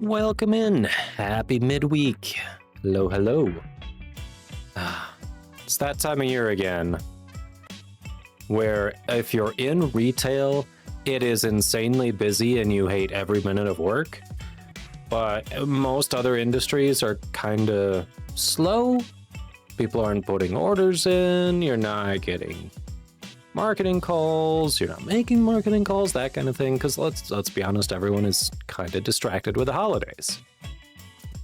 Welcome in. Happy midweek. Hello, hello. It's that time of year again where if you're in retail, it is insanely busy and you hate every minute of work. But most other industries are kind of slow. People aren't putting orders in. You're not getting marketing calls. You're not making marketing calls, that kind of thing. Because let's be honest, everyone is kind of distracted with the holidays.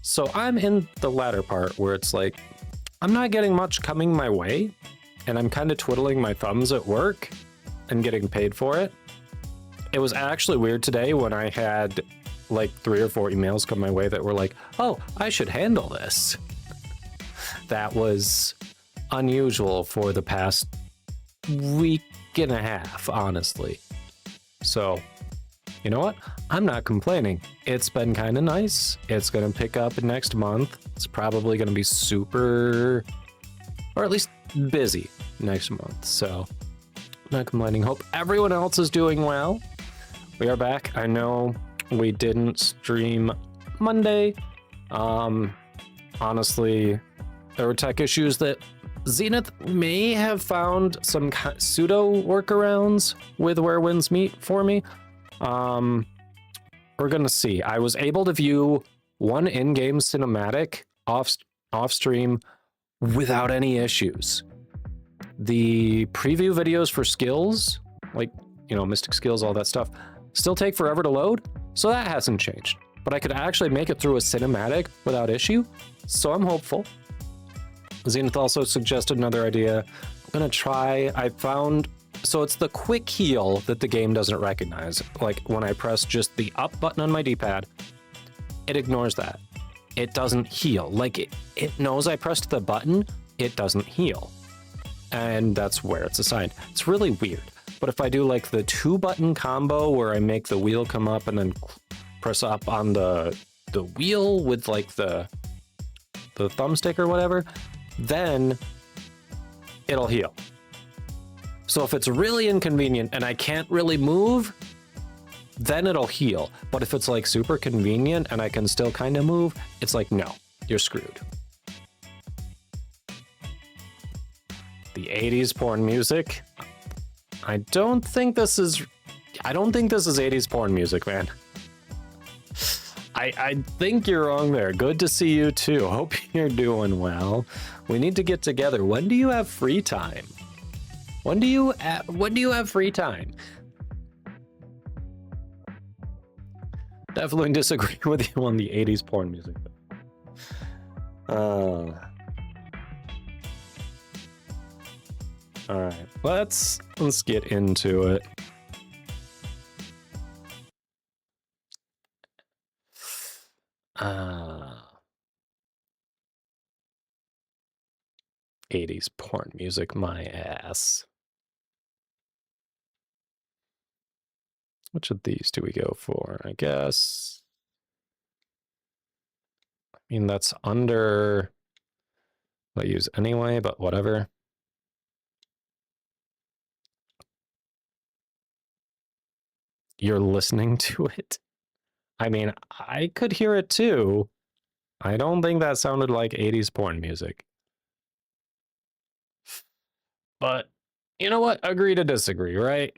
So I'm in the latter part where it's like, I'm not getting much coming my way, and I'm kind of twiddling my thumbs at work and getting paid for it. It was actually weird today when I had like 3 or 4 emails come my way that were like, oh, I should handle this. That was unusual for the past week and a half, honestly. So, you know what? I'm not complaining. It's been kind of nice. It's going to pick up next month. It's probably going to be super, or at least busy next month. So, I'm not complaining. Hope everyone else is doing well. We are back. I know we didn't stream Monday. Honestly, there were tech issues that Zenith may have found some pseudo workarounds with Where Winds Meet for me. We're gonna see. I was able to view one in-game cinematic off stream without any issues. The preview videos for skills, like, you know, mystic skills, all that stuff, still take forever to load, so that hasn't changed. But I could actually make it through a cinematic without issue, so I'm hopeful. Zenith also suggested another idea. I'm gonna try, I found, so it's the quick heal that the game doesn't recognize. Like when I press just the up button on my D-pad, it ignores that. It doesn't heal. Like it knows I pressed the button, it doesn't heal. And that's where it's assigned. It's really weird. But if I do like the 2-button combo where I make the wheel come up and then press up on the wheel with like the thumbstick or whatever, then it'll heal. So if it's really inconvenient and I can't really move, then it'll heal. But if it's like super convenient and I can still kind of move, it's like, no, you're screwed. The 80s porn music. I don't think this is 80s porn music, man. I think you're wrong there. Good to see you too. Hope you're doing well. We need to get together. When do you have free time? When do you have free time? Definitely disagree with you on the 80s porn music. All right, let's get into it. '80s porn music, my ass. Which of these do we go for? I guess. I mean, that's under what I use anyway, but whatever. You're listening to it? I mean, I could hear it too. I don't think that sounded like 80s porn music. But you know what? Agree to disagree, right?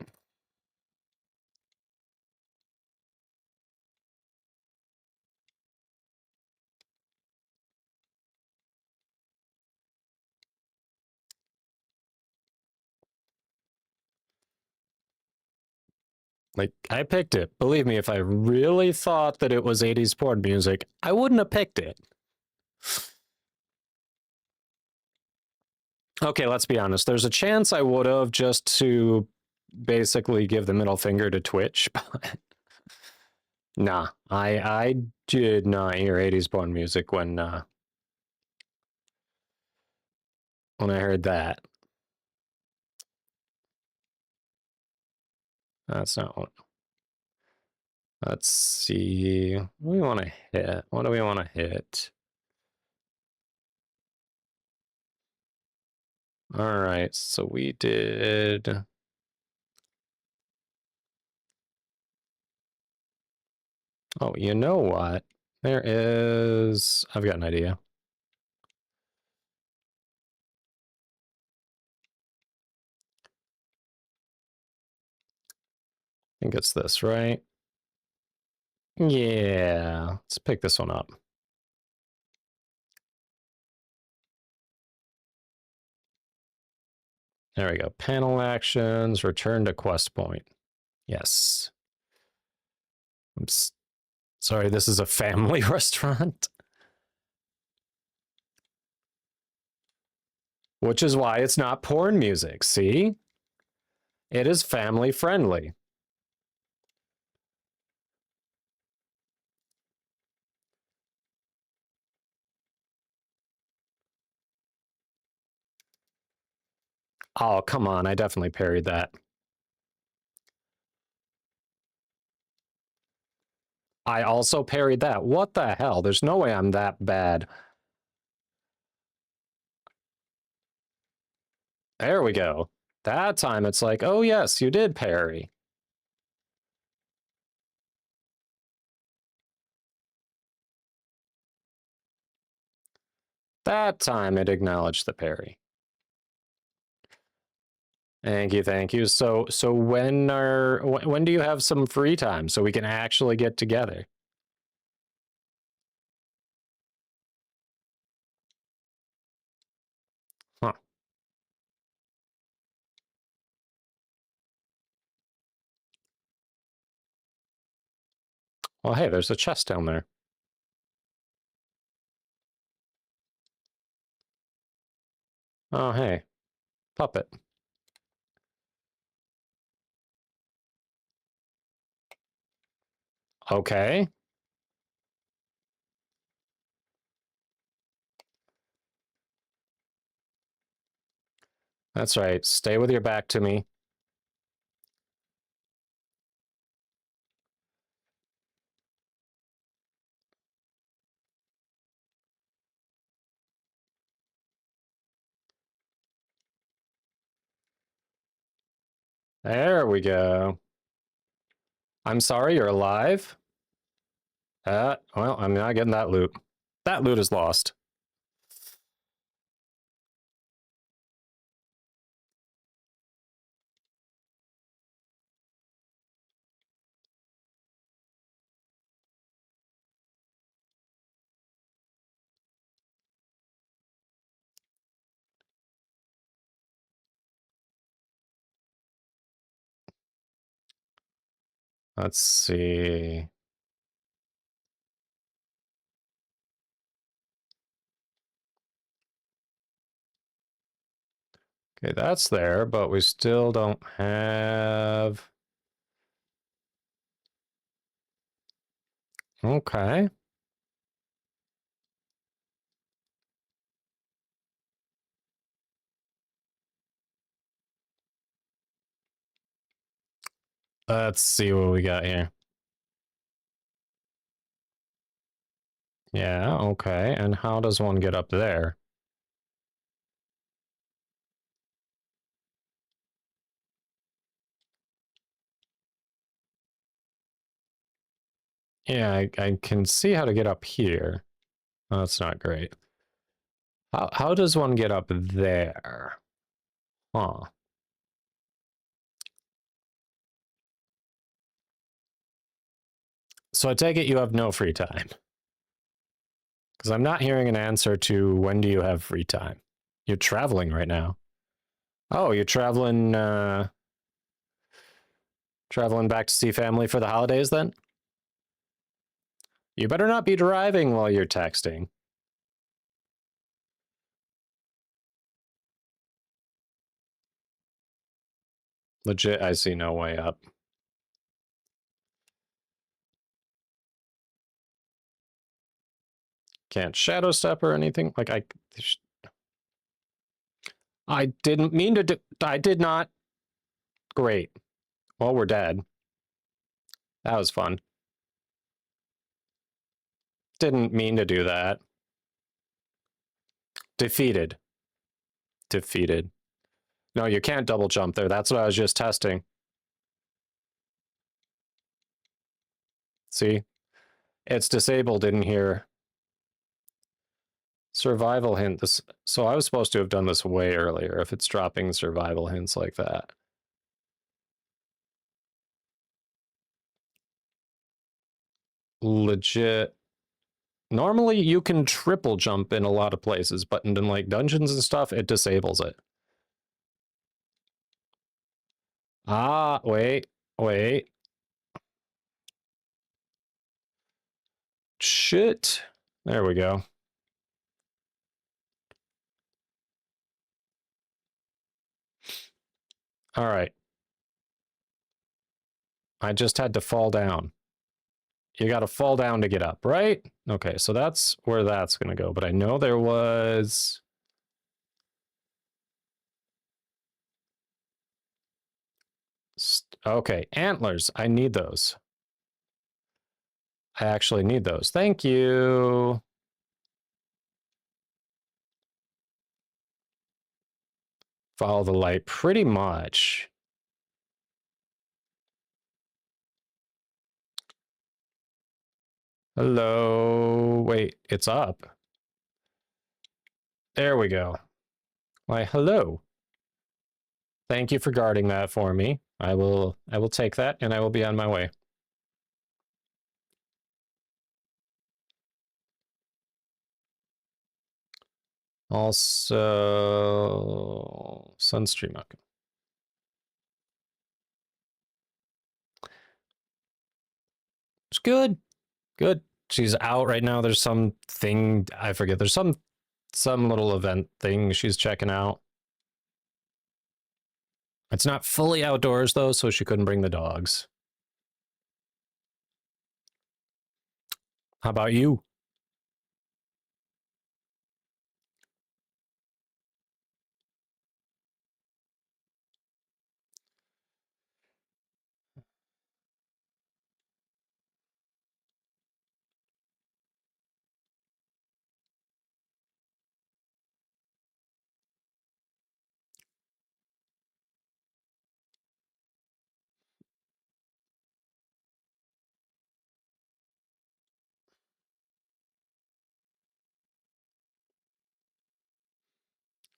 Like, I picked it. Believe me, if I really thought that it was 80s porn music, I wouldn't have picked it. Okay, let's be honest. There's a chance I would have, just to basically give the middle finger to Twitch, but nah, I did not hear 80s porn music when I heard that. That's not what. Let's see. What do we want to hit? What do we want to hit? All right, so we did. Oh, you know what? There is... I've got an idea. I think it's this, right? Yeah, let's pick this one up. There we go. Panel actions, return to quest point. Yes. I'm sorry, this is a family restaurant. Which is why it's not porn music, see? It is family friendly. Oh, come on, I definitely parried that. I also parried that. What the hell? There's no way I'm that bad. There we go. That time it's like, oh yes, you did parry. That time it acknowledged the parry. Thank you, thank you. So when do you have some free time so we can actually get together? Huh. Well, hey, there's a chest down there. Oh, hey. Puppet. Okay. That's right. Stay with your back to me. There we go. I'm sorry, you're alive? Well, I'm not getting that loot. That loot is lost. Let's see. Okay, that's there, but we still don't have... Okay. Let's see what we got here. Yeah, okay. And how does one get up there? Yeah, I can see how to get up here. Oh, that's not great. How does one get up there? Huh. So I take it you have no free time. Because I'm not hearing an answer to when do you have free time. You're traveling right now. Oh, you're traveling traveling back to see family for the holidays then? You better not be driving while you're texting. Legit, I see no way up. Can't shadow step or anything. Like, I didn't mean to do... I did not. Great. Well, we're dead. That was fun. Didn't mean to do that. Defeated. Defeated. No, you can't double jump there. That's what I was just testing. See? It's disabled in here. Survival hint. This. So I was supposed to have done this way earlier if it's dropping survival hints like that. Legit. Normally you can triple jump in a lot of places, but in like dungeons and stuff, it disables it. Ah, wait. Shit. There we go. All right. I just had to fall down. You got to fall down to get up, right? Okay, so that's where that's going to go. But I know there was... Okay, antlers. I need those. I actually need those. Thank you. Follow the light pretty much. Hello. Wait, it's up. There we go. Why, hello. Thank you for guarding that for me. I will take that and I will be on my way. Also, Sunstream. Okay. It's good. Good. She's out right now. There's something, I forget. There's some little event thing she's checking out. It's not fully outdoors though, so she couldn't bring the dogs. How about you?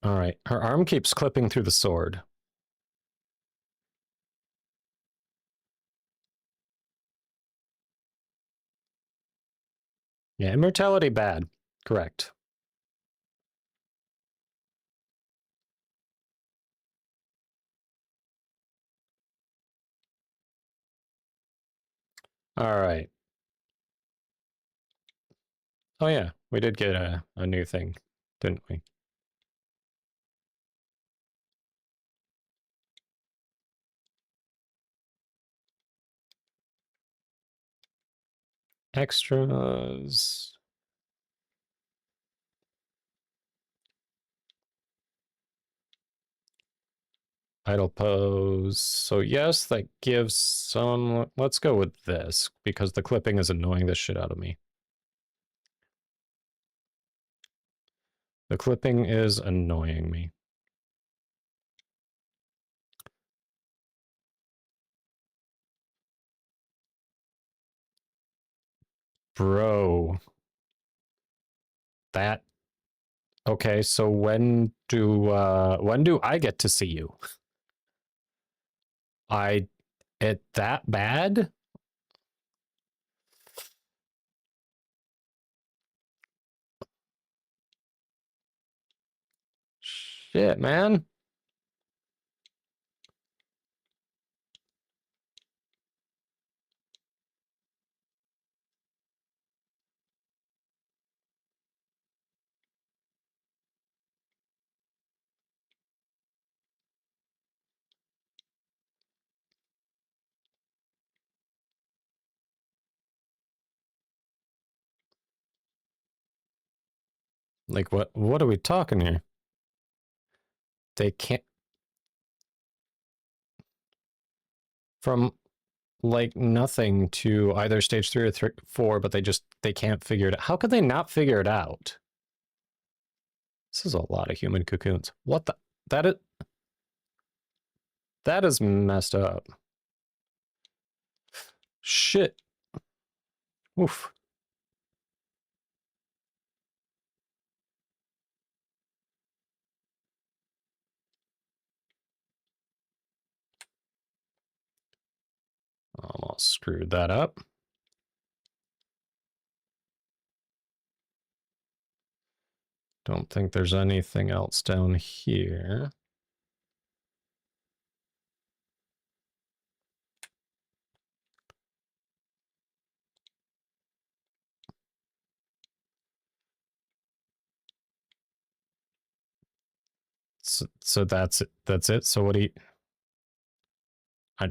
All right. Her arm keeps clipping through the sword. Yeah, immortality bad. Correct. All right. Oh yeah, we did get a new thing, didn't we? Extras. Idle pose. So yes, that gives some... Let's go with this, because the clipping is annoying the shit out of me. The clipping is annoying me. Bro. That... Okay, so when do I get to see you? It that bad? Shit, man. Like, what are we talking here? They can't... From, like, nothing to either stage 3 or 4, but they can't figure it out. How could they not figure it out? This is a lot of human cocoons. What the... That is messed up. Shit. Oof. screwed that up. Don't think there's anything else down here. So that's it. That's it. So what do you...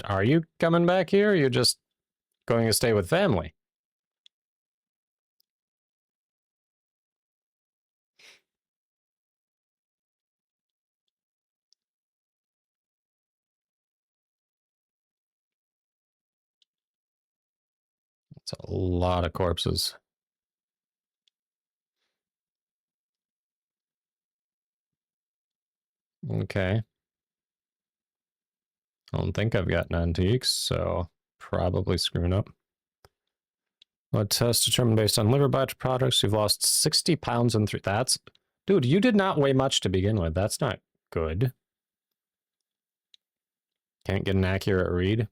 Are you coming back here? Or are you just going to stay with family? It's a lot of corpses. Okay. I don't think I've got antiques, so probably screwing up. Blood test determined based on liver byproducts. You've lost 60 pounds in 3. That's... Dude, you did not weigh much to begin with. That's not good. Can't get an accurate read.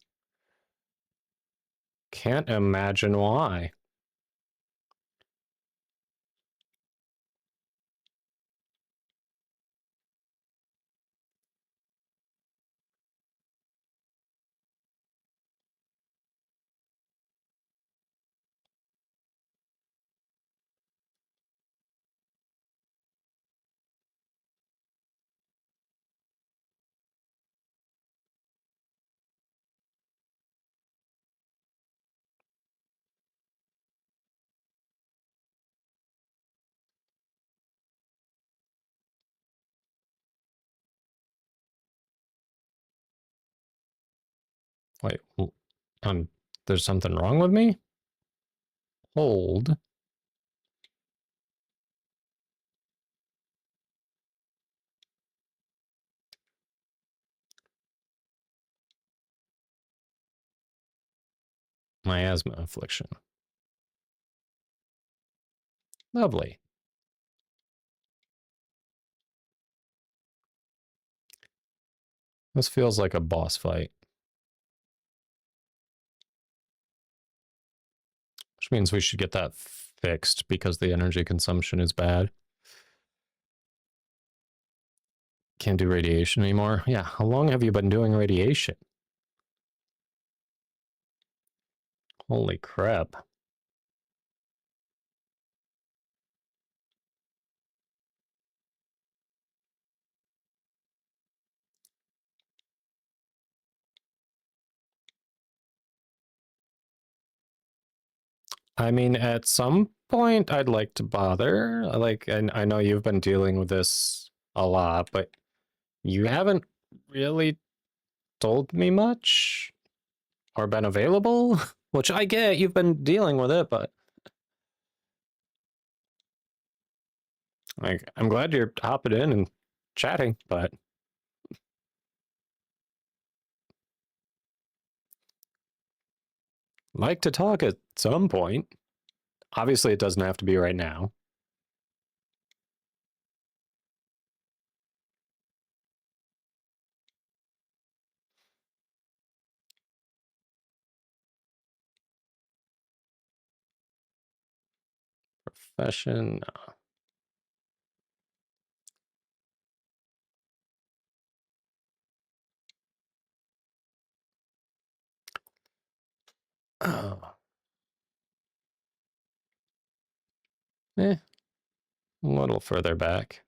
Can't imagine why. Wait, there's something wrong with me? Hold. My asthma affliction. Lovely. This feels like a boss fight. Which means we should get that fixed because the energy consumption is bad. Can't do radiation anymore. Yeah, how long have you been doing radiation? Holy crap. I mean, at some point, I'd like to bother. Like, and I know you've been dealing with this a lot, but you haven't really told me much or been available, which I get. You've been dealing with it, but like, I'm glad you're hopping in and chatting, but like to talk at some point. Obviously, it doesn't have to be right now. Profession. Oh. A little further back.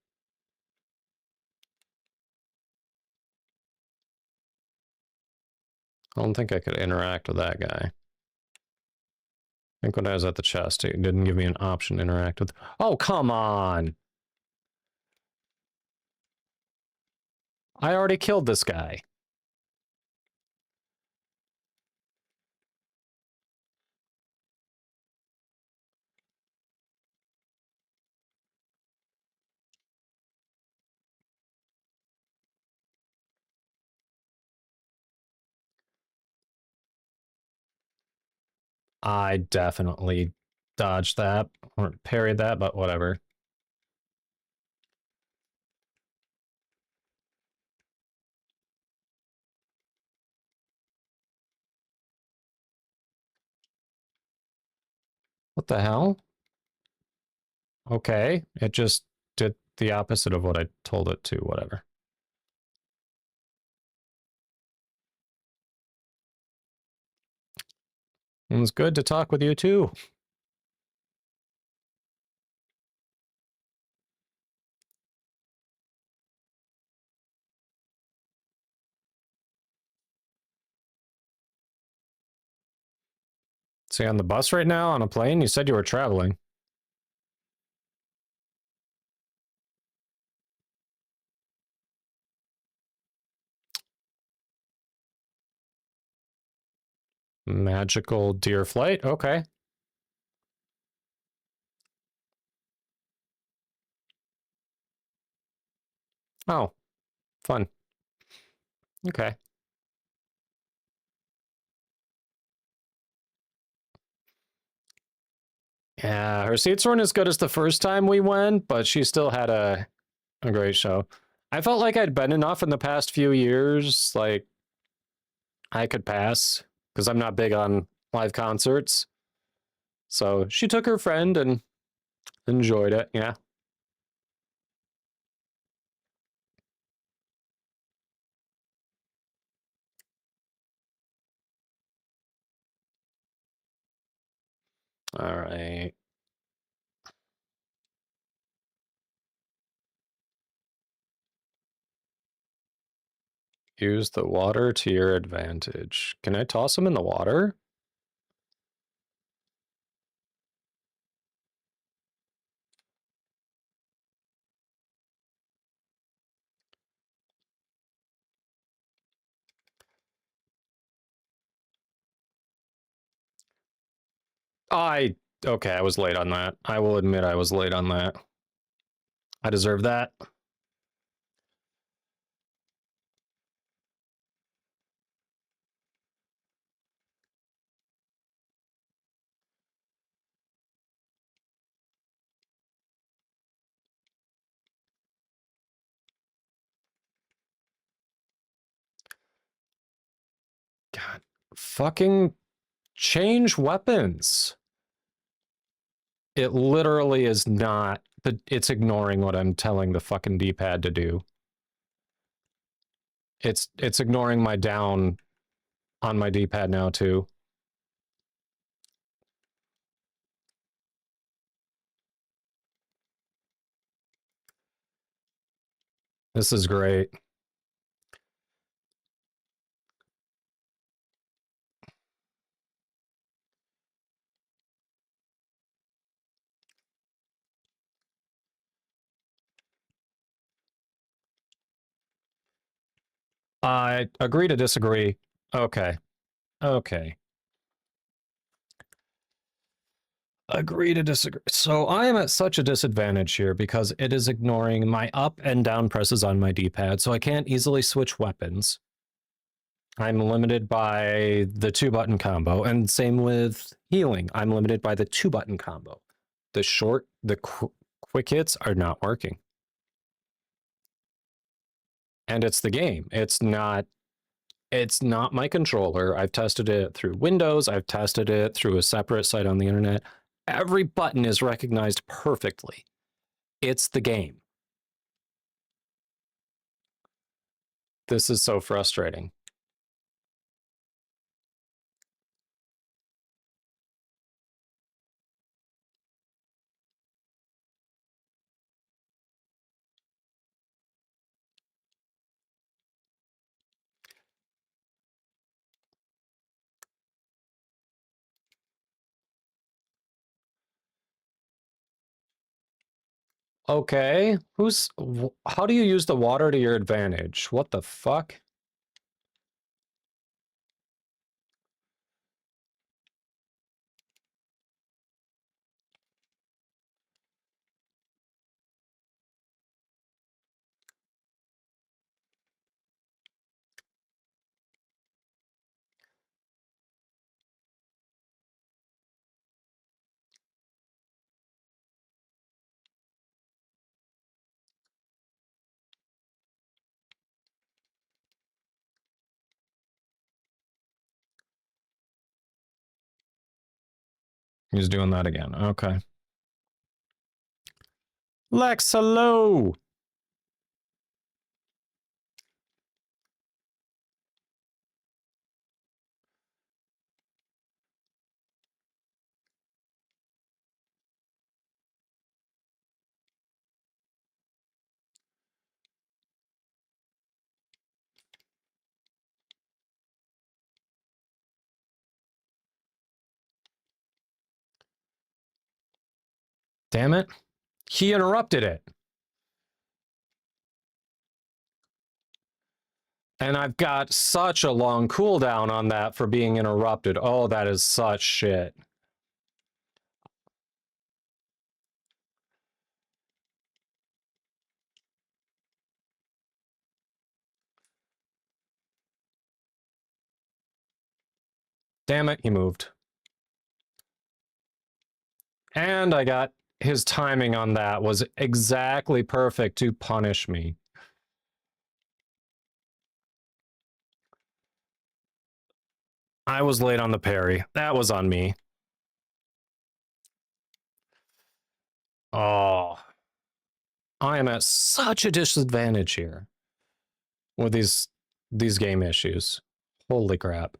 I don't think I could interact with that guy. I think when I was at the chest, it didn't give me an option to interact with. Oh, come on! I already killed this guy. I definitely dodged that or parried that, but whatever. What the hell? Okay, it just did the opposite of what I told it to, whatever. It was good to talk with you too. So you on the bus right now, on a plane? You said you were traveling. Magical deer flight? Okay. Oh, fun. Okay. Yeah, her seats weren't as good as the first time we went, but she still had a great show. I felt like I'd been enough in the past few years, like I could pass, because I'm not big on live concerts. So she took her friend and enjoyed it, yeah. All right. Use the water to your advantage. Can I toss him in the water? Okay, I was late on that. I will admit I was late on that. I deserve that. God, fucking change weapons. It literally is not, but it's ignoring what I'm telling the fucking D-pad to do. It's ignoring my down on my D-pad now too. This is great. I agree to disagree. Okay. Okay. Agree to disagree. So I am at such a disadvantage here because it is ignoring my up and down presses on my D-pad, so I can't easily switch weapons. I'm limited by the 2-button combo, and same with healing. I'm limited by the 2-button combo. The quick hits are not working. And it's the game. It's not my controller. I've tested it through Windows. I've tested it through a separate site on the internet. Every button is recognized perfectly. It's the game. This is so frustrating. Okay, how do you use the water to your advantage? What the fuck? He's doing that again. Okay. Lex, hello! Damn it. He interrupted it. And I've got such a long cooldown on that for being interrupted. Oh, that is such shit. Damn it, he moved. And I got his timing on that was exactly perfect to punish me. I was late on the parry. That was on me. Oh. I am at such a disadvantage here with these game issues. Holy crap.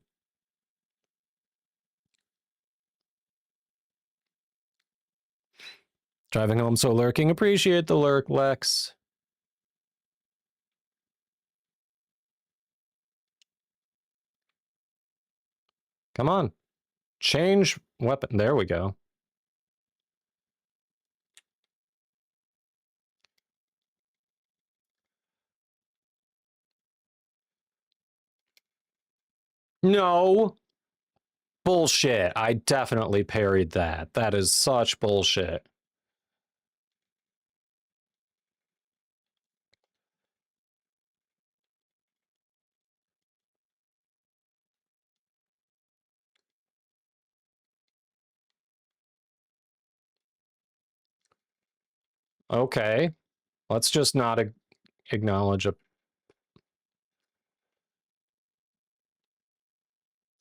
Driving home so lurking. Appreciate the lurk, Lex. Come on. Change weapon. There we go. No. Bullshit. I definitely parried that. That is such bullshit. Okay. Let's just not acknowledge a...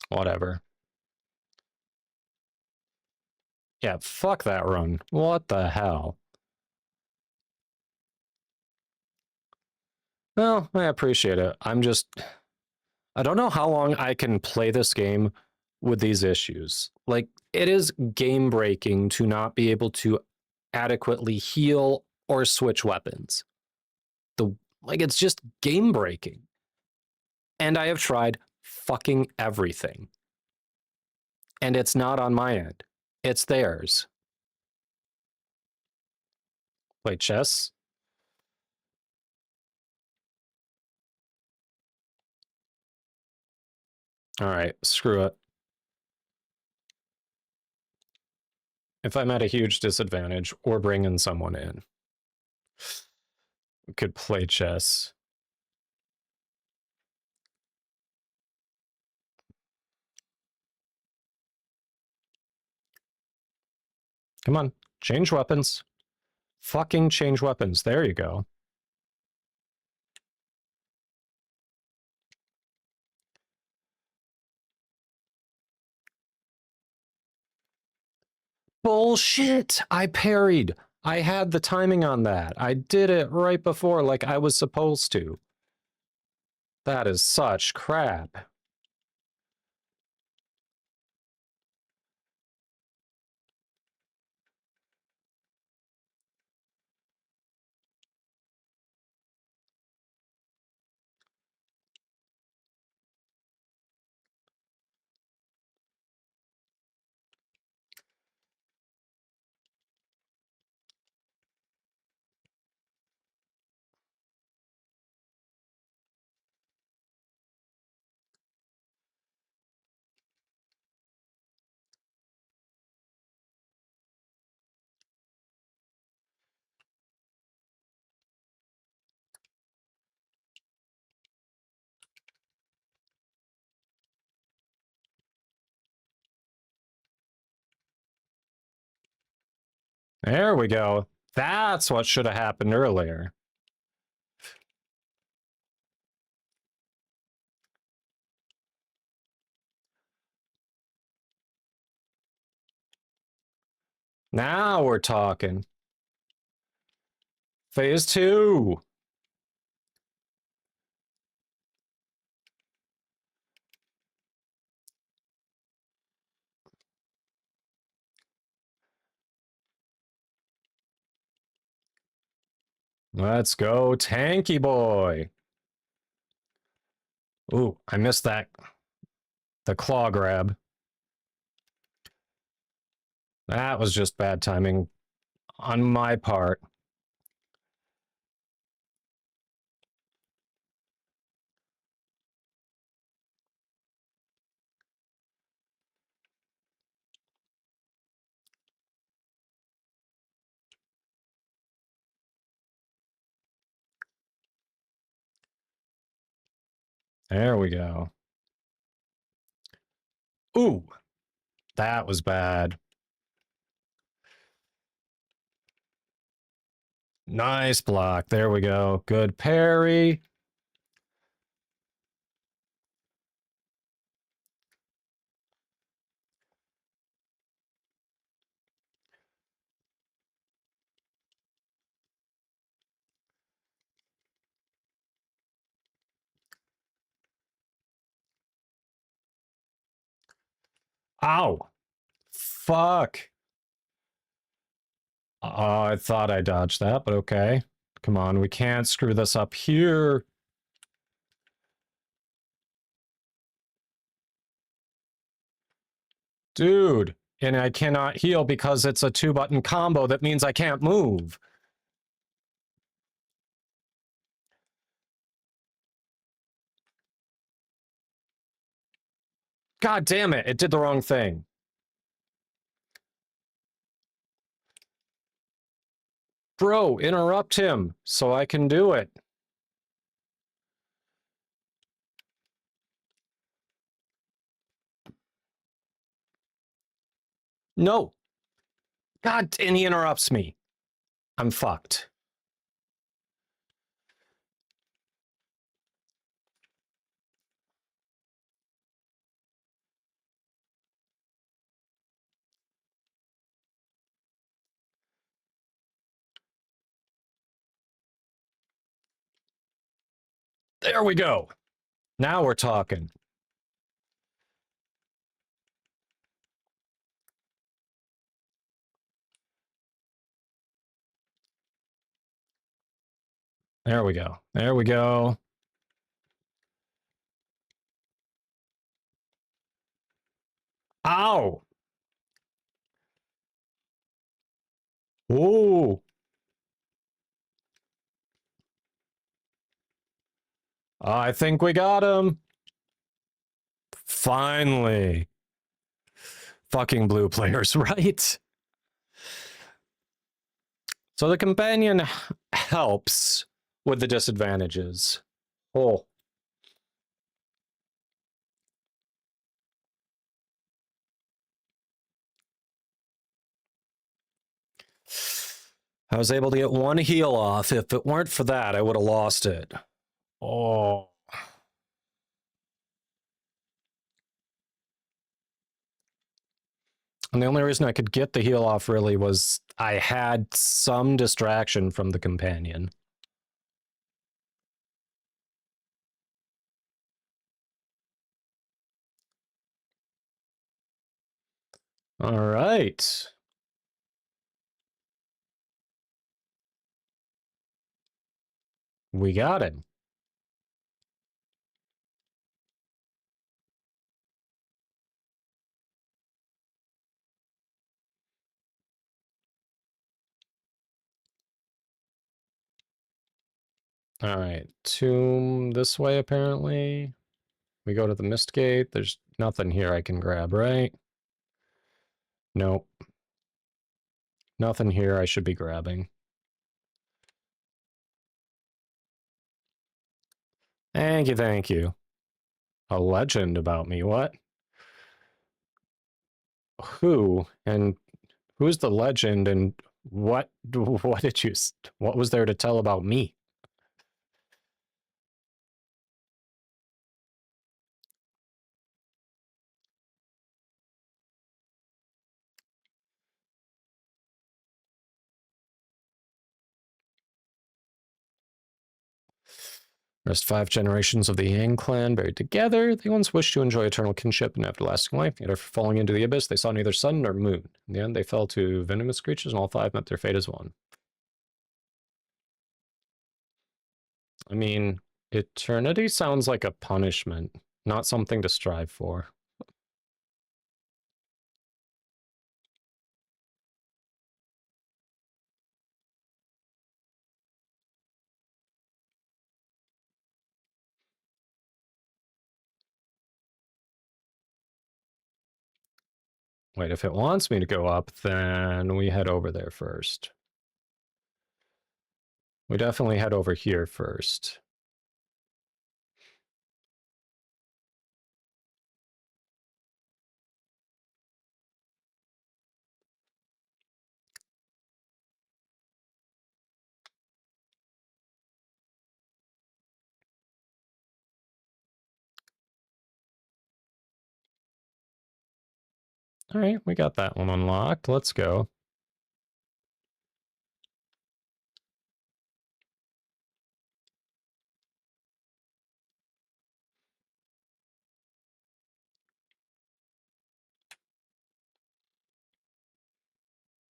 Whatever. Yeah, fuck that run. What the hell? Well, I appreciate it. I'm just... I don't know how long I can play this game with these issues. Like, it is game breaking to not be able to adequately heal or switch weapons. It's just game breaking. And I have tried fucking everything. And it's not on my end. It's theirs. Play chess? All right, screw it. If I'm at a huge disadvantage or bringing someone in, we could play chess. Come on, change weapons. Fucking change weapons. There you go. Bullshit! I parried. I had the timing on that. I did it right before like I was supposed to. That is such crap. There we go. That's what should have happened earlier. Now we're talking. Phase 2. Let's go, tanky boy. Ooh, I missed that. The claw grab. That was just bad timing on my part. There we go. Ooh, that was bad. Nice block. There we go. Good parry. Ow. Fuck. I thought I dodged that, but okay. Come on, we can't screw this up here. Dude, and I cannot heal because it's a 2-button combo. That means I can't move. God damn it, it did the wrong thing. Bro, interrupt him so I can do it. No. God, and he interrupts me. I'm fucked. There we go. Now we're talking. There we go. There we go. Ow. Ooh. I think we got him. Finally. Fucking blue players, right? So the companion helps with the disadvantages. Oh. I was able to get one heal off. If it weren't for that, I would have lost it. Oh. And the only reason I could get the heal off really was I had some distraction from the companion. All right. We got it. All right. Tomb this way, apparently. We go to the mist gate. There's nothing here I can grab, right? Nope. Nothing here I should be grabbing. Thank you, thank you. A legend about me, what? Who? And who's the legend and what did you what was there to tell about me? Rest 5 generations of the Yang clan buried together. They once wished to enjoy eternal kinship and everlasting life. Yet after falling into the abyss, they saw neither sun nor moon. In the end, they fell to venomous creatures, and all 5 met their fate as one. I mean, eternity sounds like a punishment, not something to strive for. Wait, if it wants me to go up, then we head over there first. We definitely head over here first. All right, we got that one unlocked. Let's go.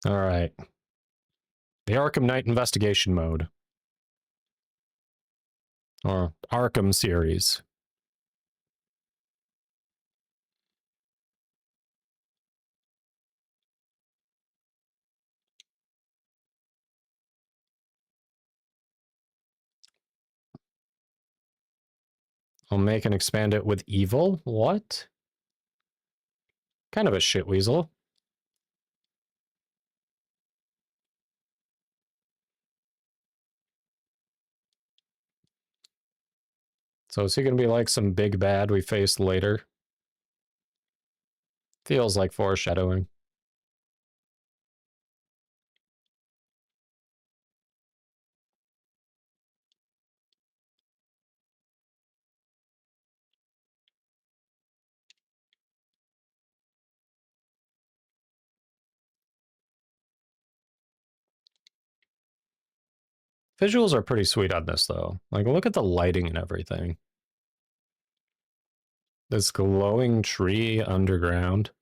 All right. The Arkham Knight investigation mode. Or Arkham series. I'll make and expand it with evil? What? Kind of a shitweasel. So is he going to be like some big bad we face later? Feels like foreshadowing. Visuals are pretty sweet on this, though. Like, look at the lighting and everything. This glowing tree underground.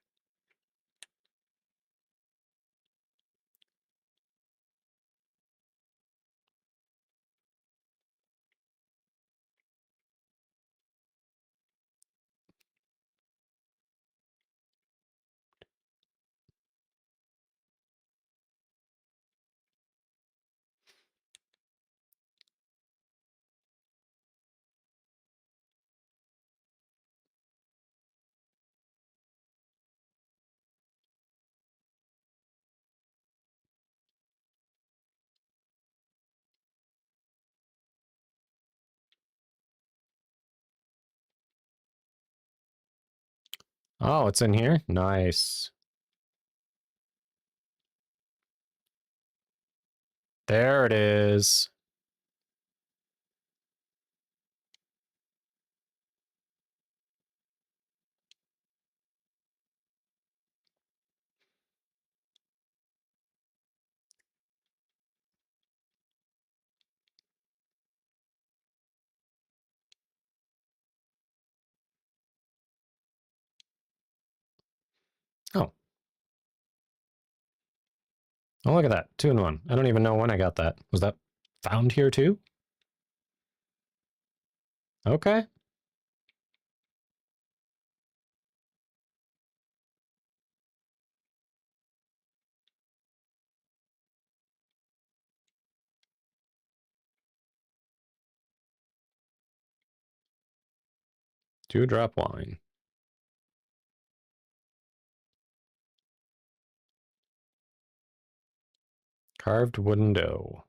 Oh, it's in here? Nice. There it is. Oh. Oh, look at that. 2 in 1. I don't even know when I got that. Was that found here too? Okay. Dewdrop wine. Carved wooden dough.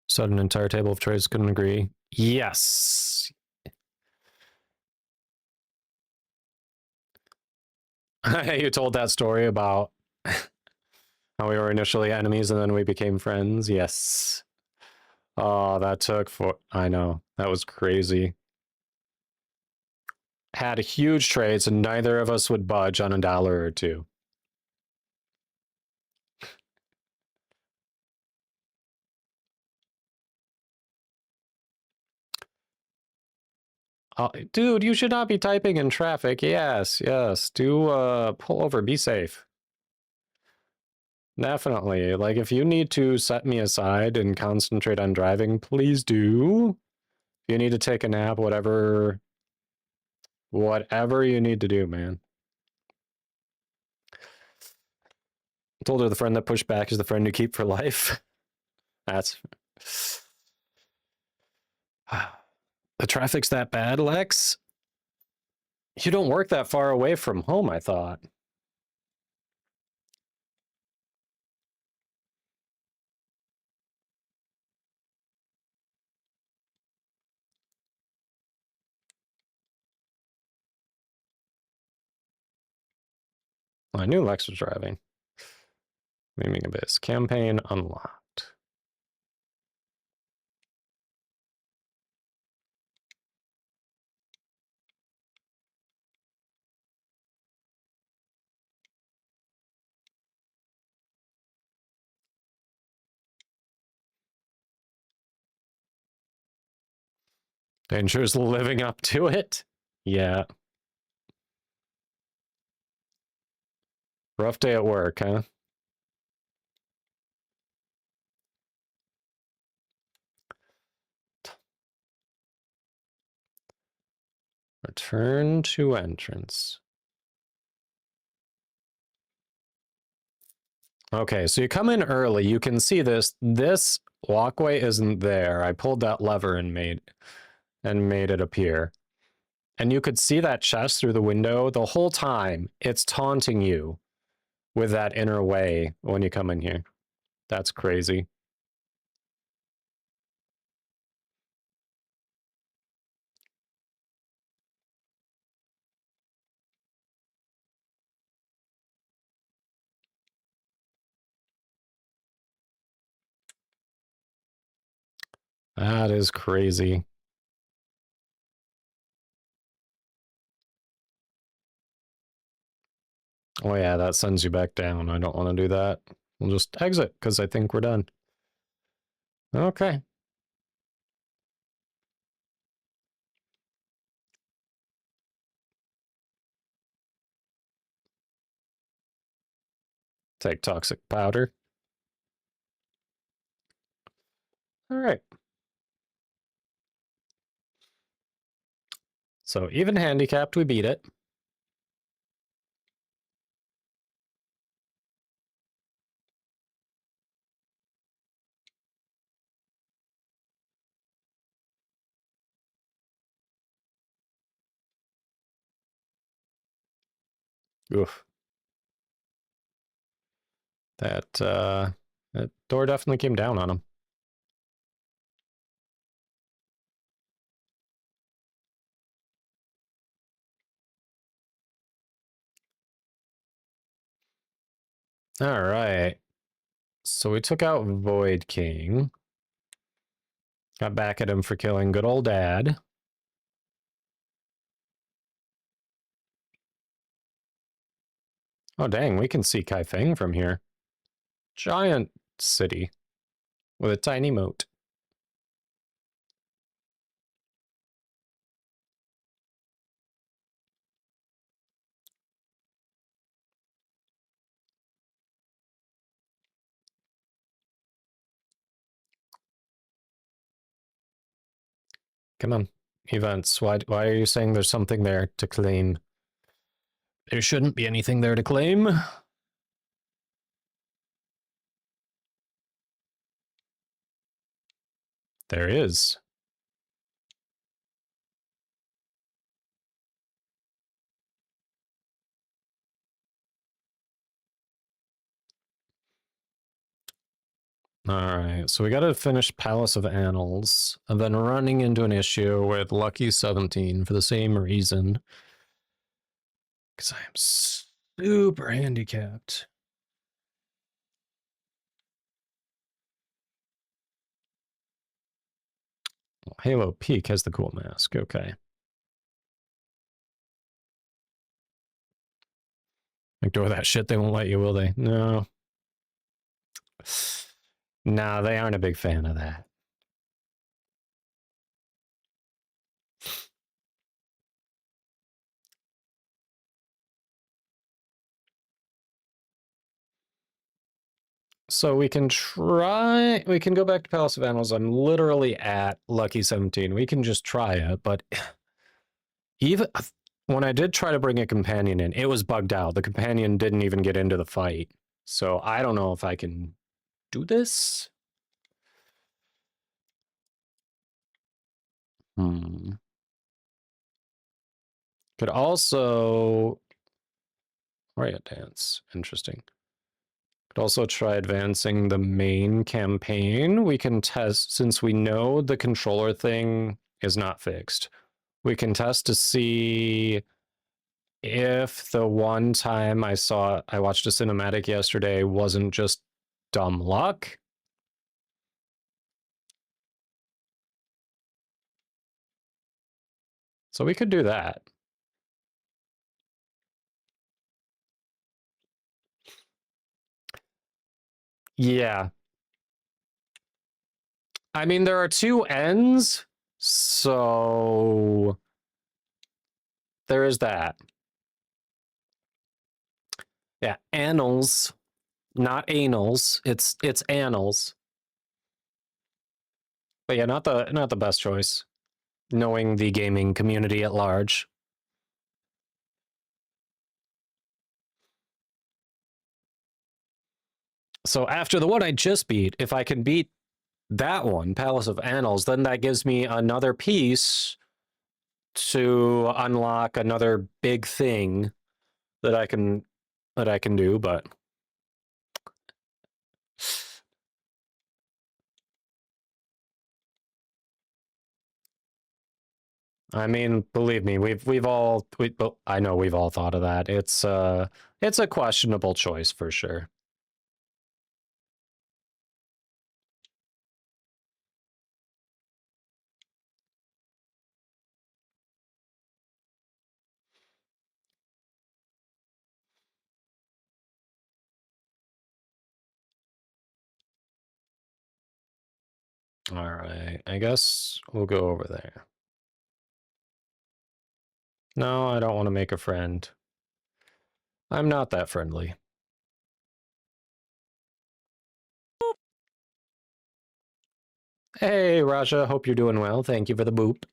Said an entire table of trays, couldn't agree. Yes. You told that story about how we were initially enemies and then we became friends. Yes. Oh, that took I know. That was crazy. Had huge trades and neither of us would budge on $1 or $2. Dude, you should not be typing in traffic. Yes, yes. Do pull over. Be safe. Definitely. Like, if you need to set me aside and concentrate on driving, please do. If you need to take a nap, whatever you need to do, man. I told her the friend that pushed back is the friend you keep for life. That's... The traffic's that bad, Lex? You don't work that far away from home, I thought. Well, I knew Lex was driving. Leaving Abyss. Campaign unlocked. Danger's living up to it. Yeah. Rough day at work, huh? Return to entrance. Okay, so you come in early. You can see this. This walkway isn't there. I pulled that lever and made it appear. And you could see that chest through the window the whole time. It's taunting you with that inner way when you come in here. That's crazy. That is crazy. Oh yeah, that sends you back down. I don't want to do that. We'll just exit because I think we're done. Okay. Take toxic powder. All right. So even handicapped, we beat it. Oof. That door definitely came down on him. All right. So we took out Void King. Got back at him for killing good old dad. Oh, dang, we can see Kaifeng from here. Giant city with a tiny moat. Come on, events. Why are you saying there's something there to claim? There shouldn't be anything there to claim. There is. All right, so we got to finish Palace of Annals. I've been running into an issue with Lucky 17 for the same reason. Because I am super handicapped. Well, Halo Peak has the cool mask. Okay. Ignore that shit. They won't let you, will they? No. No, they aren't a big fan of that. So we can go back to Palace of Animals. I'm literally at Lucky 17. We can just try it, but even when I did try to bring a companion in, it was bugged out. The companion didn't even get into the fight. So I don't know if I can do this. Could also Riot Dance. Interesting. Could also try advancing the main campaign. We can test, since we know the controller thing is not fixed. We can test to see if the one time I watched a cinematic yesterday wasn't just dumb luck. So we could do that. Yeah. I mean, there are two ends, so there is that. Yeah, annals, not anals. It's annals. But yeah, not the best choice, knowing the gaming community at large. So after the one I just beat, if I can beat that one, Palace of Annals, then that gives me another piece to unlock another big thing that I can do, but I mean, believe me, I know we've all thought of that. It's a questionable choice for sure. All right, I guess we'll go over there. No, I don't want to make a friend. I'm not that friendly. Hey, Raja, hope you're doing well. Thank you for the boop.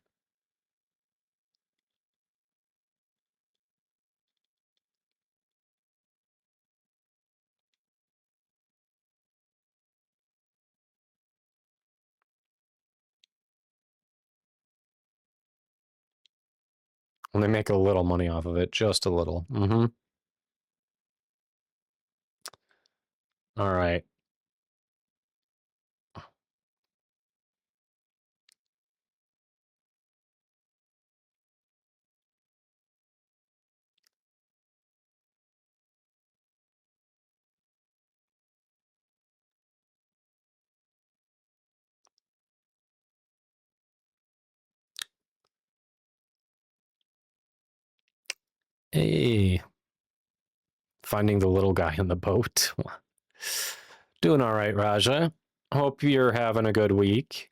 And they make a little money off of it, just a little. Mm-hmm. All right. Hey. Finding the little guy in the boat. Doing all right, Raja. Hope you're having a good week.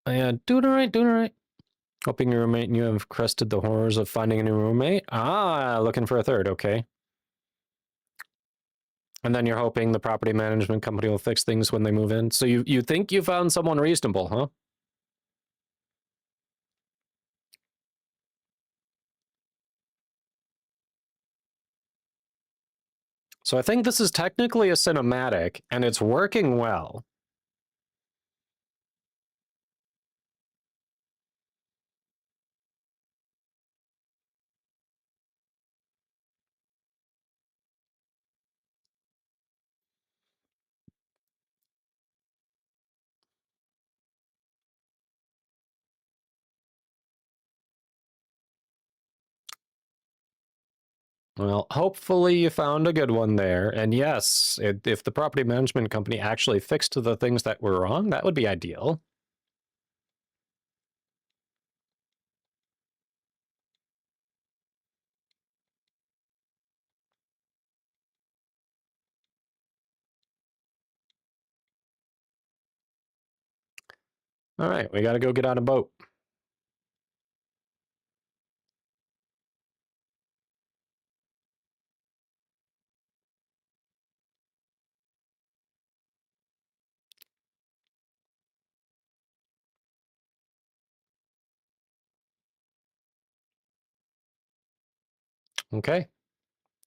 Yeah, doing all right, doing all right. Hoping your roommate and you have crested the horrors of finding a new roommate. Ah, looking for a third, okay. And then you're hoping the property management company will fix things when they move in. So you think you found someone reasonable, huh? So I think this is technically a cinematic, and it's working well. Well, hopefully you found a good one there. And yes, if the property management company actually fixed the things that were wrong, that would be ideal. All right, we got to go get on a boat. Okay.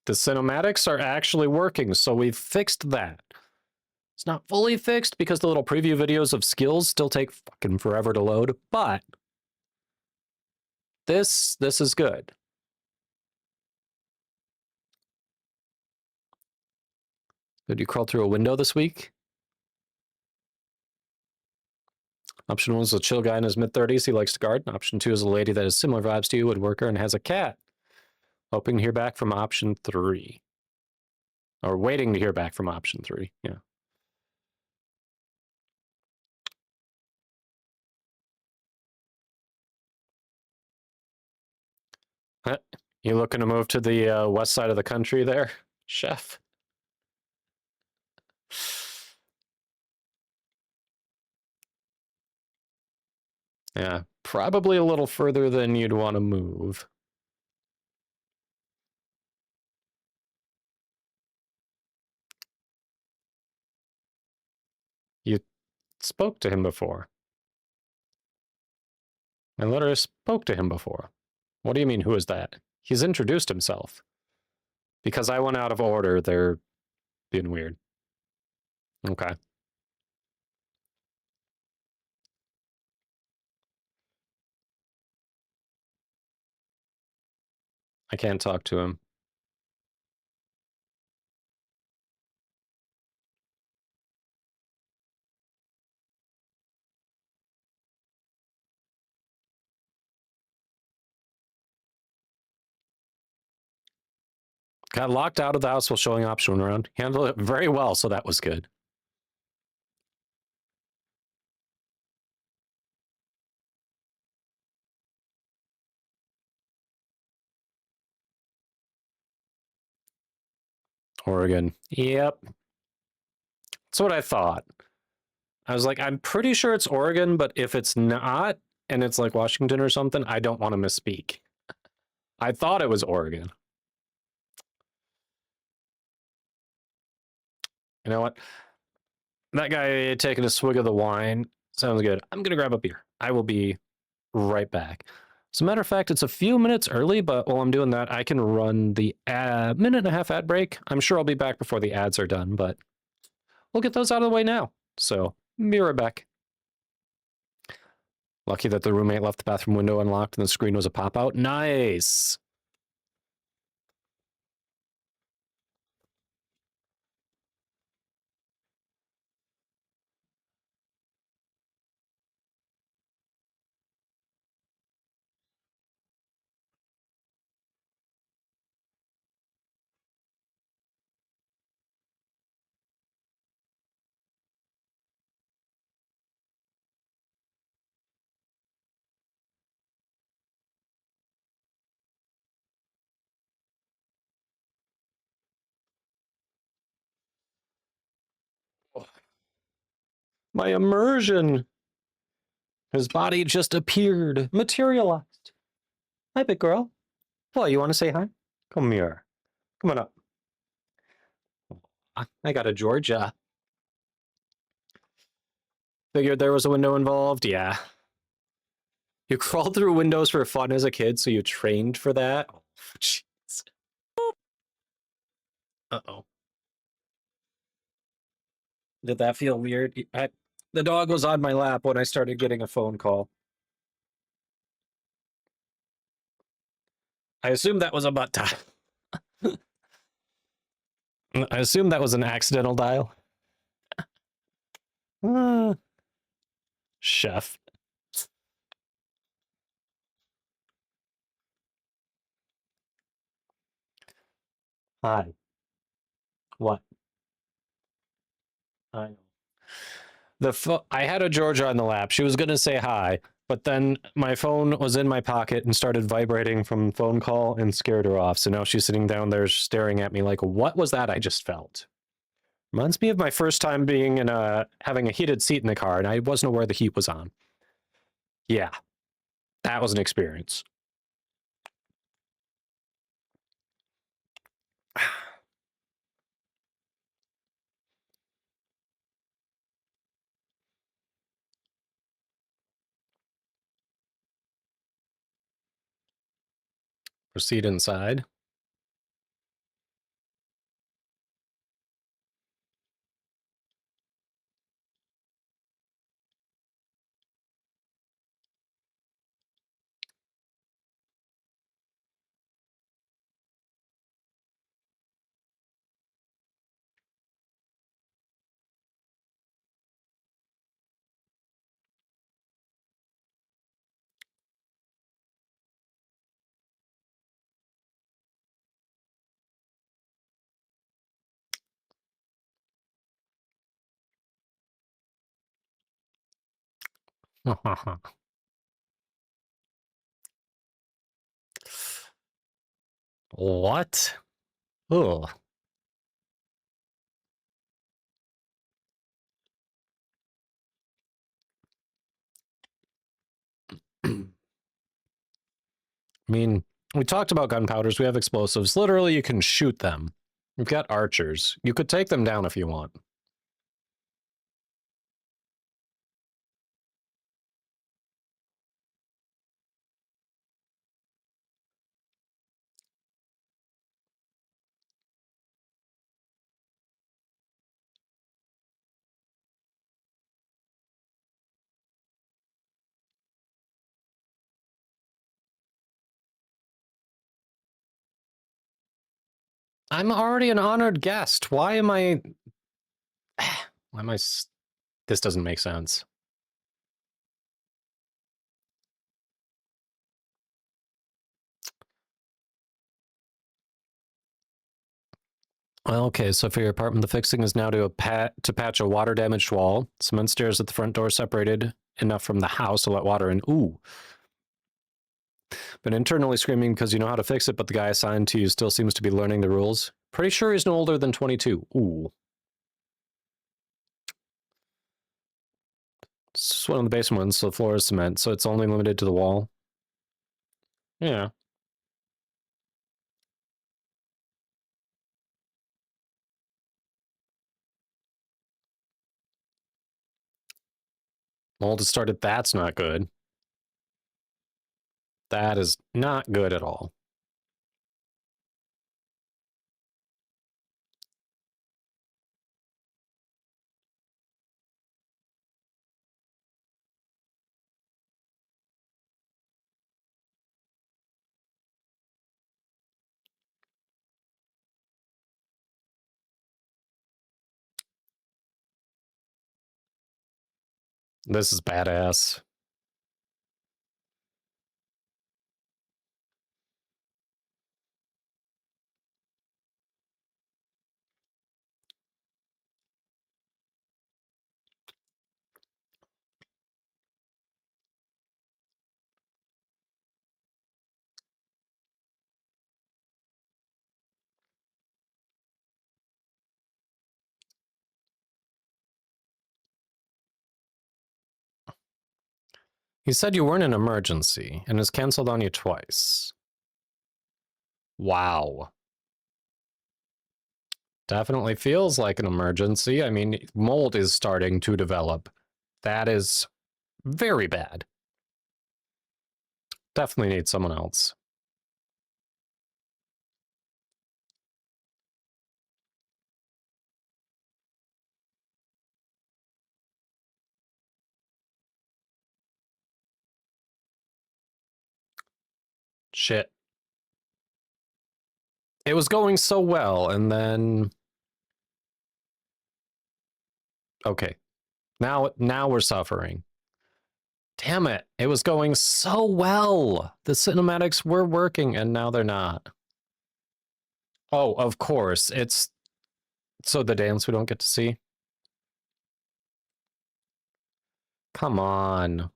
The cinematics are actually working, so we've fixed that. It's not fully fixed because the little preview videos of skills still take fucking forever to load, but this is good. Did you crawl through a window this week? Option 1 is a chill guy in his mid-30s. He likes to garden. Option 2 is a lady that has similar vibes to you, woodworker, and has a cat. Hoping to hear back from option 3. Or waiting to hear back from option 3, yeah. You looking to move to the west side of the country there, chef? Yeah, probably a little further than you'd want to move. You spoke to him before. I literally spoke to him before. What do you mean, who is that? He's introduced himself. Because I went out of order, they're being weird. Okay. I can't talk to him. Got locked out of the house while showing option 1 around. Handled it very well, so that was good. Oregon. Yep. That's what I thought. I was like, I'm pretty sure it's Oregon, but if it's not, and it's like Washington or something, I don't want to misspeak. I thought it was Oregon. You know what? That guy taking a swig of the wine sounds good. I'm going to grab a beer. I will be right back. As a matter of fact, it's a few minutes early, but while I'm doing that, I can run the minute and a half ad break. I'm sure I'll be back before the ads are done, but we'll get those out of the way now. So, be right back. Lucky that the roommate left the bathroom window unlocked and the screen was a pop-out. Nice! My immersion! His body just appeared, materialized. Hi, big girl. What, you want to say hi? Come here. Come on up. I got a Georgia. Figured there was a window involved, yeah. You crawled through windows for fun as a kid, so you trained for that? Oh, jeez. Uh-oh. Did that feel weird? The dog was on my lap when I started getting a phone call. I assume that was a butt dial. I assume that was an accidental dial. Chef. Hi. What? I know. I had a Georgia on the lap. She was going to say hi, but then my phone was in my pocket and started vibrating from phone call and scared her off. So now she's sitting down there staring at me like, what was that I just felt? Reminds me of my first time being in having a heated seat in the car, and I wasn't aware the heat was on. Yeah, that was an experience. Proceed inside. What? Ugh. I mean, we talked about gunpowders. We have explosives. Literally, you can shoot them. We've got archers. You could take them down if you want. I'm already an honored guest. Why am I... Why am I... This doesn't make sense. Okay, so for your apartment, the fixing is now to patch a water-damaged wall. Cement stairs at the front door separated enough from the house to let water in. Ooh. Been internally screaming because you know how to fix it, but the guy assigned to you still seems to be learning the rules. Pretty sure he's no older than 22. Ooh. It's one of the basement ones, so the floor is cement, so it's only limited to the wall. Yeah. Mold has started. That's not good. That is not good at all. This is badass. He said you weren't an emergency and has canceled on you twice. Wow. Definitely feels like an emergency. I mean, mold is starting to develop. That is very bad. Definitely need someone else. Shit. It was going so well, and then... Okay. Now we're suffering. Damn it. It was going so well. The cinematics were working, and now they're not. Oh, of course. It's... So the dance we don't get to see? Come on.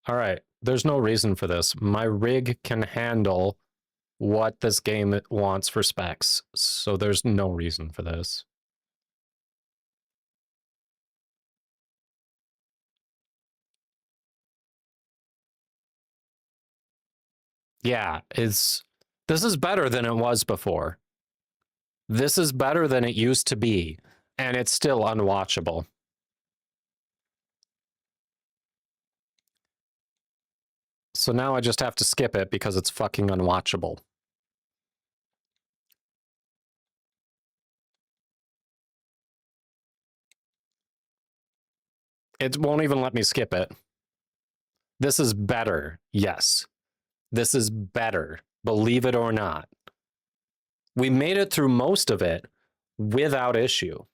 All right. There's no reason for this. My rig can handle what this game wants for specs, so there's no reason for this. Yeah, this is better than it was before. This is better than it used to be, and it's still unwatchable. So now I just have to skip it because it's fucking unwatchable. It won't even let me skip it. This is better. Yes. This is better. Believe it or not. We made it through most of it without issue.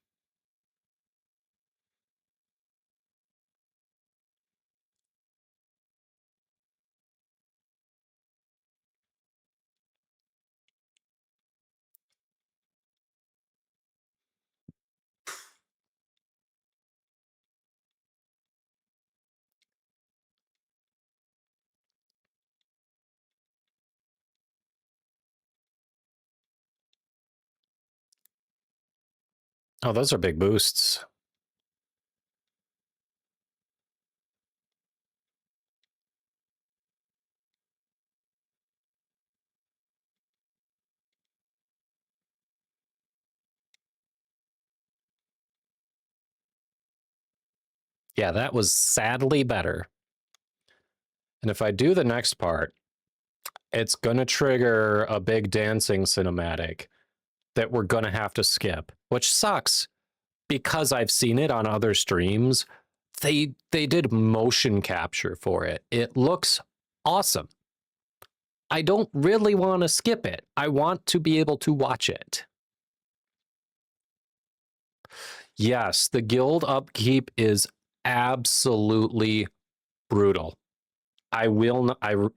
Oh, those are big boosts. Yeah, that was sadly better. And if I do the next part, it's going to trigger a big dancing cinematic that we're going to have to skip, which sucks because I've seen it on other streams. They did motion capture for it. It looks awesome. I don't really want to skip it. I want to be able to watch it. Yes, the guild upkeep is absolutely brutal. I will not,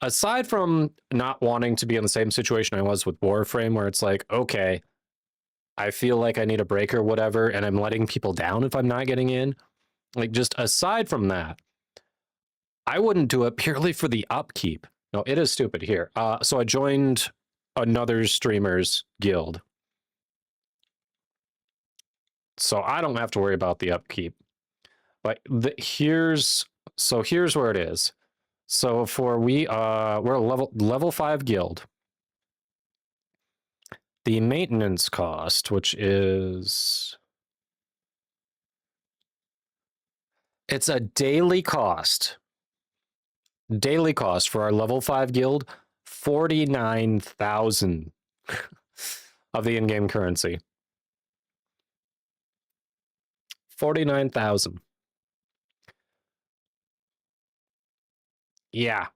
aside from not wanting to be in the same situation I was with Warframe, where it's like, okay, I feel like I need a break or whatever, and I'm letting people down if I'm not getting in. Like, just aside from that, I wouldn't do it purely for the upkeep. No, it is stupid here. So I joined another streamer's guild. So I don't have to worry about the upkeep. But here's where it is. So for we're a level 5 guild. The maintenance cost, which is it's a daily cost. Daily cost for our level 5 guild, 49,000 of the in-game currency. 49,000. Yeah.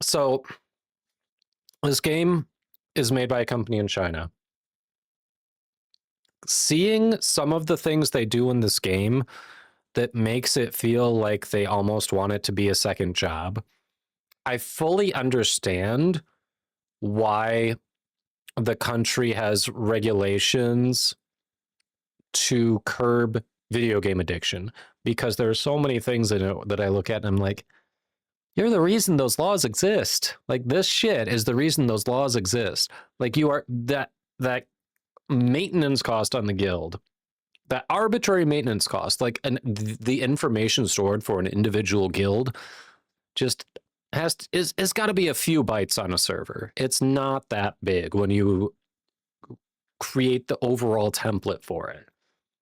So this game is made by a company in China. Seeing some of the things they do in this game that makes it feel like they almost want it to be a second job. I fully understand why the country has regulations to curb video game addiction, because there are so many things in it that I look at and I'm like, you're the reason those laws exist. Like, this shit is the reason those laws exist. Like, you are that maintenance cost on the guild, that arbitrary maintenance cost, like the information stored for an individual guild just is got to be a few bytes on a server. It's not that big when you create the overall template for it.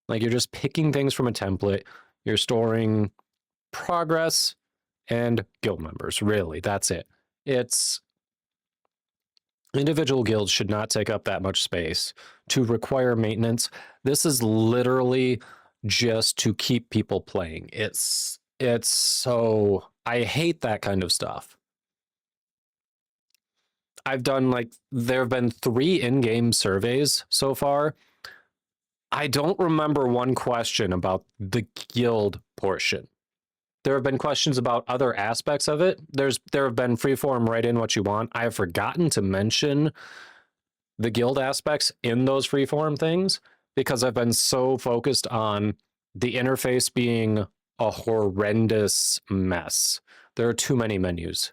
Like, you're just picking things from a template. You're storing progress and guild members. Really, that's it. It's individual guilds should not take up that much space to require maintenance. This is literally just to keep people playing. It's so, I hate that kind of stuff. I've done, like, there have been 3 in-game surveys so far. I don't remember one question about the guild portion. There have been questions about other aspects of it. There have been freeform, write in what you want. I have forgotten to mention the guild aspects in those freeform things because I've been so focused on the interface being a horrendous mess. There are too many menus.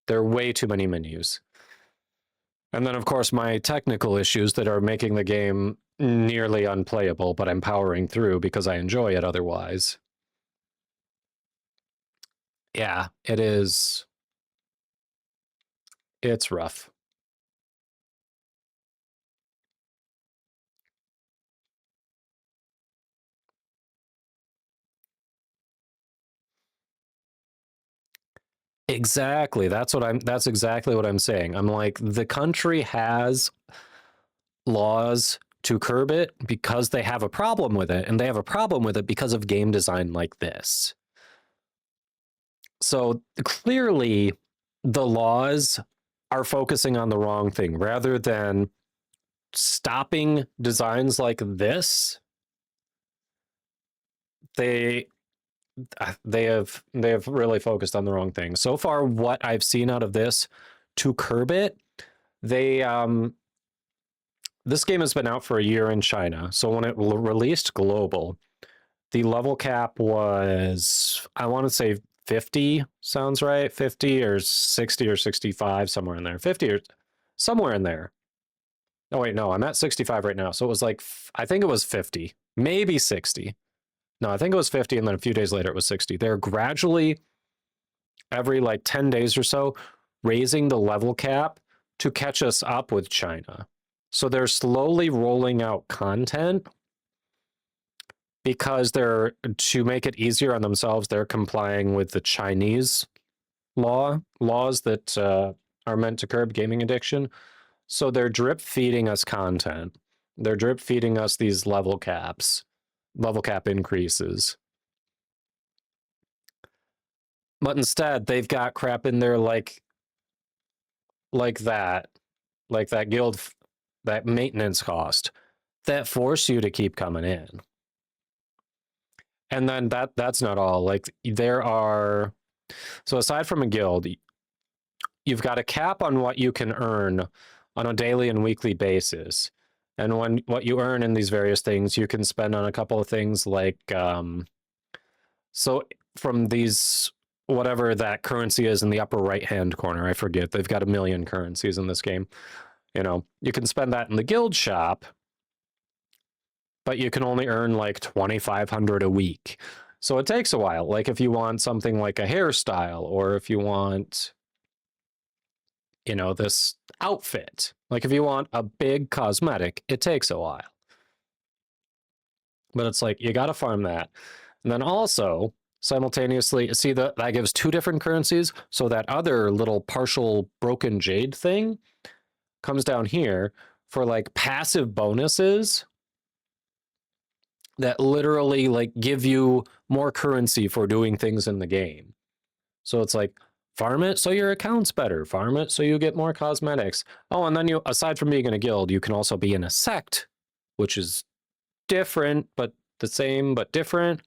There are way too many menus. And then, of course, my technical issues that are making the game nearly unplayable, but I'm powering through because I enjoy it otherwise. Yeah, it is. It's rough. Exactly. That's exactly what I'm saying. I'm like, the country has laws to curb it because they have a problem with it, and they have a problem with it because of game design like this. So clearly the laws are focusing on the wrong thing rather than stopping designs like this. They have really focused on the wrong thing. So far, what I've seen out of this to curb it, they this game has been out for a year in China. So when it released global, the level cap was, I want to say 50, sounds right? 50 or 60 or 65, somewhere in there. 50 or somewhere in there. Oh wait, no, I'm at 65 right now. So it was like, I think it was 50, maybe 60. No, I think it was 50, and then a few days later it was 60. They're gradually, every like 10 days or so, raising the level cap to catch us up with China. So they're slowly rolling out content because they're, to make it easier on themselves, they're complying with the Chinese laws that are meant to curb gaming addiction. So they're drip feeding us content. They're drip feeding us these level cap increases. But instead, they've got crap in there like that guild, that maintenance cost that force you to keep coming in. And then that's not all. Like, there are, so aside from a guild, you've got a cap on what you can earn on a daily and weekly basis. And when what you earn in these various things, you can spend on a couple of things like, so from these, whatever that currency is in the upper right-hand corner, I forget, they've got a million currencies in this game. You know, you can spend that in the guild shop, but you can only earn like 2,500 a week. So it takes a while. Like if you want something like a hairstyle, or if you want, you know, this outfit, like if you want a big cosmetic, it takes a while. But it's like, you got to farm that. And then also, simultaneously, see that gives two different currencies. So that other little partial broken jade thing comes down here for like passive bonuses that literally like give you more currency for doing things in the game. So it's like, farm it so your account's better, farm it so you get more cosmetics. Oh, and then you, aside from being in a guild, you can also be in a sect, which is different, but the same, but different.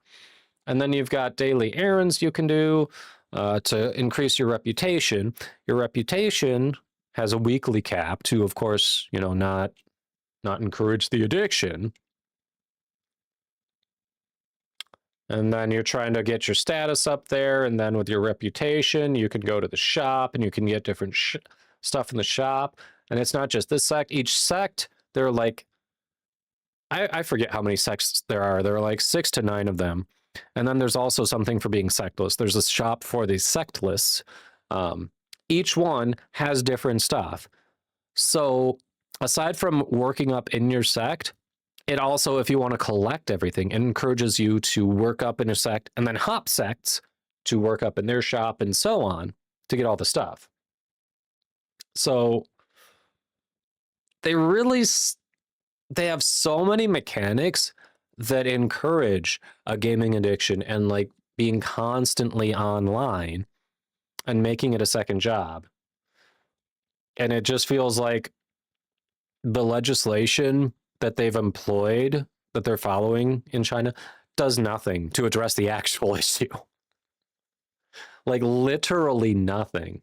And then you've got daily errands you can do to increase your reputation. Your reputation has a weekly cap to, of course, you know, not encourage the addiction. And then you're trying to get your status up there, and then with your reputation, you can go to the shop and you can get different stuff in the shop. And it's not just this sect. Each sect, they're like, I forget how many sects there are. There are like 6 to 9 of them. And then there's also something for being sectless. There's a shop for the sectless. Each one has different stuff. So aside from working up in your sect, it also, if you want to collect everything, it encourages you to work up in a sect and then hop sects to work up in their shop and so on to get all the stuff. So they really, they have so many mechanics that encourage a gaming addiction and like being constantly online and making it a second job. And it just feels like the legislation that they've employed, that they're following in China, does nothing to address the actual issue. Like literally nothing.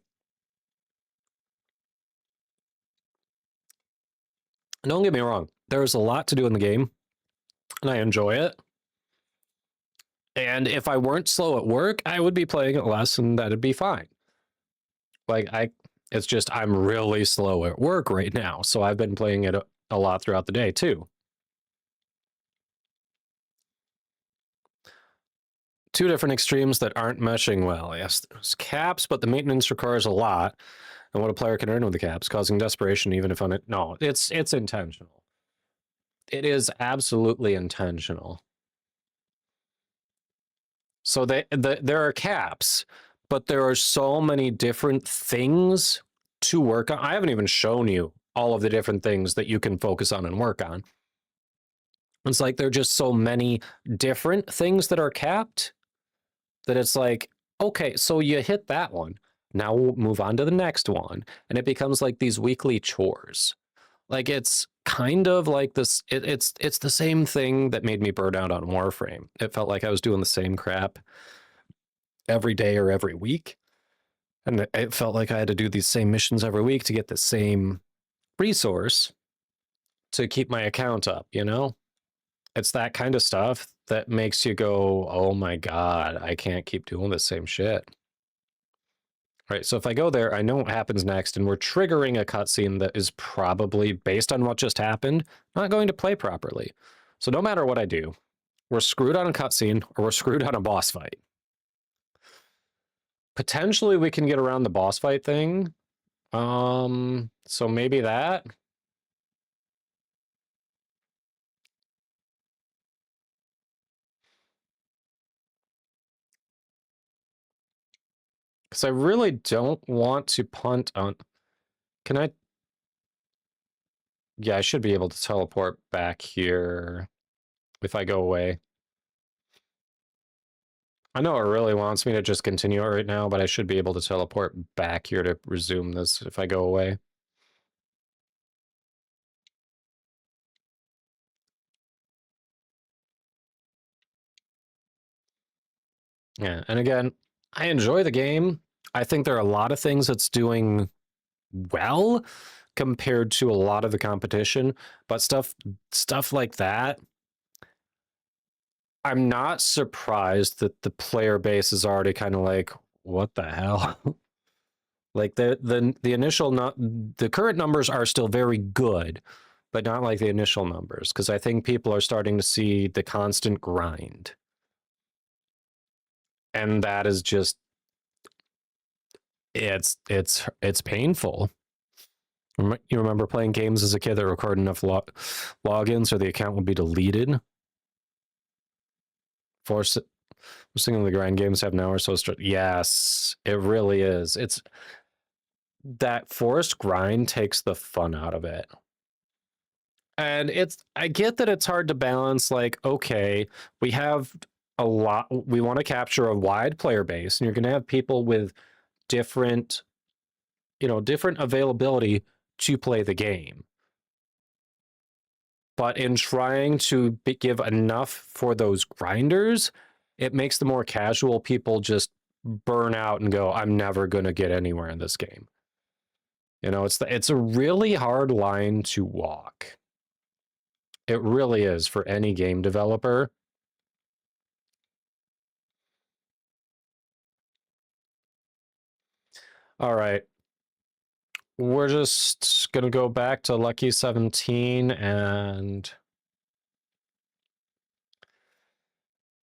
And don't get me wrong, there's a lot to do in the game, and I enjoy it. And if I weren't slow at work, I would be playing it less, and that'd be fine. Like it's just I'm really slow at work right now, so I've been playing it a lot throughout the day too. two different extremes that aren't meshing well. Yes, there's caps, but the maintenance requires a lot. And what a player can earn with the caps, causing desperation even if on it. No, it's intentional. It is absolutely intentional. So there are caps, but there are so many different things to work on. I haven't even shown you all of the different things that you can focus on and work on. It's like there are just so many different things that are capped that it's like, okay, so you hit that one. Now we'll move on to the next one. And it becomes like these weekly chores. Like it's kind of like this, it's the same thing that made me burn out on Warframe. It felt like I was doing the same crap every day or every week. And it felt like I had to do these same missions every week to get the same resource to keep my account up, you know? It's that kind of stuff that makes you go, oh my God, I can't keep doing the same shit. Right, so if I go there, I know what happens next, and we're triggering a cutscene that is probably, based on what just happened, not going to play properly. So no matter what I do, we're screwed on a cutscene, or we're screwed on a boss fight. Potentially we can get around the boss fight thing. So maybe that. Because I really don't want to punt on... Can I... Yeah, I should be able to teleport back here if I go away. I know it really wants me to just continue it right now, but I should be able to teleport back here to resume this if I go away. Yeah, and again, I enjoy the game. I think there are a lot of things it's doing well compared to a lot of the competition, but stuff like that, I'm not surprised that the player base is already kind of like, what the hell? Like the initial, the current numbers are still very good, but not like the initial numbers, because I think people are starting to see the constant grind. And that is just, it's painful. You remember playing games as a kid that record enough logins or the account would be deleted? Forcing the grind games have now are so strict. Yes, it really is. It's that forced grind takes the fun out of it. And I get that it's hard to balance, like, okay, we have a lot, we want to capture a wide player base, and you're going to have people with different, different availability to play the game. But in trying to give enough for those grinders, it makes the more casual people just burn out and go, I'm never going to get anywhere in this game. It's a really hard line to walk. It really is for any game developer. All right. We're just going to go back to Lucky 17 and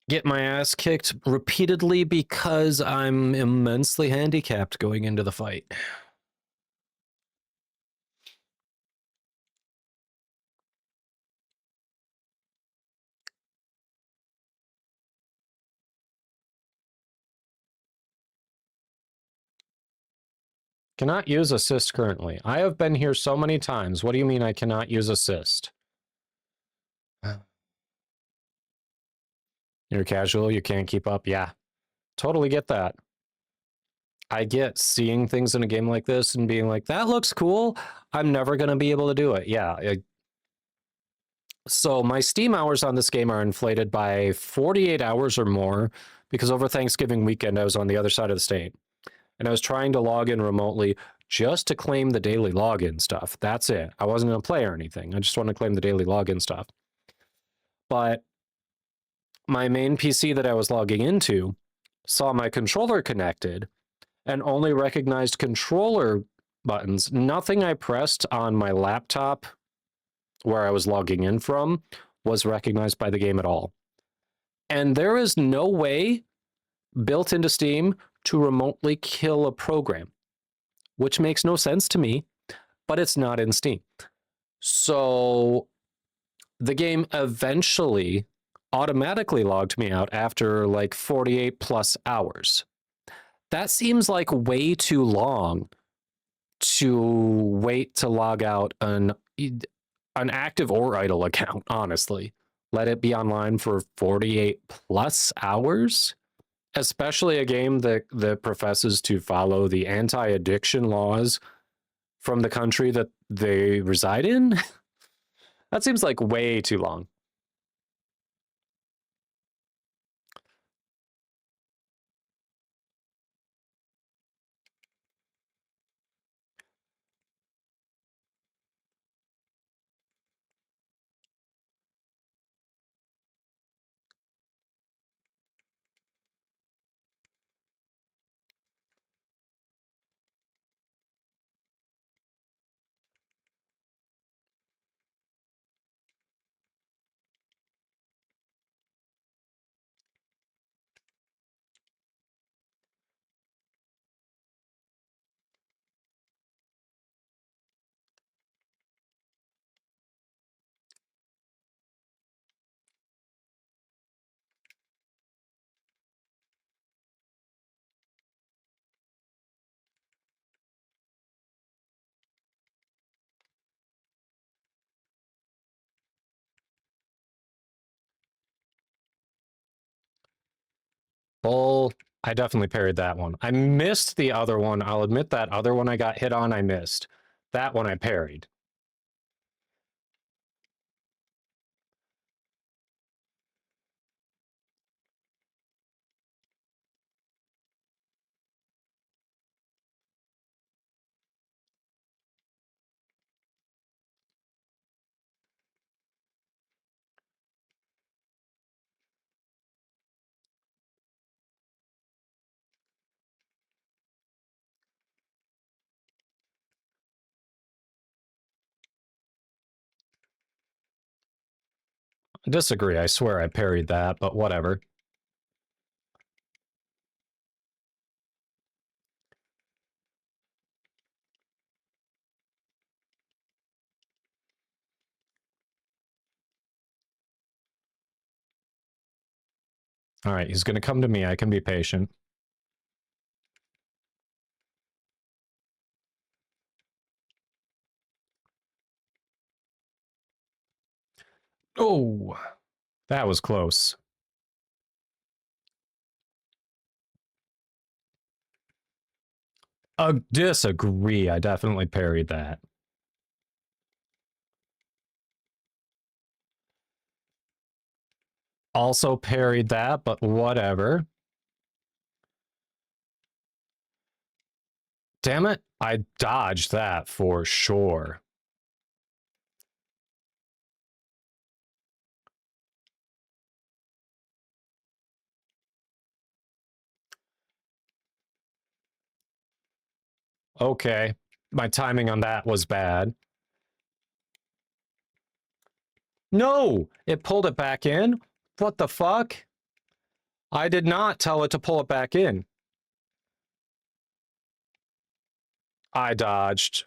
get my ass kicked repeatedly because I'm immensely handicapped going into the fight. Cannot use assist currently. I have been here so many times. What do you mean I cannot use assist? You're casual, you can't keep up. Yeah, totally get that. I get seeing things in a game like this and being like, that looks cool. I'm never going to be able to do it. Yeah. So my Steam hours on this game are inflated by 48 hours or more because over Thanksgiving weekend, I was on the other side of the state. And I was trying to log in remotely just to claim the daily login stuff. That's it. I wasn't going to play or anything. I just wanted to claim the daily login stuff. But my main PC that I was logging into saw my controller connected and only recognized controller buttons. Nothing I pressed on my laptop where I was logging in from was recognized by the game at all. And there is no way built into Steam to remotely kill a program, which makes no sense to me, but it's not in Steam. So the game eventually automatically logged me out after like 48 plus hours. That seems like way too long to wait to log out an active or idle account, honestly. Let it be online for 48 plus hours, especially a game that professes to follow the anti-addiction laws from the country that they reside in. That seems like way too long. Bull. I definitely parried that one. I missed the other one. I'll admit that other one I got hit on, I missed. That one I parried. I disagree. I swear I parried that, but whatever. All right, he's going to come to me. I can be patient. Oh, that was close. Disagree. I definitely parried that. Also parried that, but whatever. Damn it. I dodged that for sure. Okay. My timing on that was bad. No! It pulled it back in? What the fuck? I did not tell it to pull it back in. I dodged.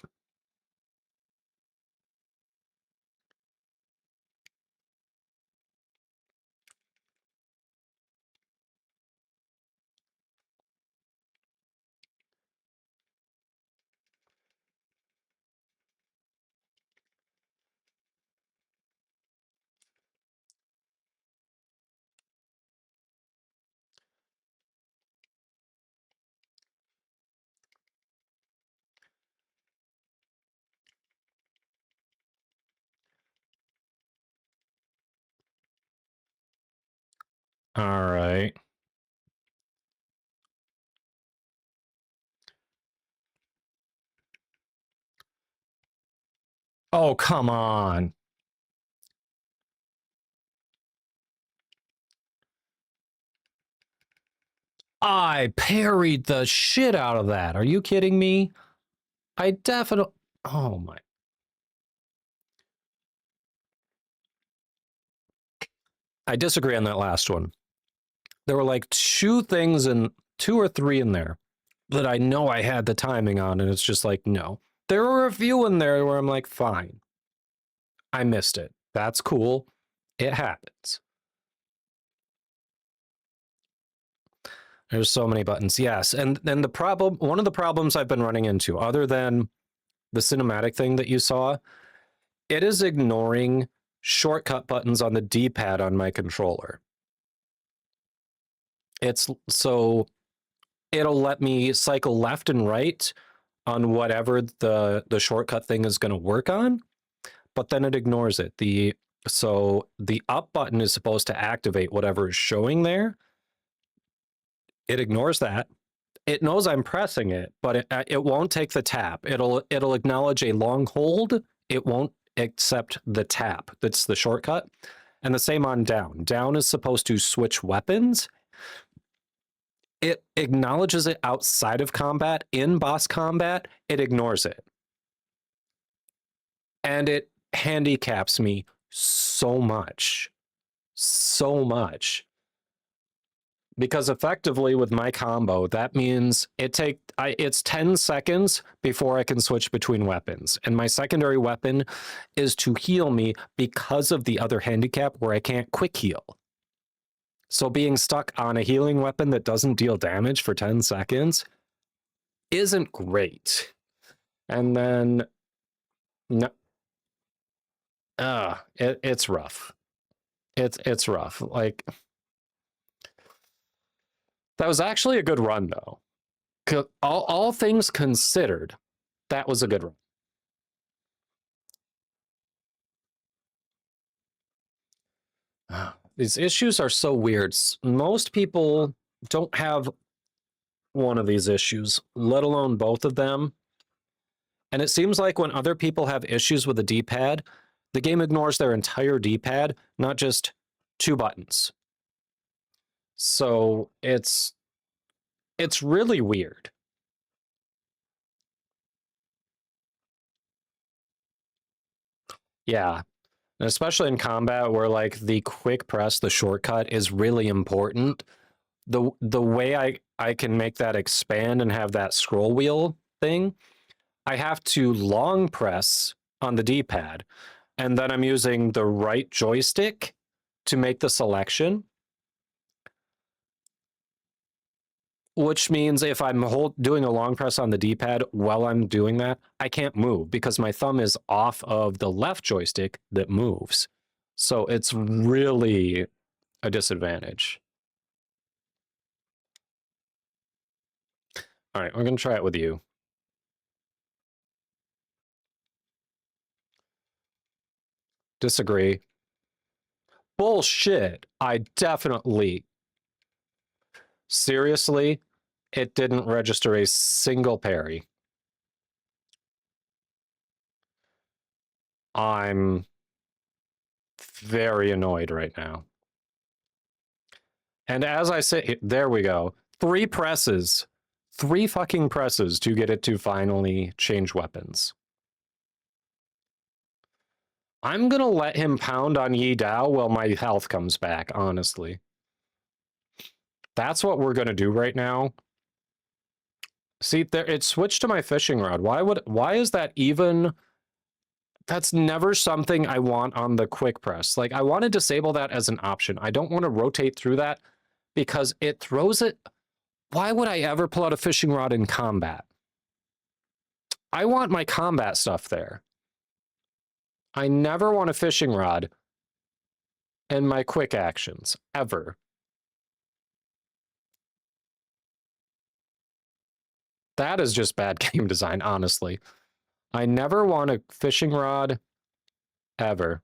All right. Oh, come on. I parried the shit out of that. Are you kidding me? I definitely... Oh, my... I disagree on that last one. there were like two or three in there that I know I had the timing on, and it's just like, no. There were a few in there where I'm like, fine. I missed it. That's cool. It happens. There's so many buttons. Yes. And then one of the problems I've been running into, other than the cinematic thing that you saw, it is ignoring shortcut buttons on the D-pad on my controller. So it'll let me cycle left and right on whatever the shortcut thing is going to work on, but then it ignores it. So the up button is supposed to activate whatever is showing there. It ignores that. It knows I'm pressing it, but it won't take the tap. It'll acknowledge a long hold. It won't accept the tap. That's the shortcut. And the same on down. Down is supposed to switch weapons. It acknowledges it outside of combat. In boss combat, it ignores it. And it handicaps me so much. So much. Because effectively with my combo, that means it's 10 seconds before I can switch between weapons. And my secondary weapon is to heal me because of the other handicap where I can't quick heal. So being stuck on a healing weapon that doesn't deal damage for 10 seconds isn't great. And then, no, it's rough. It's rough. Like, that was actually a good run, though. All things considered, that was a good run. These issues are so weird. Most people don't have one of these issues, let alone both of them. And it seems like when other people have issues with the D-pad, the game ignores their entire D-pad, not just two buttons. So it's really weird. Yeah. And especially in combat where like the quick press, the shortcut is really important. The way I can make that expand and have that scroll wheel thing, I have to long press on the D-pad, and then I'm using the right joystick to make the selection. Which means if I'm doing a long press on the D-pad while I'm doing that, I can't move because my thumb is off of the left joystick that moves. So it's really a disadvantage. All right, we're going to try it with you. Disagree. Bullshit. I definitely... Seriously, it didn't register a single parry. I'm very annoyed right now. And as I say, there we go. 3 presses. 3 fucking presses to get it to finally change weapons. I'm gonna let him pound on Yi Dao while my health comes back, honestly. That's what we're gonna do right now. See, there it switched to my fishing rod. Why is that even... That's never something I want on the quick press. Like, I want to disable that as an option. I don't want to rotate through that because it throws it... Why would I ever pull out a fishing rod in combat? I want my combat stuff there. I never want a fishing rod in my quick actions, ever. That is just bad game design, honestly. I never want a fishing rod, ever,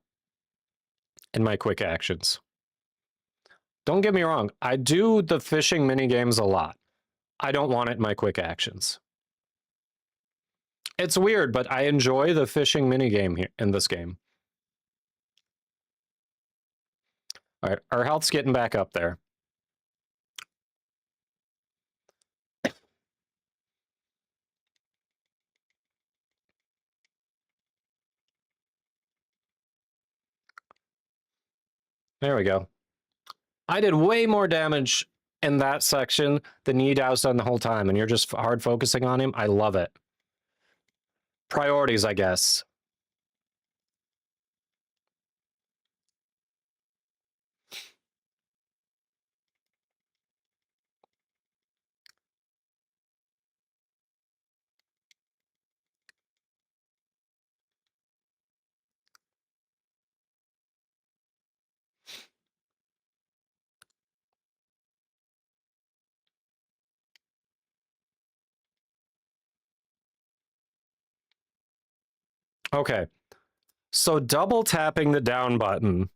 in my quick actions. Don't get me wrong, I do the fishing minigames a lot. I don't want it in my quick actions. It's weird, but I enjoy the fishing minigame here in this game. All right, our health's getting back up there. There we go. I did way more damage in that section, the knee dow's done the whole time, and you're just hard focusing on him. I love it. Priorities, I guess. Okay. So double tapping the down button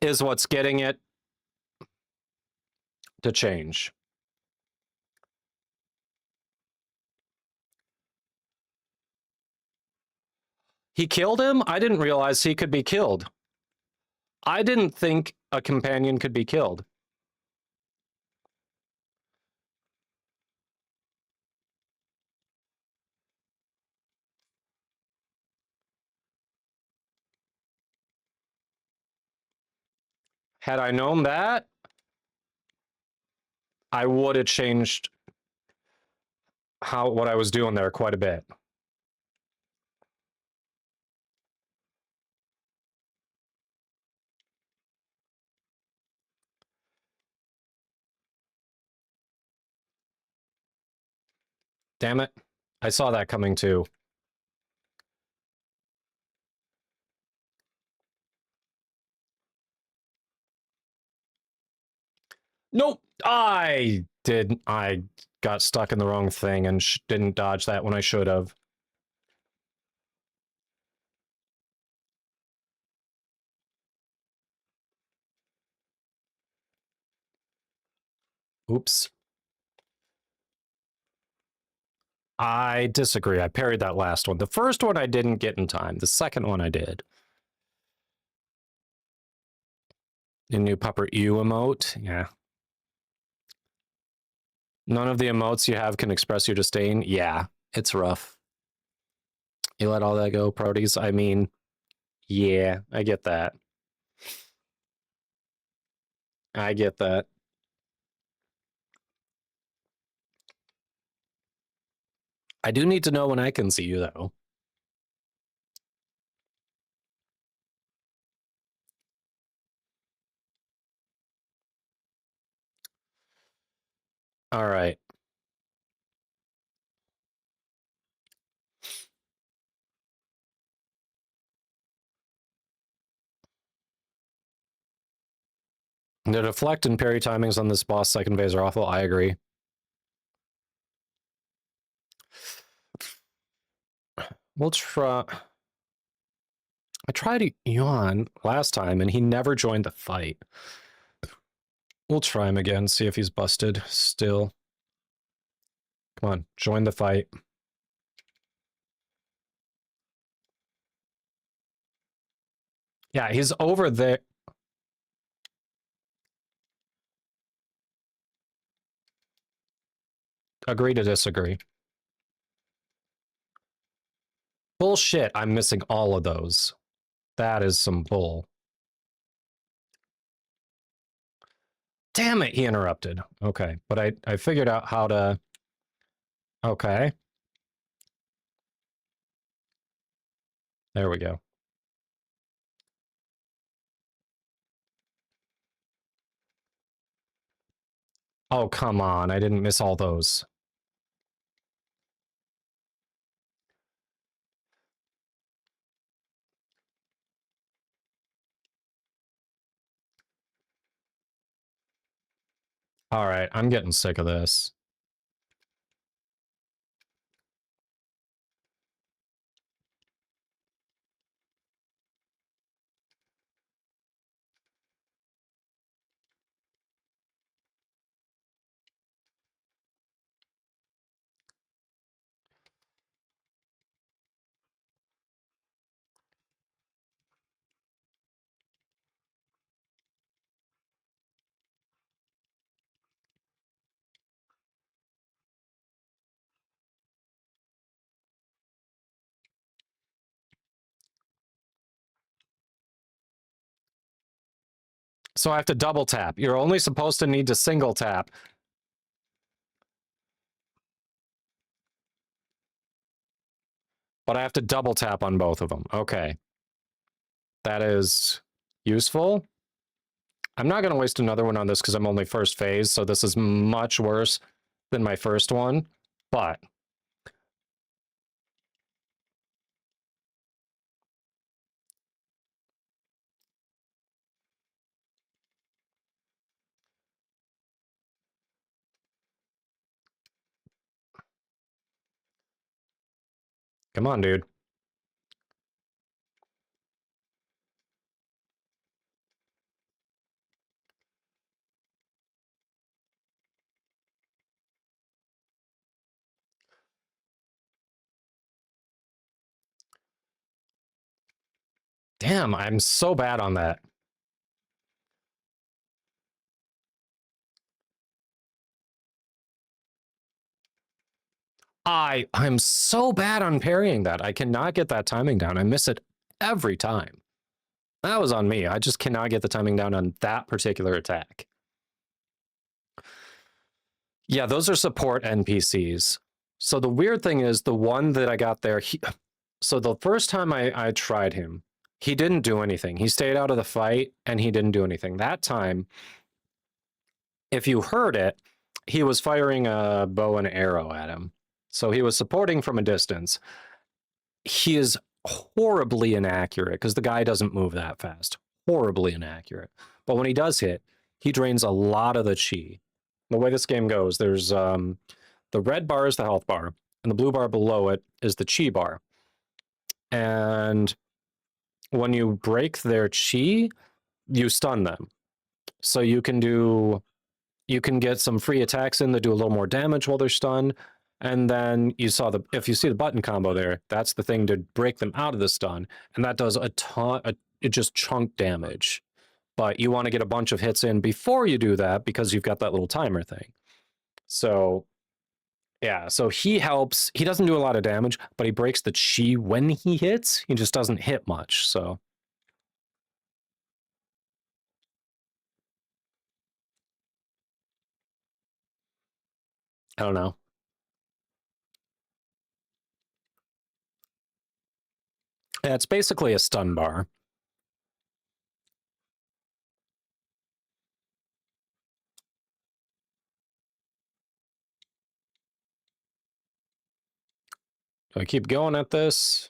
is what's getting it to change. He killed him? I didn't realize he could be killed. I didn't think a companion could be killed. Had I known that, I would have changed what I was doing there quite a bit. Damn it. I saw that coming too. Nope. I got stuck in the wrong thing and didn't dodge that when I should have. Oops. I disagree. I parried that last one. The first one I didn't get in time. The second one I did. The new Pupper Ew emote. Yeah. None of the emotes you have can express your disdain. Yeah, it's rough. You let all that go, Proteus? I mean, yeah, I get that. I get that. I do need to know when I can see you, though. All right. The deflect and parry timings on this boss second phase are awful. I agree. We'll try. I tried Yuan last time, and he never joined the fight. We'll try him again, see if he's busted still. Come on, join the fight. Yeah, he's over there. Agree to disagree. Bullshit, I'm missing all of those. That is some bull. Damn it, he interrupted. Okay, but I figured out how to... Okay. There we go. Oh, come on, I didn't miss all those. All right, I'm getting sick of this. So I have to double tap. You're only supposed to need to single tap. But I have to double tap on both of them. Okay. That is useful. I'm not going to waste another one on this because I'm only first phase, so this is much worse than my first one. But come on, dude. Damn, I'm so bad on that. I'm so bad on parrying that. I cannot get that timing down. I miss it every time. That was on me. I just cannot get the timing down on that particular attack. Yeah, those are support NPCs. So the weird thing is the one that I got there, so the first time I tried him, he didn't do anything. He stayed out of the fight and he didn't do anything. That time, if you heard it, he was firing a bow and arrow at him. So he was supporting from a distance. He is horribly inaccurate because the guy doesn't move that fast. Horribly inaccurate. But when he does hit, he drains a lot of the chi. The way this game goes, there's the red bar is the health bar, and the blue bar below it is the chi bar. And when you break their chi, you stun them. So you can get some free attacks in that do a little more damage while they're stunned. And then if you see the button combo there, that's the thing to break them out of the stun. And that does it just chunk damage. But you want to get a bunch of hits in before you do that because you've got that little timer thing. So yeah, so he helps. He doesn't do a lot of damage, but he breaks the chi when he hits. He just doesn't hit much, so. I don't know. Yeah, it's basically a stun bar. Do I keep going at this?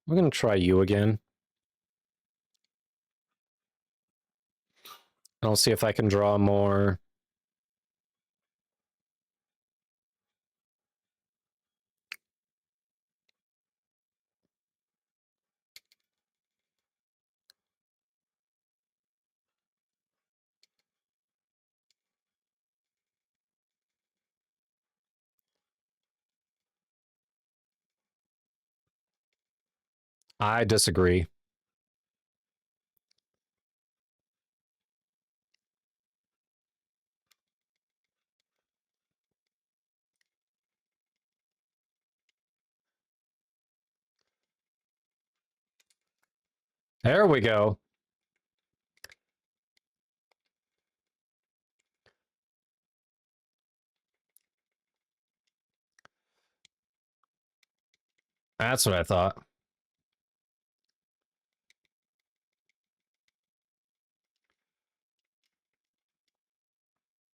We're going to try you again. I'll see if I can draw more. I disagree. There we go. That's what I thought.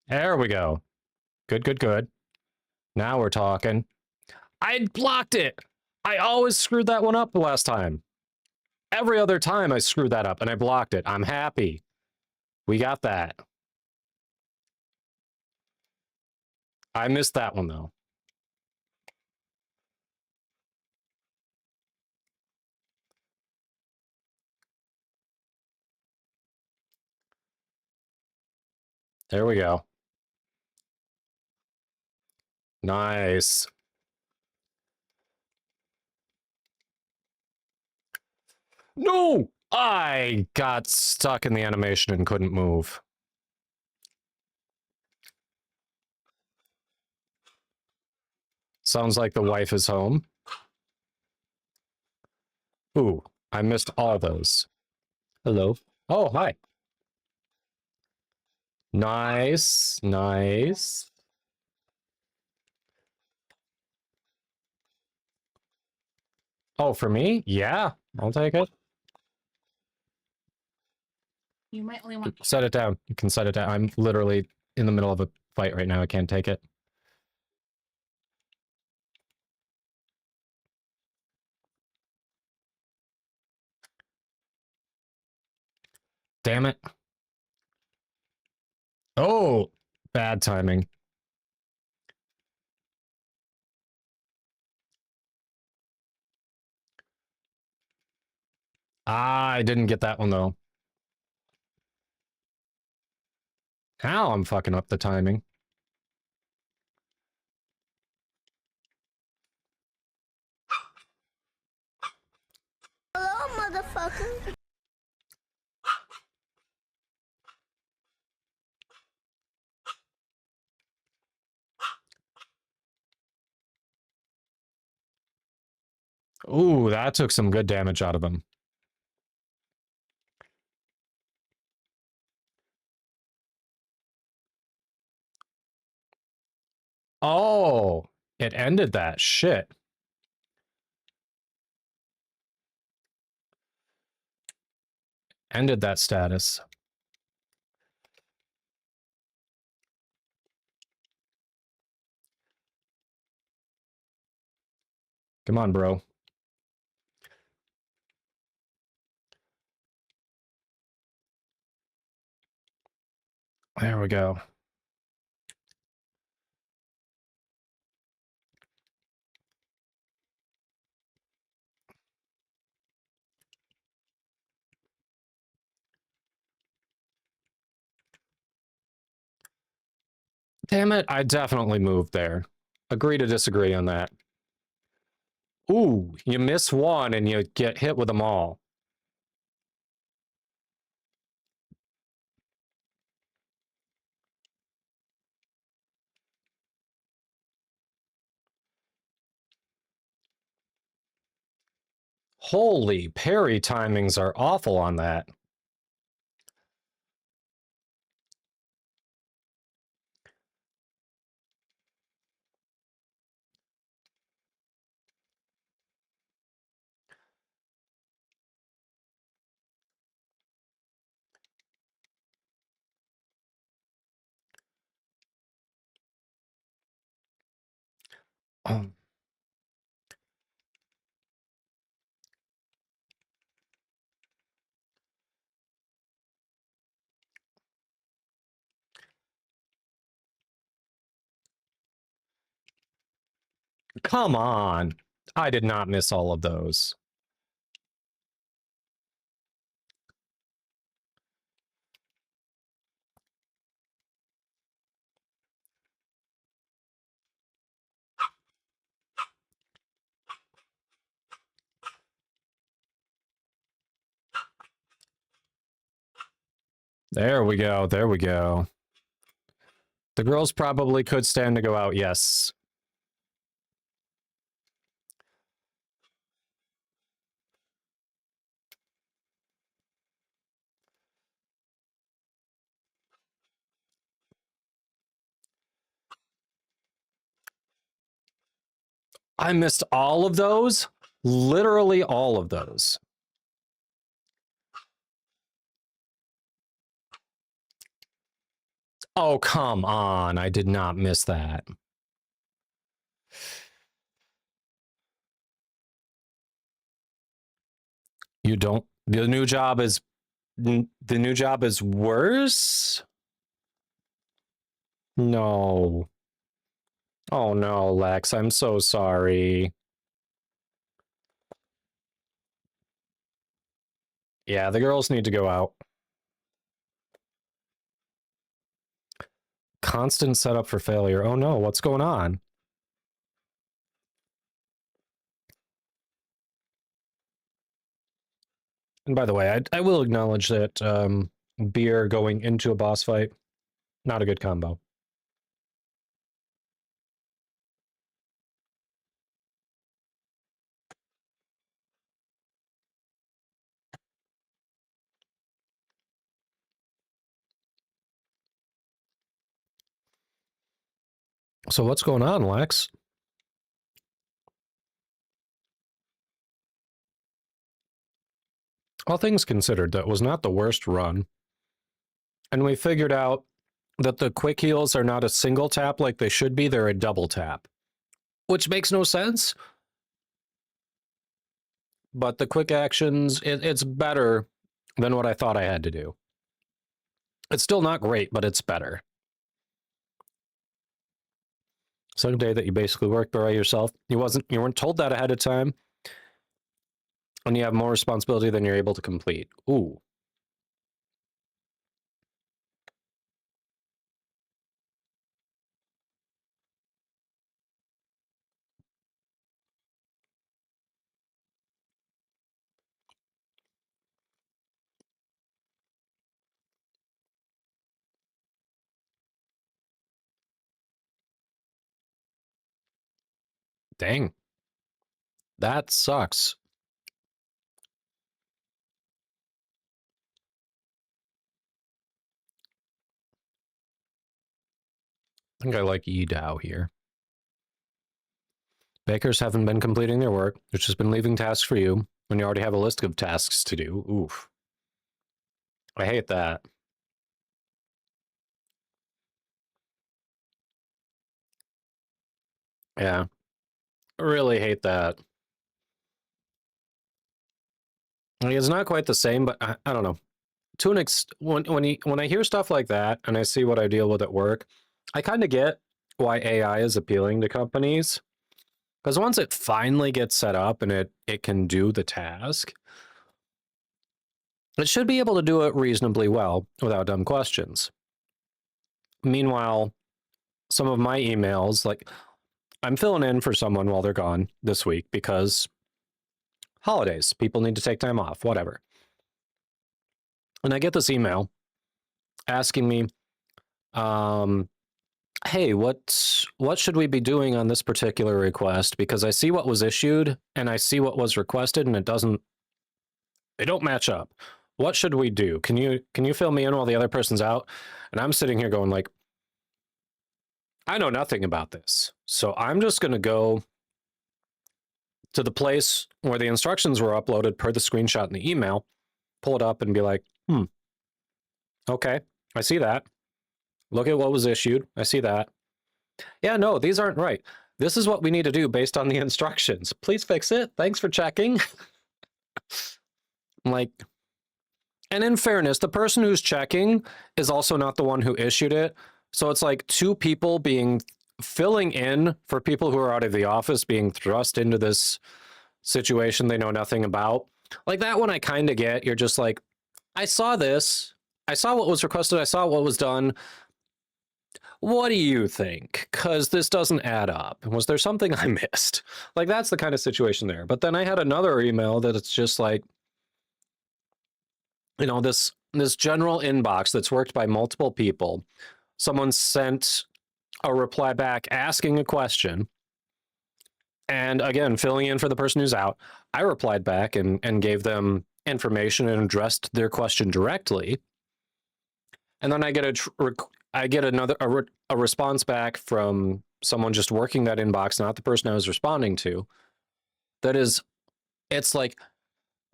There we go. Good, good, good. Now we're talking. I blocked it. I always screwed that one up the last time. Every other time I screwed that up and I blocked it. I'm happy. We got that. I missed that one though. There we go. Nice. No! I got stuck in the animation and couldn't move. Sounds like the wife is home. Ooh, I missed all those. Hello. Oh, hi. Nice, nice. Oh, for me? Yeah, I'll take it. You might only want Set it down. You can set it down. I'm literally in the middle of a fight right now. I can't take it. Damn it. Oh, bad timing. Ah, I didn't get that one though. How I'm fucking up the timing. Hello, motherfucker. Ooh, that took some good damage out of him. Oh, it ended that. Shit. Ended that status. Come on, bro. There we go. Damn it, I definitely moved there. Agree to disagree on that. Ooh, you miss one and you get hit with them all. Holy, parry timings are awful on that. Oh. Come on. I did not miss all of those. There we go. There we go. The girls probably could stand to go out, yes. I missed all of those? Literally all of those. Oh, come on. I did not miss that. You don't... The new job is... The new job is worse? No. Oh no, Lex, I'm so sorry. Yeah, the girls need to go out. Constant setup for failure. Oh no, what's going on? And by the way, I will acknowledge that beer going into a boss fight, not a good combo. So what's going on, Lex? all things considered, that was not the worst run. And we figured out that the quick heals are not a single tap like they should be, they're a double tap. Which makes no sense. But the quick actions, it's better than what I thought I had to do. It's still not great, but it's better. Some day that you basically work by yourself. You weren't told that ahead of time. And you have more responsibility than you're able to complete. Ooh. Dang. That sucks. I think I like EDAO here. Bakers haven't been completing their work, which has been leaving tasks for you when you already have a list of tasks to do. Oof. I hate that. Yeah. I really hate that. Like, it's not quite the same, but I don't know. To an when I hear stuff like that and I see what I deal with at work, I kind of get why AI is appealing to companies. Because once it finally gets set up and it can do the task, it should be able to do it reasonably well without dumb questions. Meanwhile, some of my emails, like I'm filling in for someone while they're gone this week because holidays, people need to take time off, whatever. And I get this email asking me, hey, what should we be doing on this particular request? Because I see what was issued and I see what was requested and they don't match up. What should we do? Can you fill me in while the other person's out? And I'm sitting here going like, I know nothing about this. So I'm just going to go to the place where the instructions were uploaded per the screenshot in the email, pull it up and be like, okay, I see that. Look at what was issued. I see that. Yeah, no, these aren't right. This is what we need to do based on the instructions. Please fix it. Thanks for checking. Like, and in fairness, the person who's checking is also not the one who issued it. So it's like two people filling in for people who are out of the office, being thrust into this situation they know nothing about. Like that one I kind of get. You're just like, I saw this. I saw what was requested. I saw what was done. What do you think? Because this doesn't add up. Was there something I missed? Like that's the kind of situation there. But then I had another email that it's just like, you know, this general inbox that's worked by multiple people. Someone sent a reply back asking a question. And again, filling in for the person who's out, I replied back and gave them information and addressed their question directly. And then I get a response back from someone just working that inbox, not the person I was responding to. It's like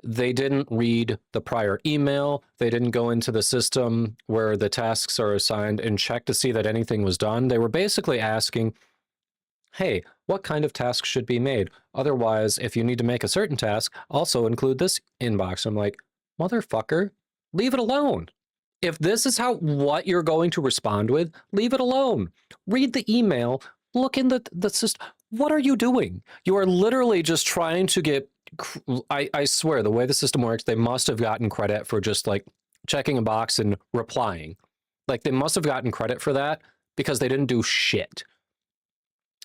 they didn't read the prior email. They didn't go into the system where the tasks are assigned and check to see that anything was done. They were basically asking, hey, what kind of tasks should be made? Otherwise, if you need to make a certain task, also include this inbox. I'm like, motherfucker, leave it alone. If this is what you're going to respond with, leave it alone. Read the email, look in the system. What are you doing? You are literally just trying to get, I swear, the way the system works, they must have gotten credit for just like checking a box and replying. Like they must have gotten credit for that because they didn't do shit.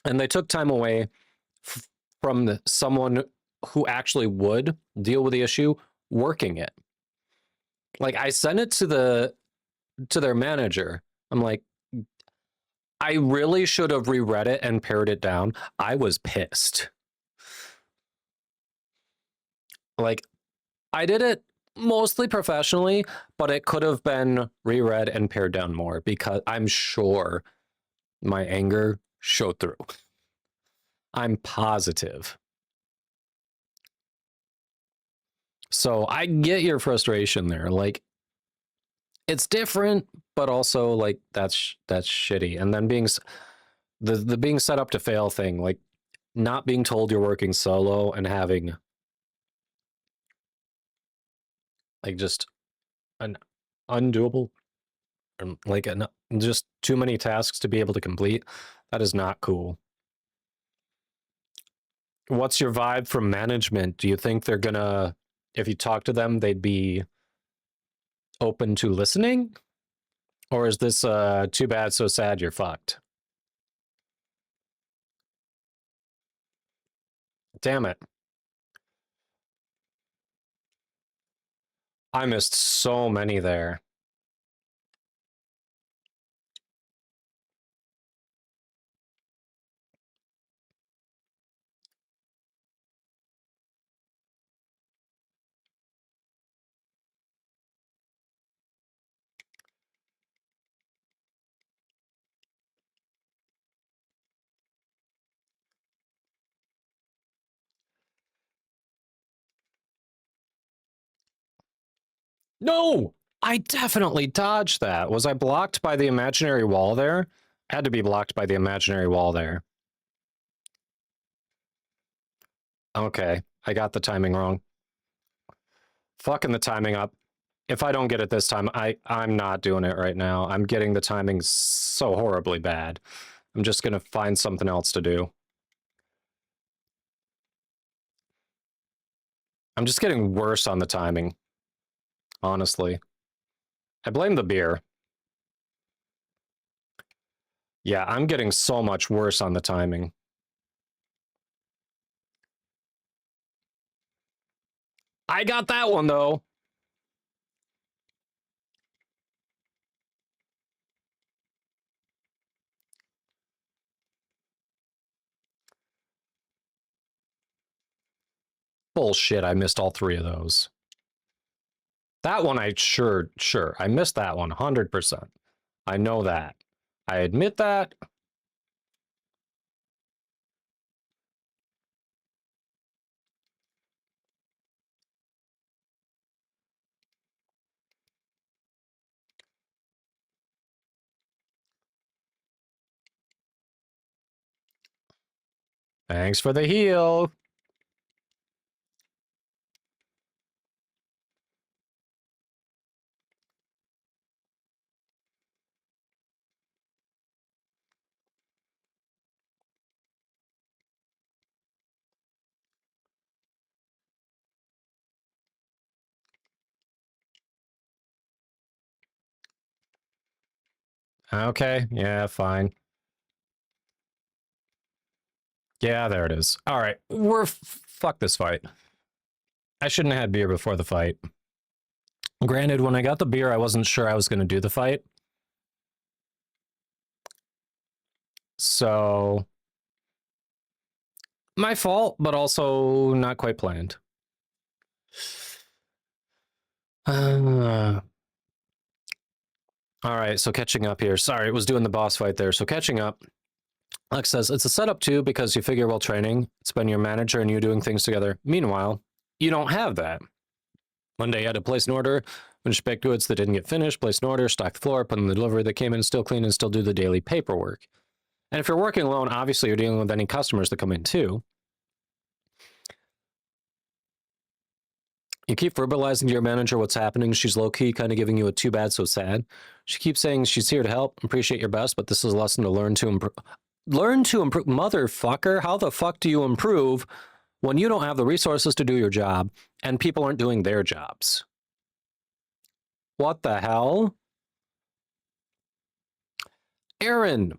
And they took time away from someone who actually would deal with the issue working it. Like I sent it to their manager. I'm like, I really should have reread it and pared it down. I was pissed. Like I did it mostly professionally, but it could have been reread and pared down more because I'm sure my anger showed through. I'm positive. So I get your frustration there. Like, it's different, but also like that's shitty. And then being the being set up to fail thing, like not being told you're working solo and having like just an undoable, like just too many tasks to be able to complete. That is not cool. What's your vibe from management? Do you think they're gonna, if you talk to them, they'd be open to listening? Or is this too bad, so sad, you're fucked? Damn it. I missed so many there. No! I definitely dodged that. Was I blocked by the imaginary wall there? I had to be blocked by the imaginary wall there. Okay, I got the timing wrong. Fucking the timing up. If I don't get it this time, I'm not doing it right now. I'm getting the timing so horribly bad. I'm just gonna find something else to do. I'm just getting worse on the timing. Honestly. I blame the beer. Yeah, I'm getting so much worse on the timing. I got that one, though. Bullshit, I missed all three of those. That one I sure, I missed that one 100%. I know that. I admit that. Thanks for the heal. Okay, yeah, fine. Yeah, there it is. All right, fuck this fight. I shouldn't have had beer before the fight. Granted, when I got the beer, I wasn't sure I was going to do the fight. So, my fault, but also not quite planned. All right, so catching up here. Sorry, it was doing the boss fight there. So catching up. Alex says, it's a setup too because you figure while training, it's been your manager and you doing things together. Meanwhile, you don't have that. One day you had to place an order, finish baked goods that didn't get finished, place an order, stock the floor, put in the delivery that came in, still clean, and still do the daily paperwork. And if you're working alone, obviously you're dealing with any customers that come in too. You keep verbalizing to your manager what's happening. She's low-key kind of giving you a too bad, so sad. She keeps saying she's here to help, appreciate your best, but this is a lesson to learn to improve. Learn to improve. Motherfucker, how the fuck do you improve when you don't have the resources to do your job and people aren't doing their jobs? What the hell? Aaron,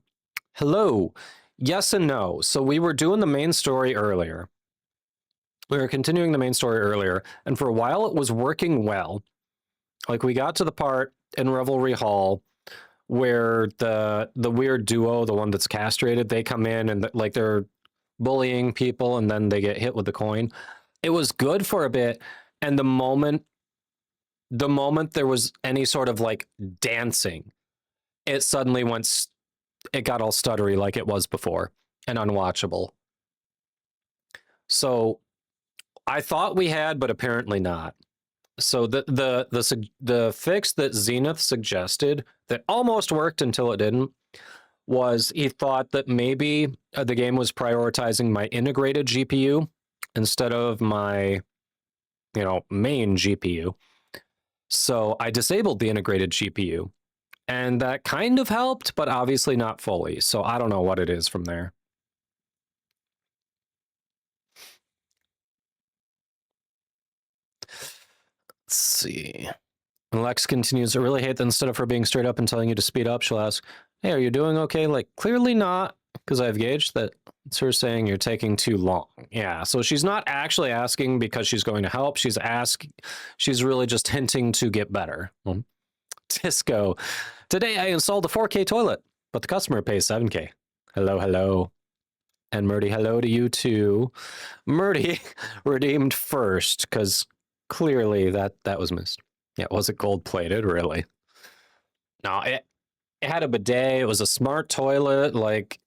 hello. Yes and no. So we were doing the main story earlier. We were continuing the main story earlier, and for a while it was working well. Like, we got to the part in Revelry Hall where the weird duo, the one that's castrated, they come in and like they're bullying people and then they get hit with the coin. It was good for a bit, and the moment there was any sort of like dancing, it suddenly it got all stuttery like it was before and unwatchable. So I thought we had, but apparently not. So the fix that Zenith suggested that almost worked until it didn't was he thought that maybe the game was prioritizing my integrated GPU instead of my, main GPU. So I disabled the integrated GPU, and that kind of helped, but obviously not fully. So I don't know what it is from there. Let's see. And Lex continues, I really hate that instead of her being straight up and telling you to speed up, she'll ask, hey, are you doing okay? Like, clearly not, because I've gauged that it's her saying you're taking too long. Yeah, so she's not actually asking because she's going to help. She's really just hinting to get better. Disco, today I installed a 4K toilet, but the customer pays 7K. Hello, hello. And Murdy, hello to you too. Murdy redeemed first, because clearly that was missed. Yeah, was it gold plated? Really? No, it had a bidet. It was a smart toilet. Like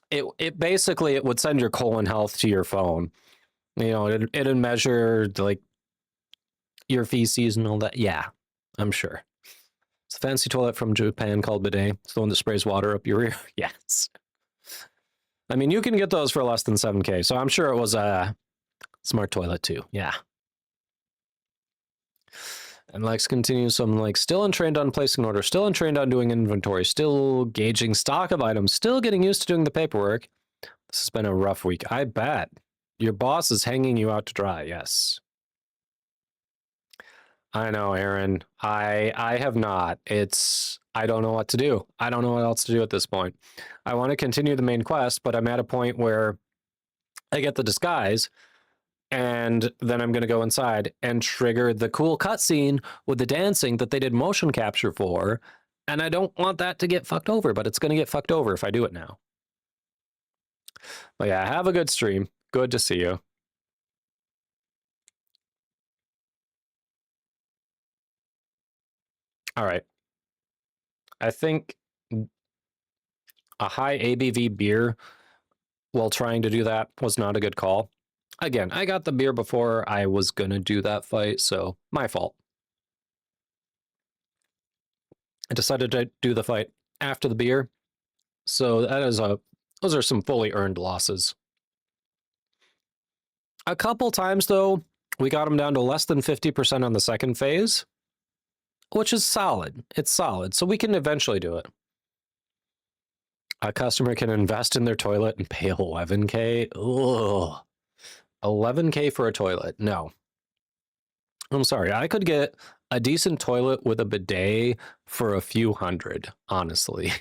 it basically it would send your colon health to your phone. It'd measure like your feces and all that. Yeah, I'm sure. It's a fancy toilet from Japan called bidet. It's the one that sprays water up your rear. Yes. I mean, you can get those for less than 7K, so I'm sure it was a smart toilet too. Yeah. And Lex continues, so I'm like, still untrained on placing orders, still untrained on doing inventory, still gauging stock of items, still getting used to doing the paperwork. This has been a rough week. I bet. Your boss is hanging you out to dry, yes. I know, Aaron. I have not. I don't know what to do. I don't know what else to do at this point. I want to continue the main quest, but I'm at a point where I get the disguise, and then I'm going to go inside and trigger the cool cutscene with the dancing that they did motion capture for, and I don't want that to get fucked over, but it's going to get fucked over if I do it now. But yeah, have a good stream. Good to see you. All right. I think a high ABV beer while trying to do that was not a good call. Again, I got the beer before I was going to do that fight, so my fault. I decided to do the fight after the beer, so those are some fully earned losses. A couple times, though, we got them down to less than 50% on the second phase, which is solid. It's solid, so we can eventually do it. A customer can invest in their toilet and pay 11K? Ugh. 11K for a toilet? No. I'm sorry. I could get a decent toilet with a bidet for a few hundred, honestly.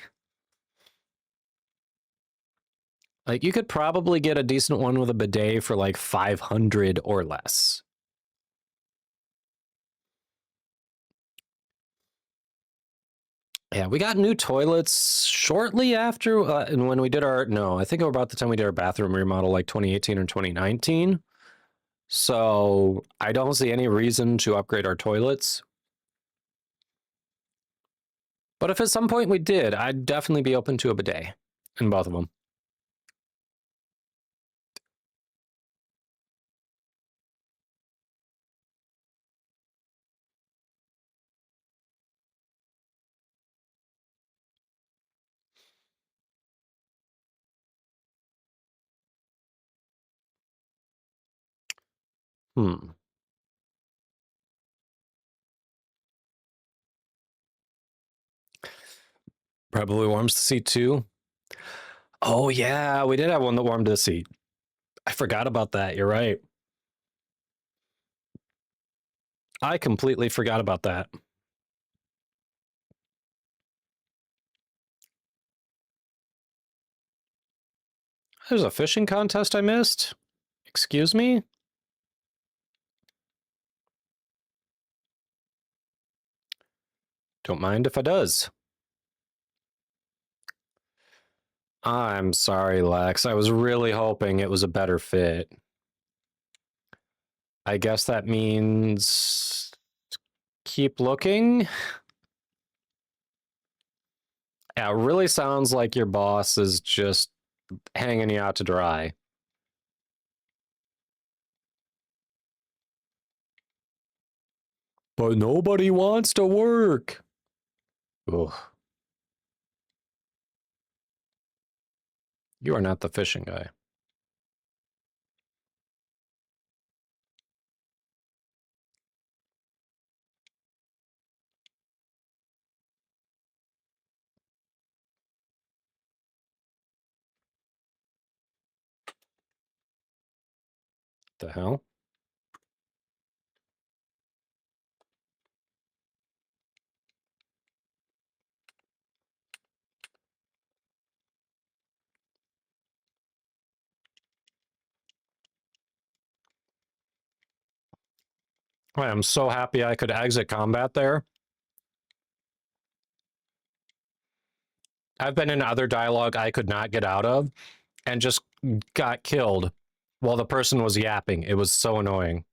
Like, you could probably get a decent one with a bidet for like 500 or less. Yeah, we got new toilets shortly after, and when we did I think about the time we did our bathroom remodel, like 2018 or 2019. So I don't see any reason to upgrade our toilets. But if at some point we did, I'd definitely be open to a bidet in both of them. Probably warms the seat too. Oh yeah, we did have one that warmed the seat. I forgot about that. You're right. I completely forgot about that. There's a fishing contest I missed? Excuse me? Don't mind if I does. I'm sorry, Lex. I was really hoping it was a better fit. I guess that means keep looking. Yeah, it really sounds like your boss is just hanging you out to dry. But nobody wants to work. Ugh. You are not the fishing guy. The hell? I am so happy I could exit combat there. I've been in other dialogue I could not get out of and just got killed while the person was yapping. It was so annoying.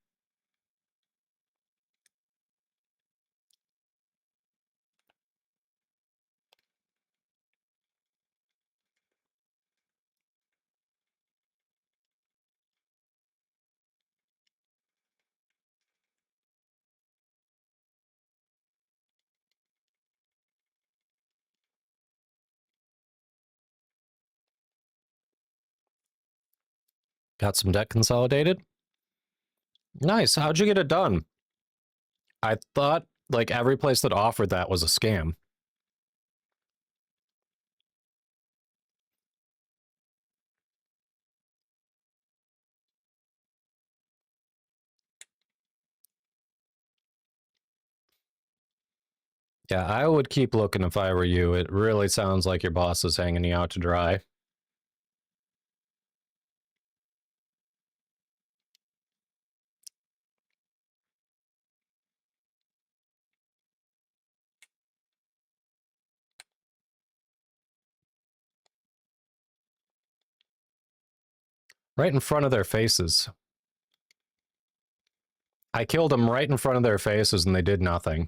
Got some debt consolidated. Nice. How'd you get it done? I thought like every place that offered that was a scam. Yeah, I would keep looking if I were you. It really sounds like your boss is hanging you out to dry. Right in front of their faces. I killed them right in front of their faces and they did nothing.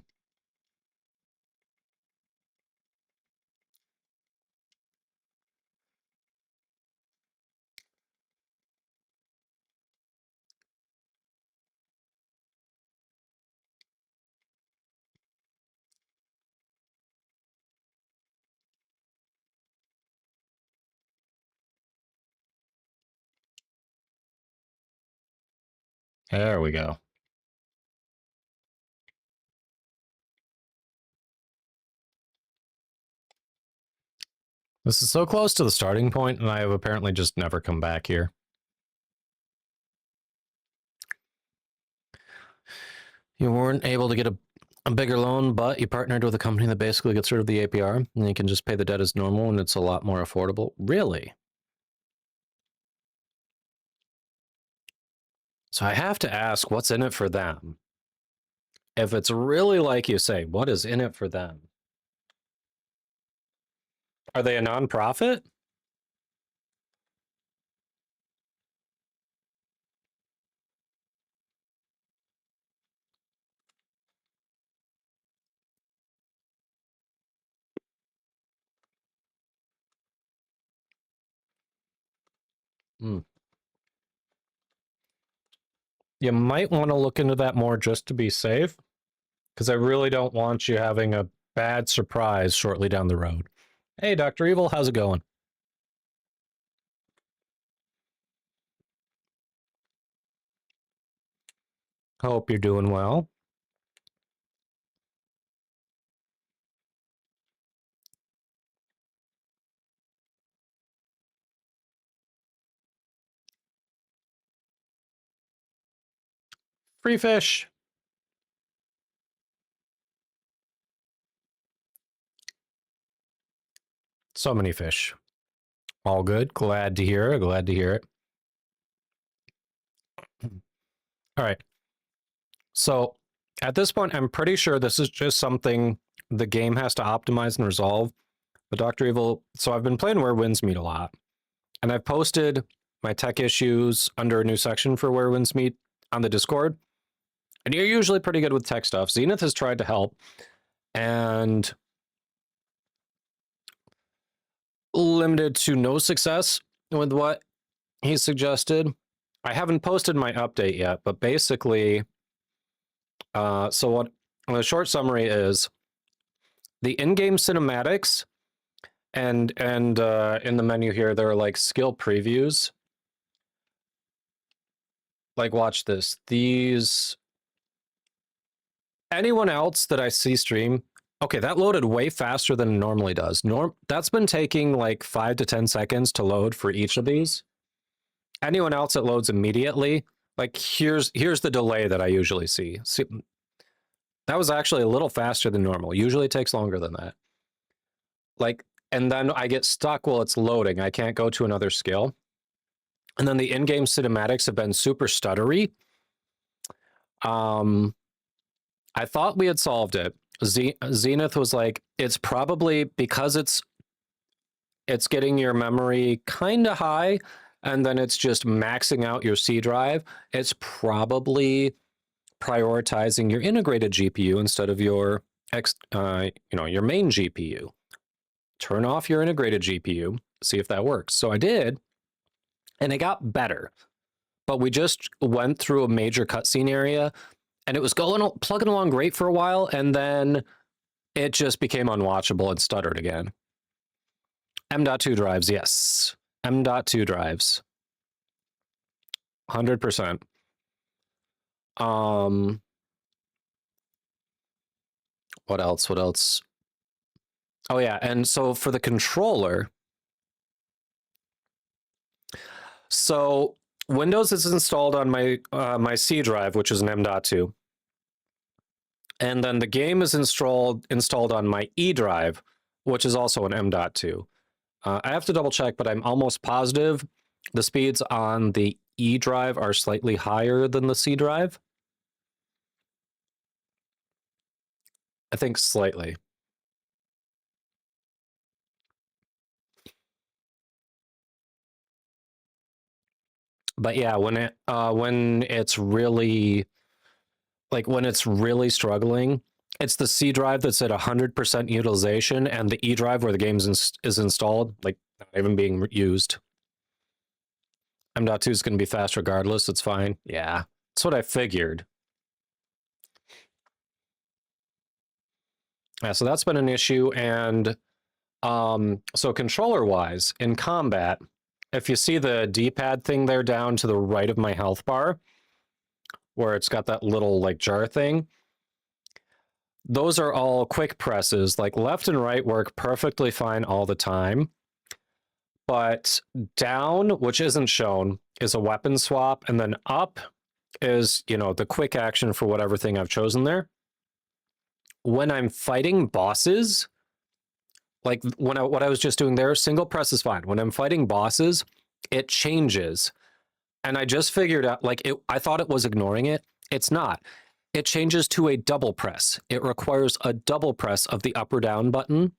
There we go. This is so close to the starting point, and I have apparently just never come back here. You weren't able to get a bigger loan, but you partnered with a company that basically gets rid of the APR, and you can just pay the debt as normal, and it's a lot more affordable. Really? So I have to ask, what's in it for them? If it's really like you say, what is in it for them? Are they a nonprofit? Hmm. You might want to look into that more just to be safe, because I really don't want you having a bad surprise shortly down the road. Hey, Dr. Evil, how's it going? Hope you're doing well. Free fish. So many fish. All good. Glad to hear it. Glad to hear it. All right. So at this point, I'm pretty sure this is just something the game has to optimize and resolve. But Dr. Evil, so I've been playing Where Winds Meet a lot, and I've posted my tech issues under a new section for Where Winds Meet on the Discord. And you're usually pretty good with tech stuff. Zenith has tried to help, and limited to no success with what he suggested. I haven't posted my update yet, but basically, so what the short summary is the in-game cinematics and in the menu here, there are like skill previews. Like, watch this. These... Anyone else that I see stream... Okay, that loaded way faster than it normally does. That's been taking like 5 to 10 seconds to load for each of these. Anyone else, it loads immediately. Like, here's the delay that I usually see. See, that was actually a little faster than normal. Usually it takes longer than that. Like, and then I get stuck while it's loading. I can't go to another skill. And then the in-game cinematics have been super stuttery. I thought we had solved it. Zenith was like, it's probably because it's getting your memory kind of high, and then it's just maxing out your C drive. It's probably prioritizing your integrated GPU instead of your your main GPU. Turn off your integrated GPU, see if that works. So I did, and it got better. But we just went through a major cutscene area, and it was plugging along great for a while, and then it just became unwatchable and stuttered again. M.2 drives, yes. M.2 drives. 100%. What else? What else? Oh yeah, and so for the controller, so Windows is installed on my my C drive, which is an M.2. And then the game is installed on my E drive, which is also an M.2. I have to double check, but I'm almost positive the speeds on the E drive are slightly higher than the C drive. I think slightly. But yeah, when it's really struggling, it's the C drive that's at 100% utilization, and the E drive where the game is installed, like, not even being used. M.2 is going to be fast regardless. It's fine. Yeah, that's what I figured. Yeah, so that's been an issue, and so controller-wise, in combat, if you see the D-pad thing there down to the right of my health bar, where it's got that little, like, jar thing, those are all quick presses. Like, left and right work perfectly fine all the time. But down, which isn't shown, is a weapon swap, and then up is, the quick action for whatever thing I've chosen there. When I'm fighting bosses, like what I was just doing there, single press is fine. When I'm fighting bosses, it changes. And I just figured out, like, I thought it was ignoring it. It's not. It changes to a double press. It requires a double press of the up or down button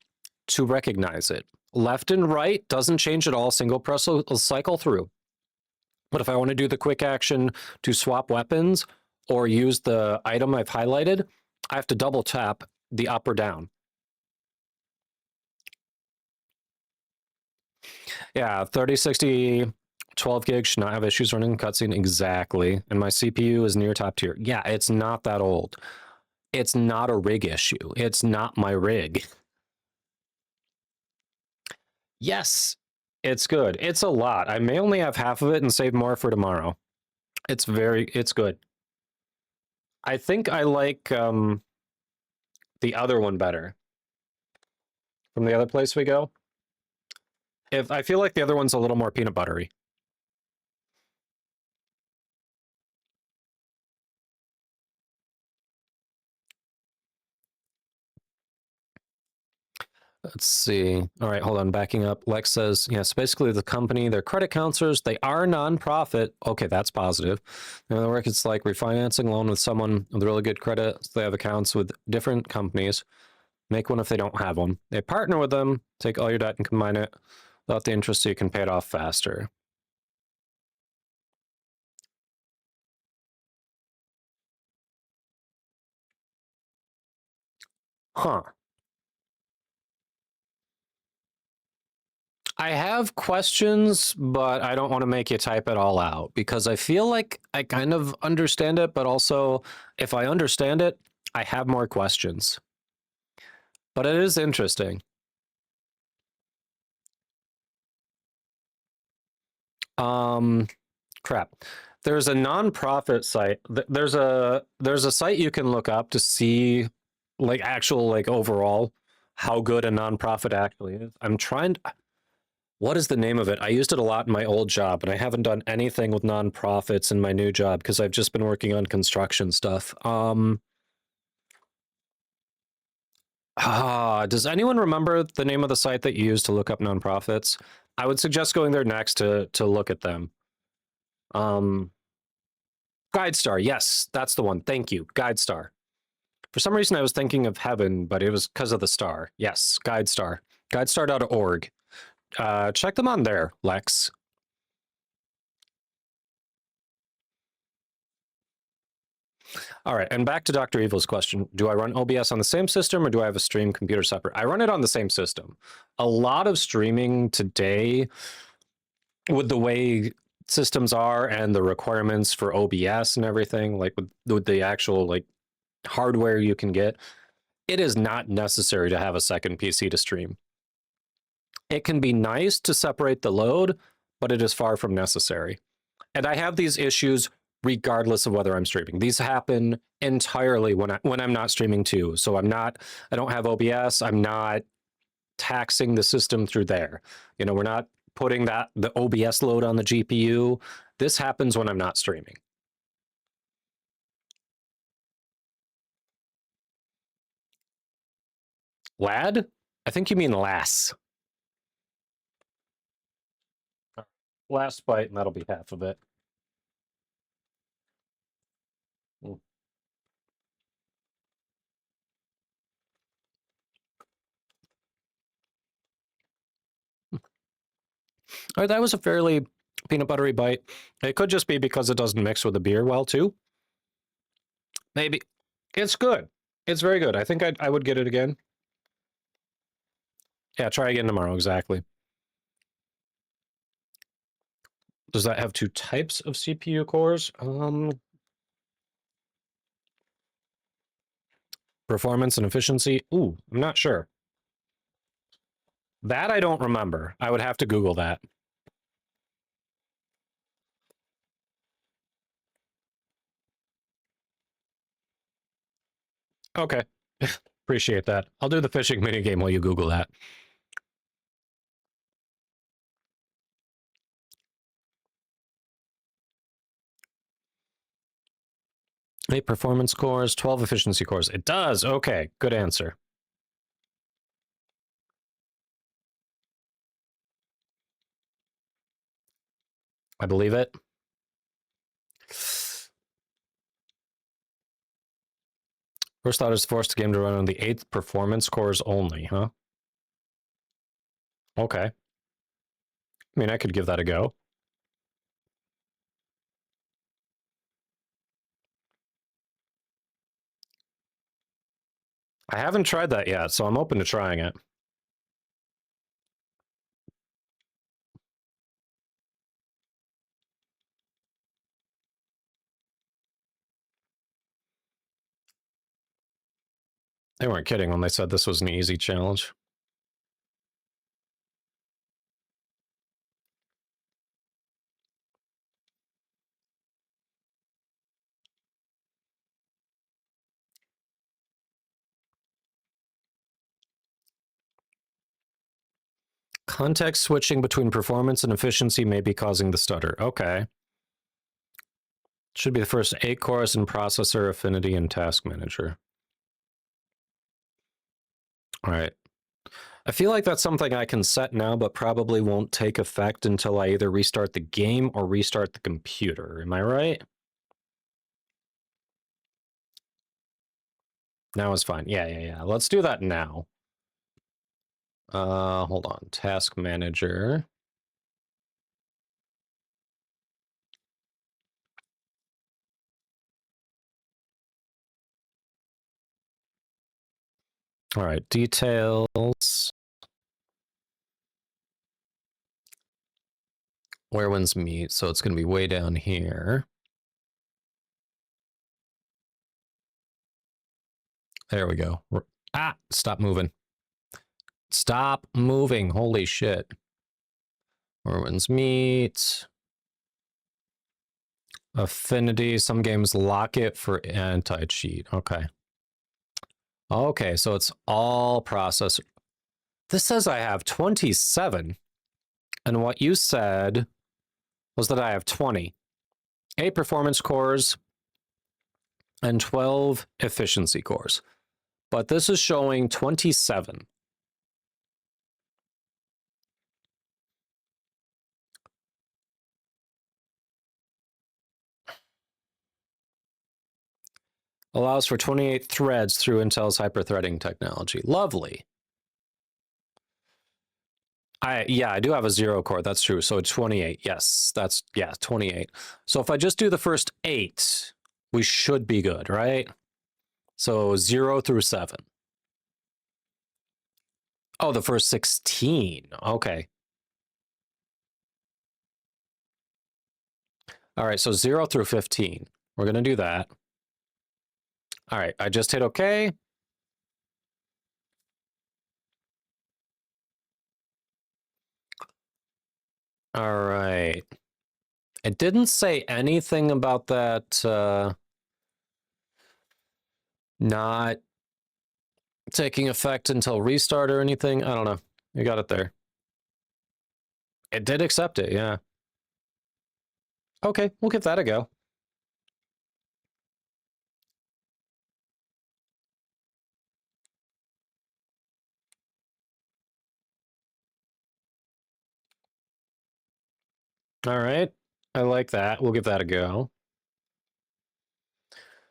to recognize it. Left and right doesn't change at all. Single press will cycle through. But if I want to do the quick action to swap weapons or use the item I've highlighted, I have to double tap the up or down. Yeah, 3060, 12 gigs should not have issues running cutscene. Exactly. And my CPU is near top tier. Yeah, it's not that old. It's not a rig issue. It's not my rig. Yes, it's good. It's a lot. I may only have half of it and save more for tomorrow. It's good. I think I like the other one better. From the other place we go. I feel like the other one's a little more peanut buttery. Let's see. All right, hold on. Backing up. Lex says, yes, basically the company, they're credit counselors. They are nonprofit. Okay, that's positive. The work, it's like refinancing a loan with someone with really good credit. So they have accounts with different companies. Make one if they don't have one. They partner with them, take all your debt and combine it without the interest so you can pay it off faster. Huh. I have questions, but I don't want to make you type it all out because I feel like I kind of understand it, but also if I understand it, I have more questions. But it is interesting. Crap. There's a nonprofit site. There's a site you can look up to see like actual like overall how good a nonprofit actually is. I'm trying to, what is the name of it? I used it a lot in my old job, and I haven't done anything with nonprofits in my new job because I've just been working on construction stuff. Does anyone remember the name of the site that you used to look up nonprofits? I would suggest going there next to look at them. GuideStar, yes, that's the one. Thank you, GuideStar. For some reason, I was thinking of Heaven, but it was because of the star. Yes, GuideStar. GuideStar.org. Check them on there, Lex. All right, and back to Dr. Evil's question. Do I run OBS on the same system or do I have a stream computer separate? I run it on the same system. A lot of streaming today, with the way systems are and the requirements for OBS and everything, like with the actual like hardware you can get, it is not necessary to have a second PC to stream. It can be nice to separate the load, but it is far from necessary. And I have these issues regardless of whether I'm streaming. These happen entirely when I'm not streaming too. So I don't have OBS. I'm not taxing the system through there. You know, we're not putting the OBS load on the GPU. This happens when I'm not streaming. Lad? I think you mean lass. Last bite, and that'll be half of it. All right, that was a fairly peanut buttery bite. It could just be because it doesn't mix with the beer well, too. Maybe. It's good. It's very good. I think I would get it again. Yeah, try again tomorrow, exactly. Does that have 2 types of CPU cores? Performance and efficiency? Ooh, I'm not sure. That I don't remember. I would have to Google that. Okay. Appreciate that. I'll do the fishing minigame while you Google that. Eight performance cores, 12 efficiency cores. It does. Okay, good answer. I believe it. First thought is to force the game to run on the 8th performance cores only, huh? Okay. I mean, I could give that a go. I haven't tried that yet, so I'm open to trying it. They weren't kidding when they said this was an easy challenge. Context switching between performance and efficiency may be causing the stutter. Okay. Should be the first 8 cores in processor, affinity, and task manager. All right. I feel like that's something I can set now, but probably won't take effect until I either restart the game or restart the computer. Am I right? Now is fine. Yeah. Let's do that now. Hold on. Task manager. All right, details. Where wins meet, so it's going to be way down here. There we go. Ah, stop moving. Stop moving. Holy shit. Orwin's Meat. Affinity. Some games lock it for anti-cheat. Okay. Okay, so it's all processor. This says I have 27. And what you said was that I have 20. 8 performance cores and 12 efficiency cores. But this is showing 27. Allows for 28 threads through Intel's hyperthreading technology. Lovely. I do have a 0 core. That's true. So 28. Yes, that's 28. So if I just do the first 8, we should be good, right? So 0 through 7. Oh, the first 16. Okay. All right, so 0 through 15. We're going to do that. All right, I just hit OK. All right. It didn't say anything about that not taking effect until restart or anything. I don't know. You got it there. It did accept it, yeah. Okay, we'll give that a go. All right, I like that. We'll give that a go.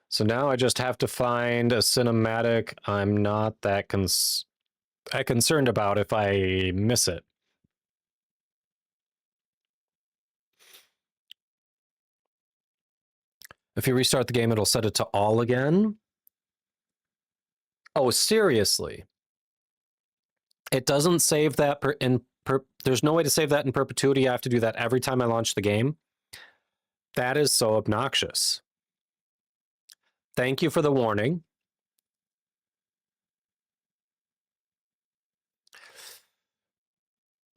So now I just have to find a cinematic I'm not that concerned about if I miss it. If you restart the game, it'll set it to all again. Oh, seriously? It doesn't save that there's no way to save that in perpetuity. I have to do that every time I launch the game. That is so obnoxious. Thank you for the warning.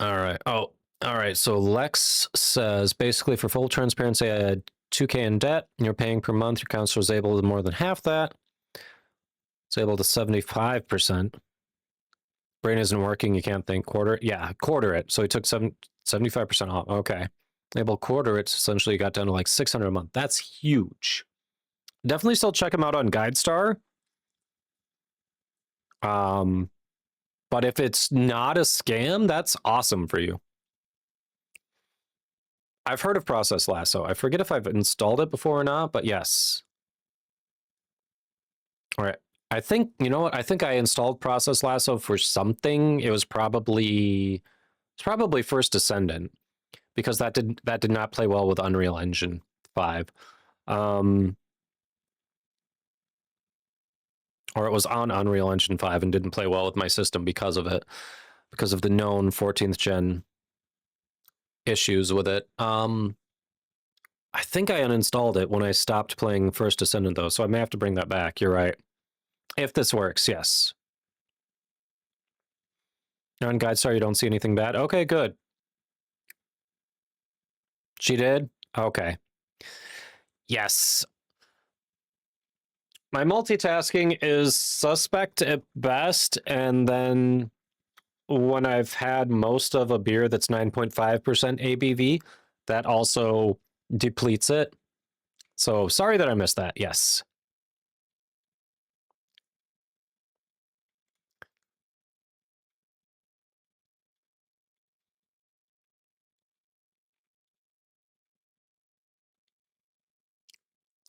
All right. Oh, all right. So Lex says, basically, for full transparency, I had 2K in debt, and you're paying per month. Your counselor is able to more than half that. It's able to 75%. Brain isn't working. You can't think. Quarter. Yeah, quarter it. So he took 75% off. Okay. Able quarter it. Essentially, got down to like 600 a month. That's huge. Definitely still check him out on GuideStar. But if it's not a scam, that's awesome for you. I've heard of Process Lasso. I forget if I've installed it before or not, but yes. All right. I think, you know what? I think I installed Process Lasso for something. It was probably First Descendant, because that did not play well with Unreal Engine 5. Or it was on Unreal Engine 5 and didn't play well with my system because of it, because of the known 14th gen issues with it. I think I uninstalled it when I stopped playing First Descendant, though, so I may have to bring that back. You're right. If this works, yes. On GuideStar, you don't see anything bad? Okay, good. She did? Okay. Yes. My multitasking is suspect at best, and then when I've had most of a beer that's 9.5% ABV, that also depletes it. So sorry that I missed that. Yes.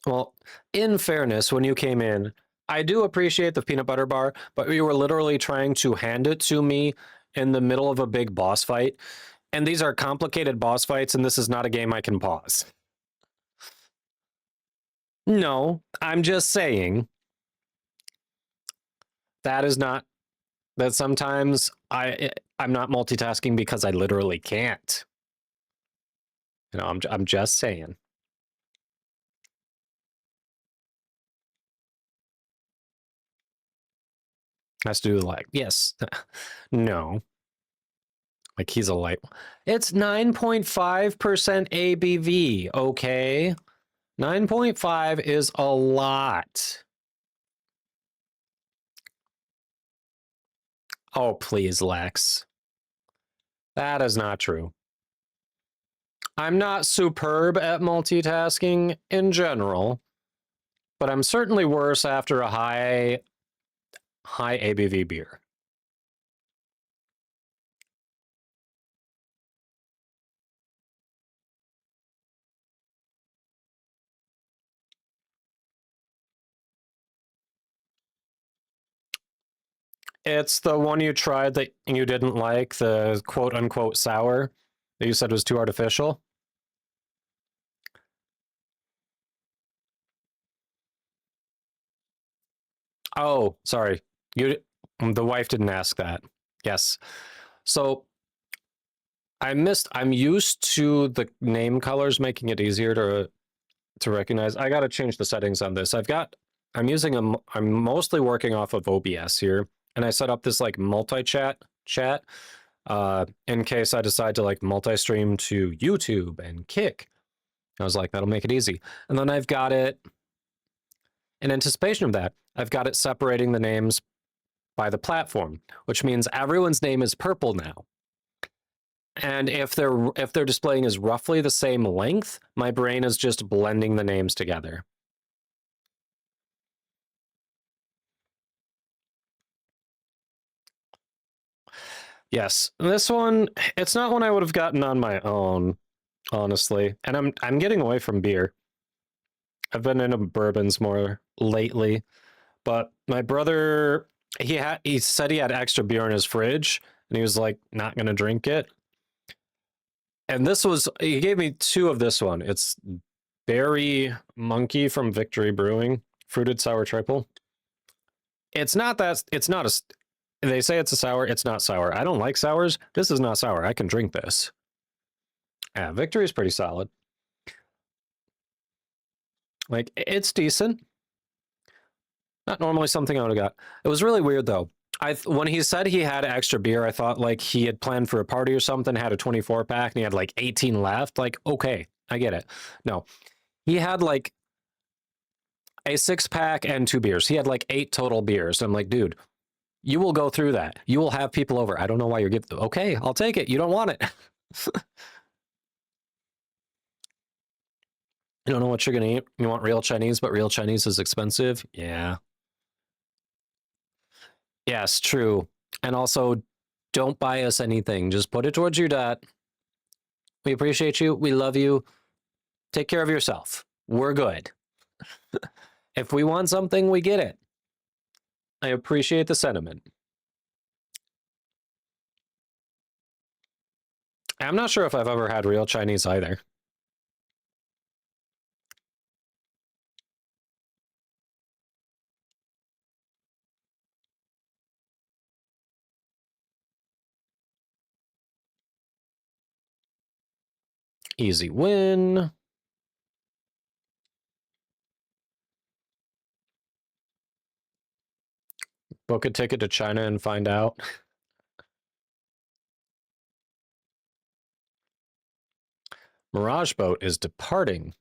Well, in fairness, when you came in, I do appreciate the peanut butter bar, but you were literally trying to hand it to me in the middle of a big boss fight. And these are complicated boss fights, and this is not a game I can pause. No, I'm just saying that is not that sometimes I'm not multitasking because I literally can't. You know, I'm just saying. Has to do with like, yes. No. Like he's a light. It's 9.5% ABV, okay? 9.5 is a lot. Oh, please, Lex. That is not true. I'm not superb at multitasking in general, but I'm certainly worse after a high ABV beer. It's the one you tried that you didn't like, the quote-unquote sour that you said was too artificial. Oh, sorry. The wife didn't ask that. Yes. So I'm used to the name colors making it easier to recognize. I got to change the settings on this. I'm mostly working off of OBS here, and I set up this like multi-chat in case I decide to like multi-stream to YouTube and Kick. I was like, that'll make it easy. And then I've got it, in anticipation of that, I've got it separating the names by the platform, which means everyone's name is purple now. And if they're displaying as roughly the same length, my brain is just blending the names together. Yes, this one, it's not one I would have gotten on my own, honestly. And I'm getting away from beer. I've been into bourbons more lately, but my brother, he said he had extra beer in his fridge, and he was like not gonna drink it. And he gave me 2 of this one. It's Berry Monkey from Victory Brewing, fruited sour triple. It's not they say it's a sour, it's not sour. I don't like sours. This is not sour. I can drink this. Yeah, Victory is pretty solid. Like, it's decent. Not normally something I would have got. It was really weird, though. When he said he had extra beer, I thought, like, he had planned for a party or something, had a 24-pack, and he had, like, 18 left. Like, okay, I get it. No. He had, like, a 6-pack and 2 beers. He had, like, 8 total beers. I'm like, dude, you will go through that. You will have people over. I don't know why you're giving... Okay, I'll take it. You don't want it. You don't know what you're going to eat? You want real Chinese, but real Chinese is expensive? Yeah. Yes, true. And also, don't buy us anything. Just put it towards your debt. We appreciate you. We love you. Take care of yourself. We're good. If we want something, we get it. I appreciate the sentiment. I'm not sure if I've ever had real Chinese either. Easy win. Book a ticket to China and find out. Mirage Boat is departing.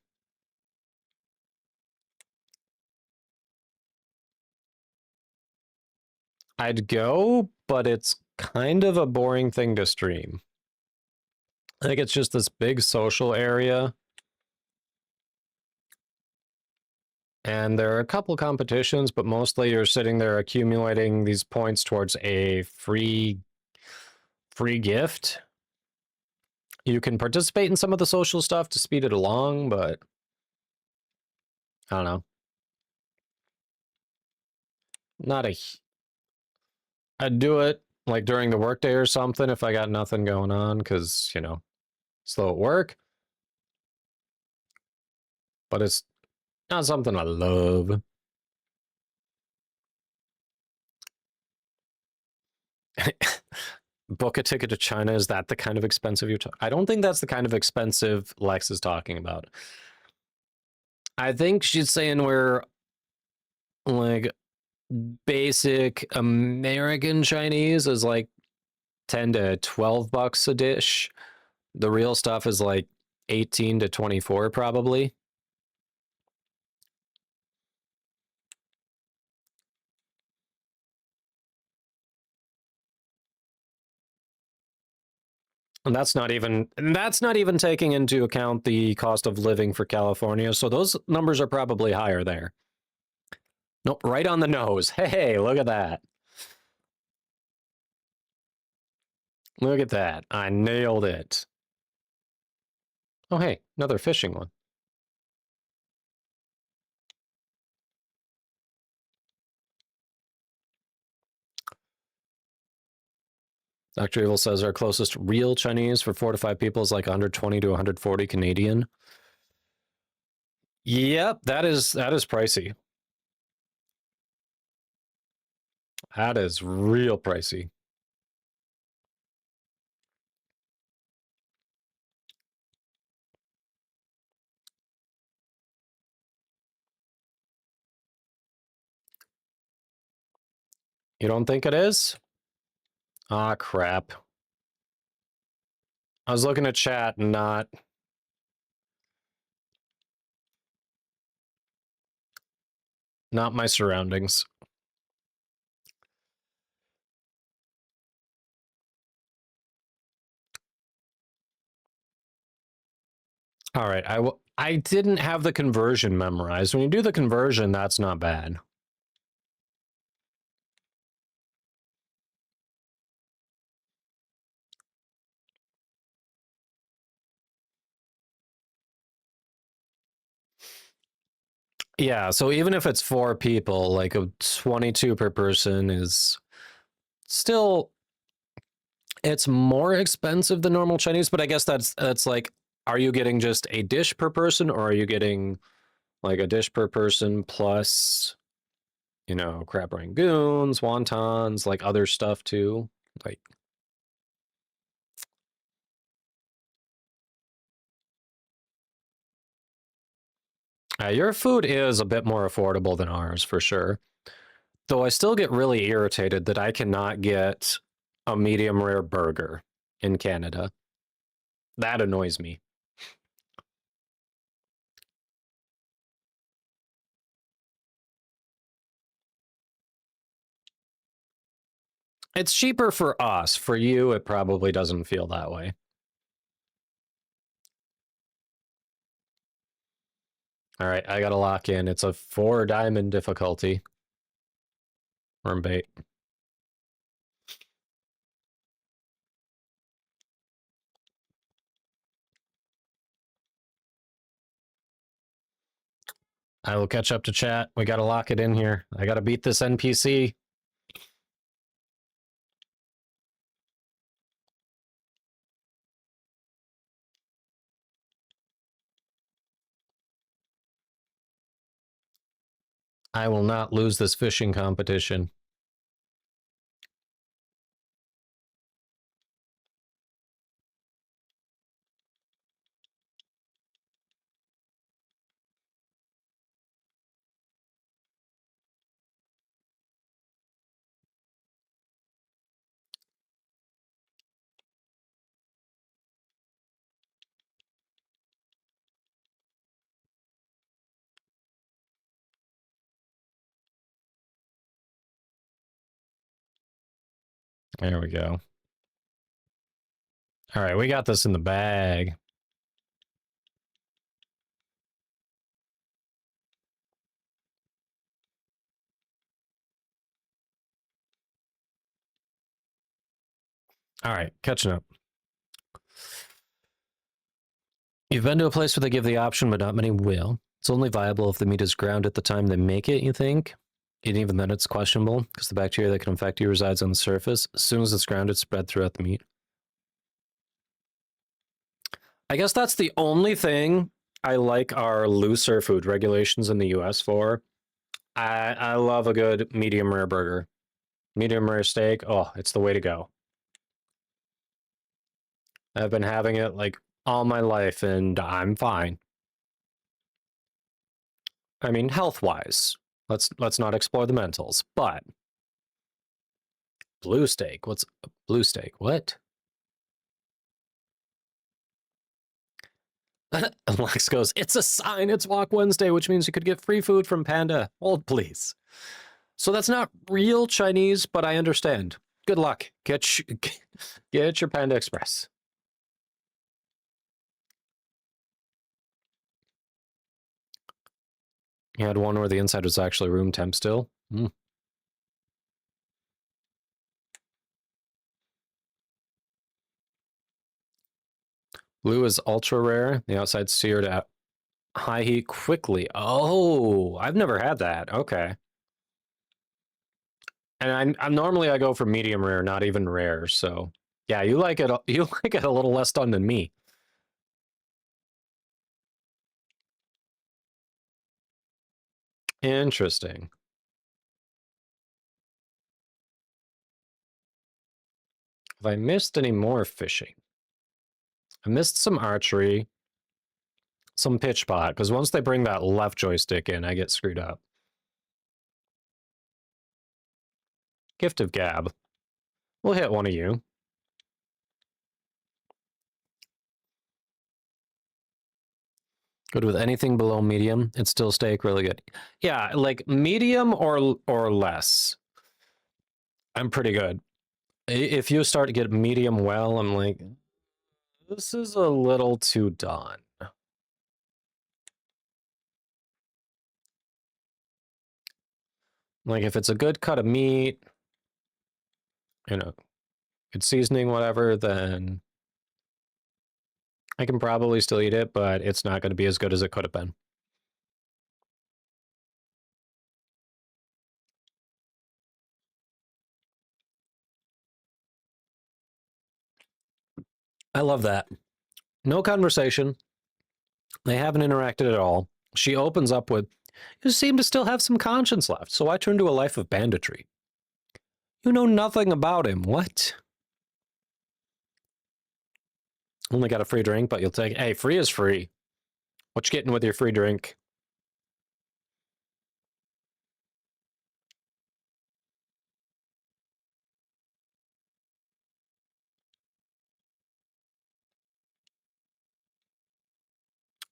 I'd go, but it's kind of a boring thing to stream. I think it's just this big social area. And there are a couple competitions, but mostly you're sitting there accumulating these points towards a free gift. You can participate in some of the social stuff to speed it along, but I don't know. I'd do it like during the workday or something if I got nothing going on, because, you know, slow at work. But it's not something I love. Book a ticket to China, is that the kind of expensive you're talking? I don't think that's the kind of expensive Lex is talking about. I think she's saying we're like basic American Chinese is like 10 to 12 bucks a dish. The real stuff is like 18 to 24 probably. And that's not even taking into account the cost of living for California. So those numbers are probably higher there. Nope, right on the nose. Hey, look at that. Look at that. I nailed it. Oh, hey, another fishing one. Dr. Evil says our closest real Chinese for 4 to 5 people is like 120 to 140 Canadian. Yep, that is pricey. That is real pricey. You don't think it is? Ah, crap. I was looking at chat and not my surroundings. All right, I didn't have the conversion memorized. When you do the conversion, that's not bad. Yeah, so even if it's 4 people, like a 22 per person is still, it's more expensive than normal Chinese, but I guess that's like, are you getting just a dish per person, or are you getting like a dish per person plus, you know, crab rangoons, wontons, like other stuff too? Like, your food is a bit more affordable than ours for sure. Though I still get really irritated that I cannot get a medium rare burger in Canada. That annoys me. It's cheaper for us. For you, it probably doesn't feel that way. All right, I gotta lock in. It's a 4 diamond difficulty. Worm bait. I will catch up to chat. We gotta lock it in here. I gotta beat this NPC. I will not lose this fishing competition. There we go. All right, we got this in the bag. All right, catching up. You've been to a place where they give the option, but not many will. It's only viable if the meat is ground at the time they make it, you think? And even then, it's questionable, because the bacteria that can infect you resides on the surface. As soon as it's ground, it's spread throughout the meat. I guess that's the only thing I like our looser food regulations in the US for. I love a good medium rare burger. Medium rare steak, oh, it's the way to go. I've been having it like all my life and I'm fine. I mean, health-wise. Let's not explore the mentals. But blue steak. What's blue steak? What? Lex goes, it's a sign. It's Walk Wednesday, which means you could get free food from Panda. Hold, please. So that's not real Chinese, but I understand. Good luck. Get your Panda Express. You had one where the inside was actually room temp still. Blue is ultra rare. The outside seared at high heat quickly. Oh, I've never had that. Okay. And I'm normally I go for medium rare, not even rare. So yeah, you like it. You like it a little less done than me. Interesting. Have I missed any more fishing? I missed some archery, some pitch pot, because once they bring that left joystick in, I get screwed up. Gift of Gab. We'll hit one of you. Good with anything below medium. It's still steak, really good. Yeah, like medium or less. I'm pretty good. If you start to get medium well, I'm like, this is a little too done. Like if it's a good cut of meat, you know, good seasoning, whatever, then I can probably still eat it, but it's not going to be as good as it could have been. I love that. No conversation. They haven't interacted at all. She opens up with, you seem to still have some conscience left, so I turn to a life of banditry. You know nothing about him. What? Only got a free drink, but you'll take... Hey, free is free. What you getting with your free drink?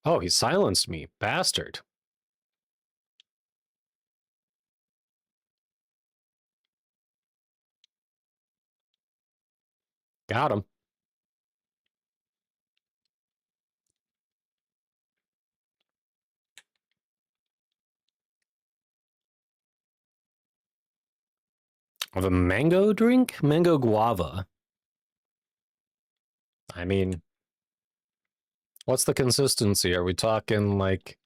Oh, he silenced me. Bastard. Got him. Of a mango drink? Mango guava. I mean, what's the consistency? Are we talking like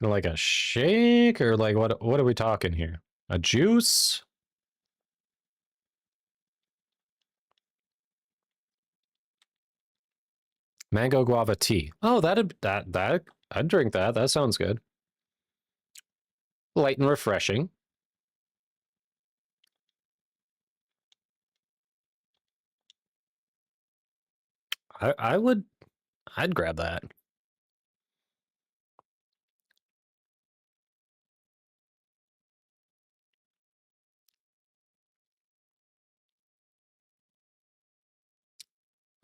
a shake or like what are we talking here? A juice? Mango guava tea. Oh, I'd drink that. That sounds good. Light and refreshing. I'd grab that.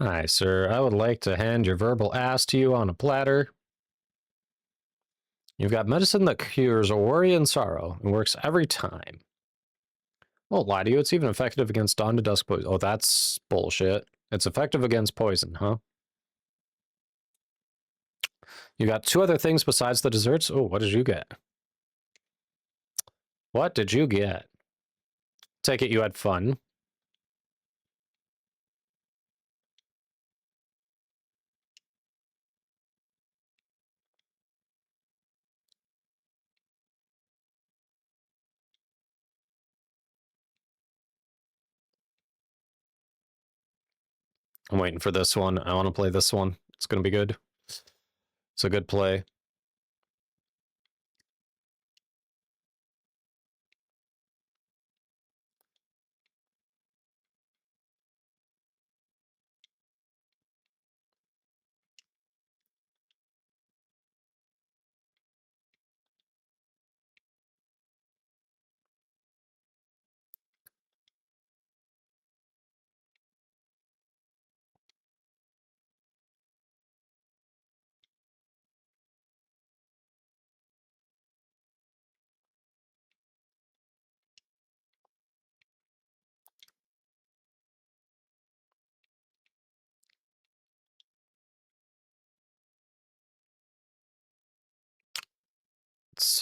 Hi, sir. I would like to hand your verbal ass to you on a platter. You've got medicine that cures worry and sorrow and works every time. Won't lie to you, it's even effective against dawn to dusk poison. Oh, that's bullshit. It's effective against poison, huh? You got two other things besides the desserts? Oh, what did you get? What did you get? Take it you had fun. I'm waiting for this one. I want to play this one. It's going to be good. It's a good play.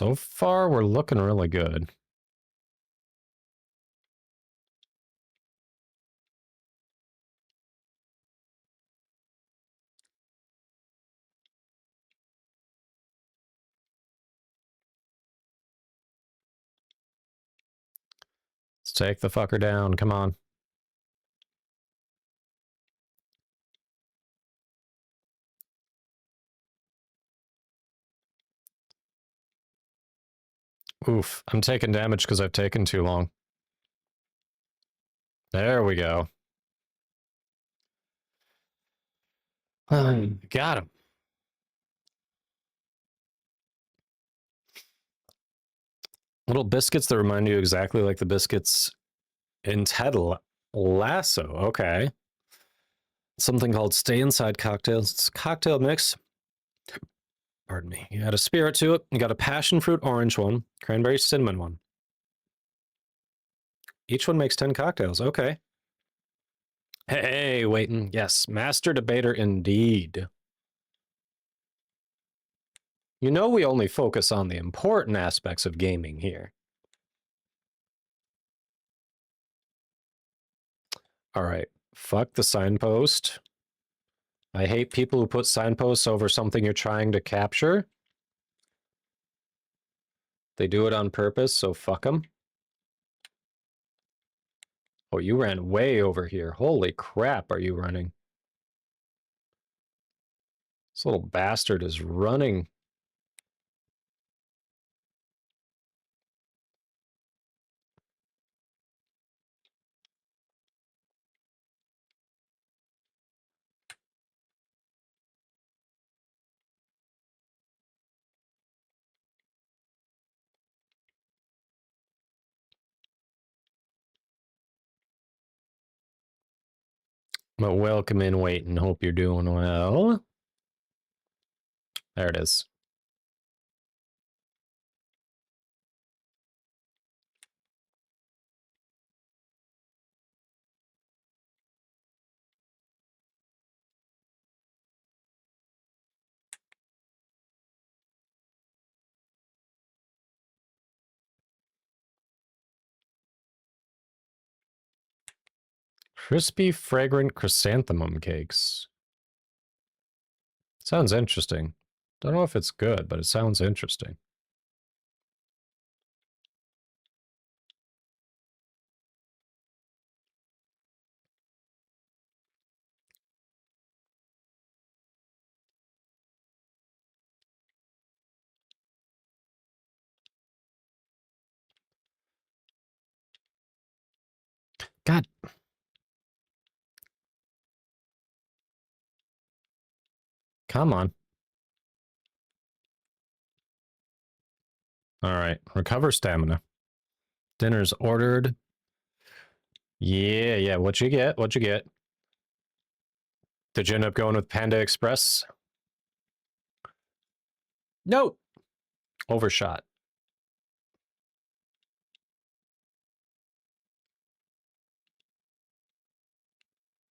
So far, we're looking really good. Let's take the fucker down. Come on. Oof. I'm taking damage because I've taken too long. There we go. Got him. Little biscuits that remind you exactly like the biscuits in Ted Lasso. Okay. Something called Stay Inside Cocktails. It's a cocktail mix. Pardon me. You got a spirit to it. You got a passion fruit orange one, cranberry cinnamon one. Each one makes 10 cocktails. Okay. Hey, waiting. Yes, master debater indeed. You know we only focus on the important aspects of gaming here. All right. Fuck the signpost. I hate people who put signposts over something you're trying to capture. They do it on purpose, so fuck them. Oh, you ran way over here. Holy crap, are you running? This little bastard is running. But welcome in, waiting. Hope you're doing well. There it is. Crispy, fragrant chrysanthemum cakes. Sounds interesting. Don't know if it's good, but it sounds interesting. God. Come on. All right. Recover stamina. Dinner's ordered. Yeah. What you get? What you get? Did you end up going with Panda Express? No. Overshot.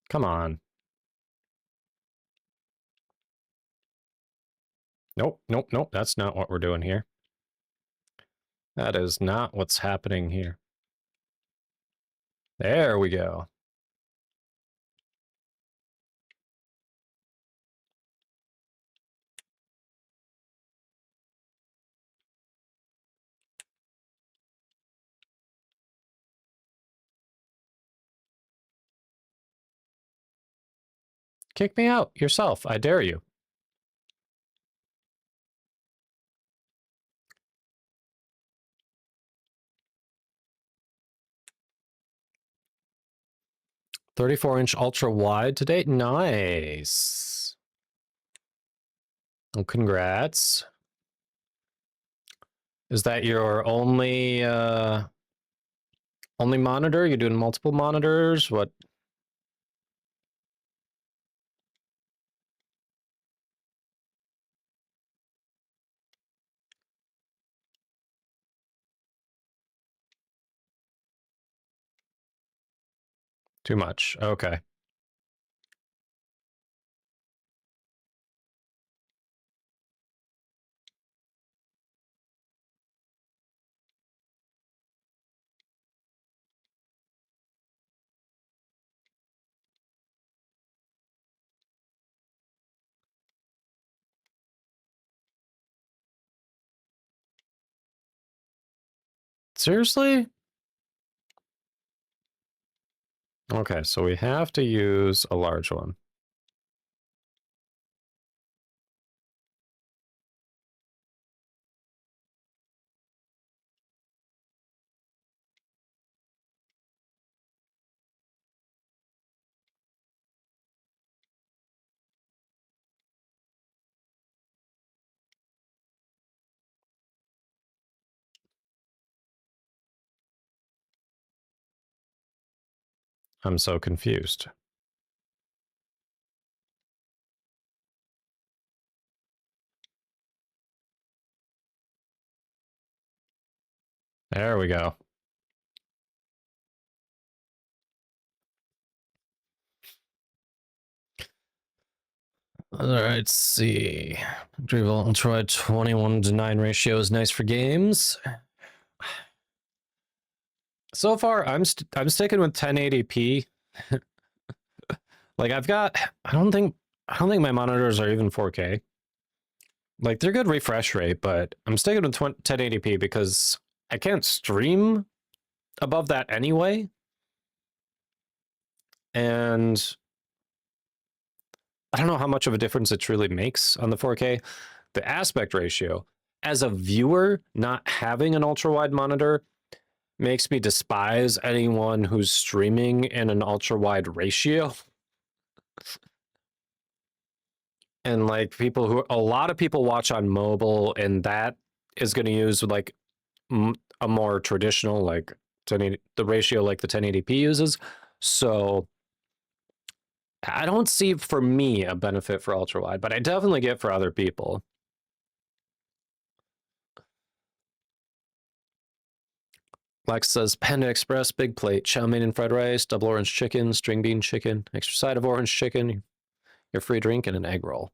Come on. Nope. That's not what we're doing here. That is not what's happening here. There we go. Kick me out yourself. I dare you. .34-inch ultra wide today. Nice. Well, congrats. Is that your only monitor? You're doing multiple monitors? What? Too much. Okay. Seriously? Okay, so we have to use a large one. I'm so confused. There we go. All right, let's see. I'll try 21:9 ratio is nice for games. So far, I'm sticking with 1080p. Like I don't think my monitors are even 4K. Like they're good refresh rate, but I'm sticking with 1080p because I can't stream above that anyway. And I don't know how much of a difference it truly makes on the 4K. The aspect ratio, as a viewer, not having an ultra wide monitor makes me despise anyone who's streaming in an ultra wide ratio. And like a lot of people watch on mobile, and that is going to use like a more traditional, like 1080, the ratio like the 1080p uses. So I don't see for me a benefit for ultra wide, but I definitely get for other people. Lex says Panda Express, big plate, chow mein and fried rice, double orange chicken, string bean chicken, extra side of orange chicken, your free drink, and an egg roll.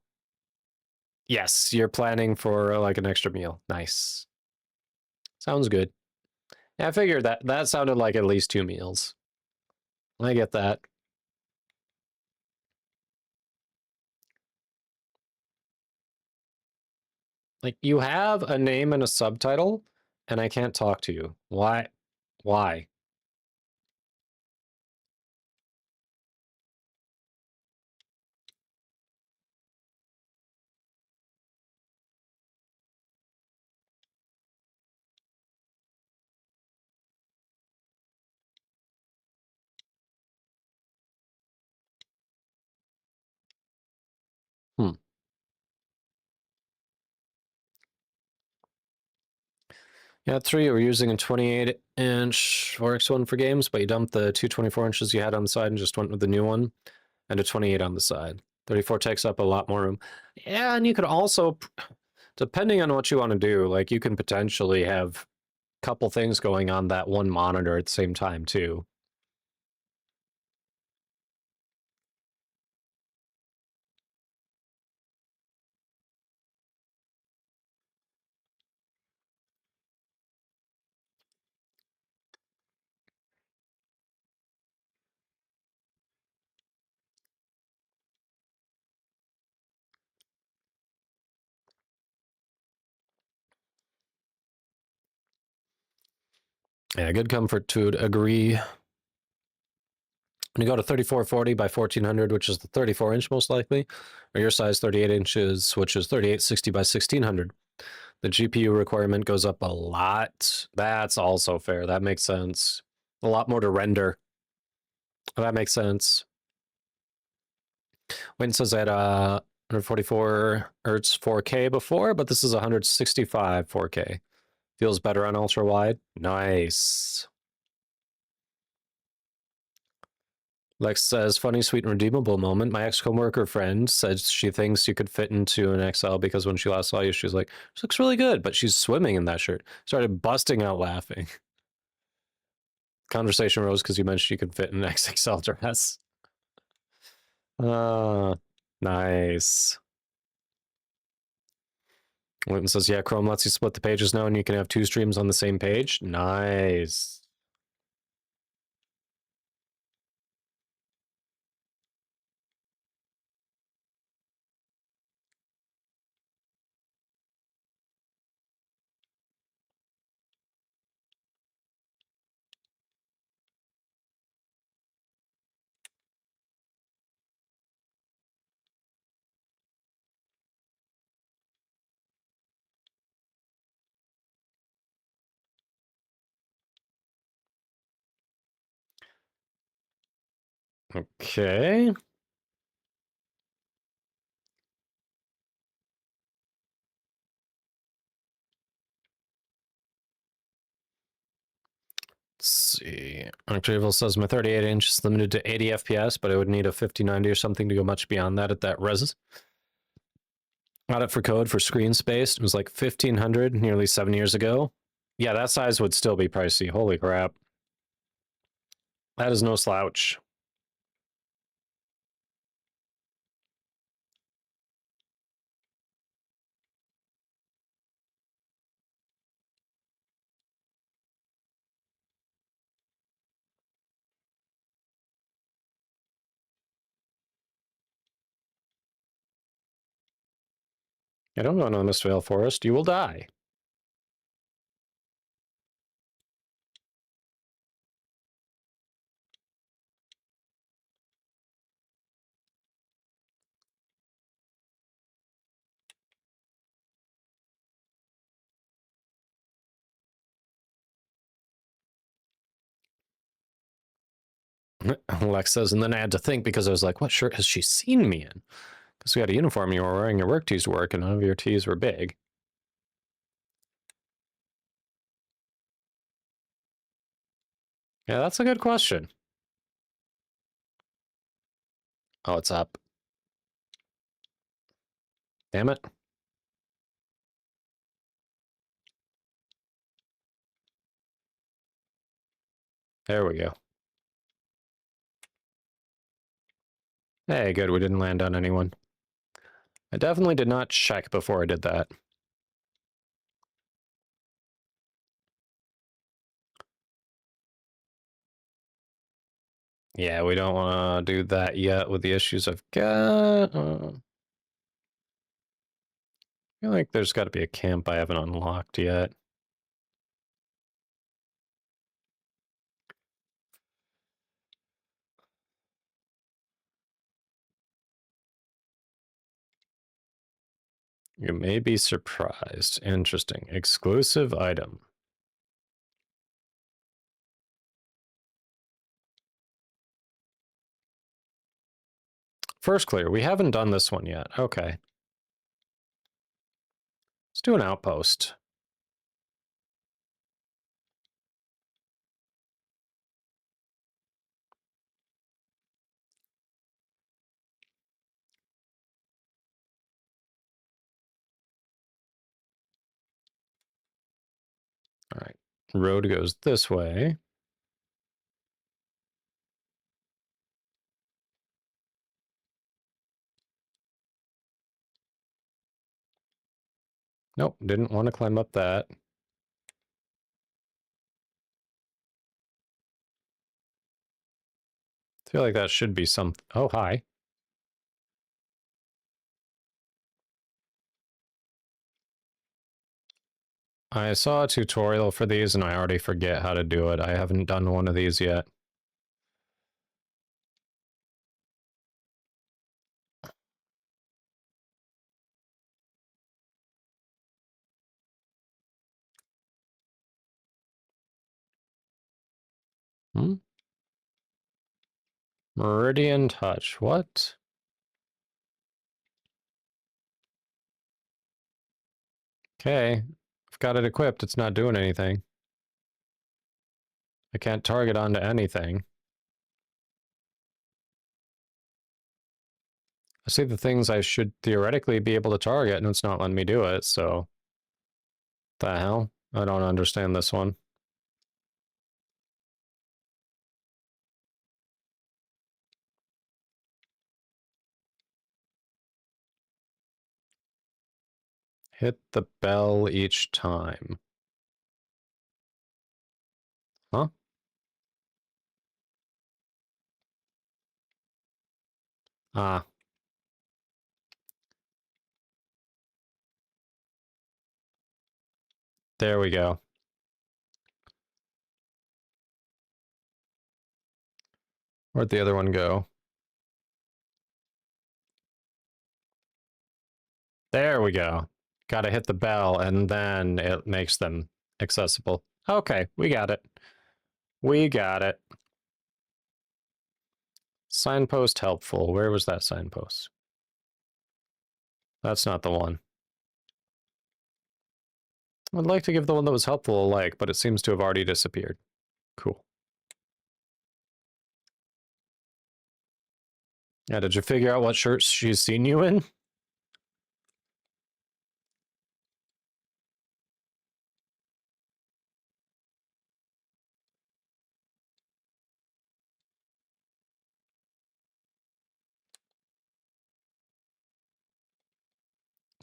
Yes, you're planning for like an extra meal. Nice. Sounds good. Yeah, I figured that sounded like at least 2 meals. I get that. Like, you have a name and a subtitle, and I can't talk to you. Why? Why? Hmm. Yeah, 3, we're using a 28-inch 4x1 for games, but you dumped the 2 24-inches you had on the side and just went with the new one, and a 28 on the side. 34 takes up a lot more room. Yeah, and you could also, depending on what you want to do, like you can potentially have a couple things going on that one monitor at the same time, too. Yeah, good comfort to agree. When you go to 3440 by 1400, which is the 34-inch most likely, or your size 38 inches, which is 3860 by 1600, the GPU requirement goes up a lot. That's also fair. That makes sense. A lot more to render. That makes sense. Wayne says I had 144 hertz 4K before, but this is 165 4K. Feels better on ultra wide. Nice. Lex says, funny, sweet, and redeemable moment. My ex-coworker friend said she thinks you could fit into an XL because when she last saw you, she was like, this looks really good, but she's swimming in that shirt. Started busting out laughing. Conversation rose because you mentioned you could fit in an XXL dress. Nice. Winton says, yeah, Chrome lets you split the pages now and you can have 2 streams on the same page. Nice. Okay. Let's see. Octavial says my 38-inch is limited to 80 FPS, but I would need a 5090 or something to go much beyond that at that res. Got it for code for screen space. It was like 1500 nearly 7 years ago. Yeah, that size would still be pricey. Holy crap. That is no slouch. I don't go into the Mistvale Forest. You will die. Lex says, and then I had to think because I was like, what shirt has she seen me in? Because we had a uniform, you were wearing your work tees to work, and none of your tees were big. Yeah, that's a good question. Oh, it's up. Damn it. There we go. Hey, good, we didn't land on anyone. I definitely did not check before I did that. Yeah, we don't want to do that yet with the issues I've got. I feel like there's got to be a camp I haven't unlocked yet. You may be surprised. Interesting. Exclusive item. First clear. We haven't done this one yet. Okay. Let's do an outpost. All right. Road goes this way. Nope, didn't want to climb up that. I feel like that should be some... Oh, hi. I saw a tutorial for these and I already forget how to do it. I haven't done one of these yet. Hmm? Meridian touch. What? Okay. I've got it equipped. It's not doing anything. I can't target onto anything. I see the things I should theoretically be able to target, and it's not letting me do it, so... The hell? I don't understand this one. Hit the bell each time. Huh? Ah. There we go. Where'd the other one go? There we go. Gotta hit the bell, and then it makes them accessible. Okay, we got it. We got it. Signpost helpful. Where was that signpost? That's not the one. I'd like to give the one that was helpful a like, but it seems to have already disappeared. Cool. Yeah, did you figure out what shirt she's seen you in?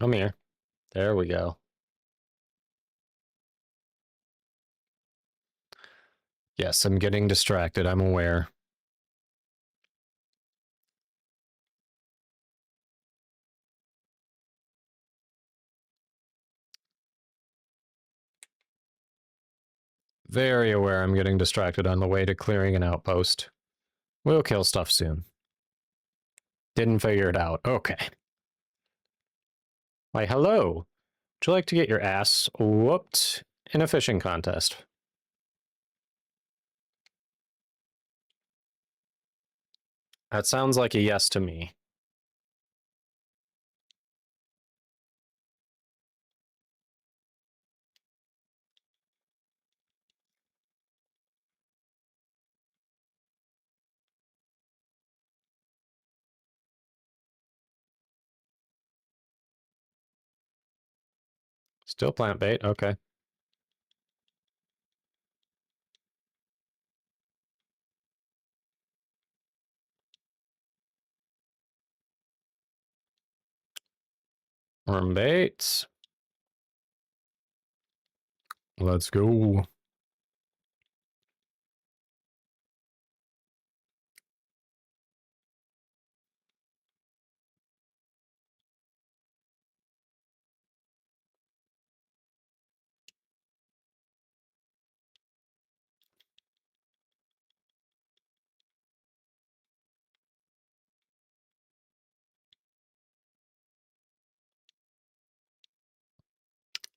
Come here. There we go. Yes, I'm getting distracted. I'm aware. Very aware I'm getting distracted on the way to clearing an outpost. We'll kill stuff soon. Didn't figure it out. Okay. Why, hello. Would you like to get your ass whooped in a fishing contest? That sounds like a yes to me. Still plant bait, okay. Worm bait. Let's go.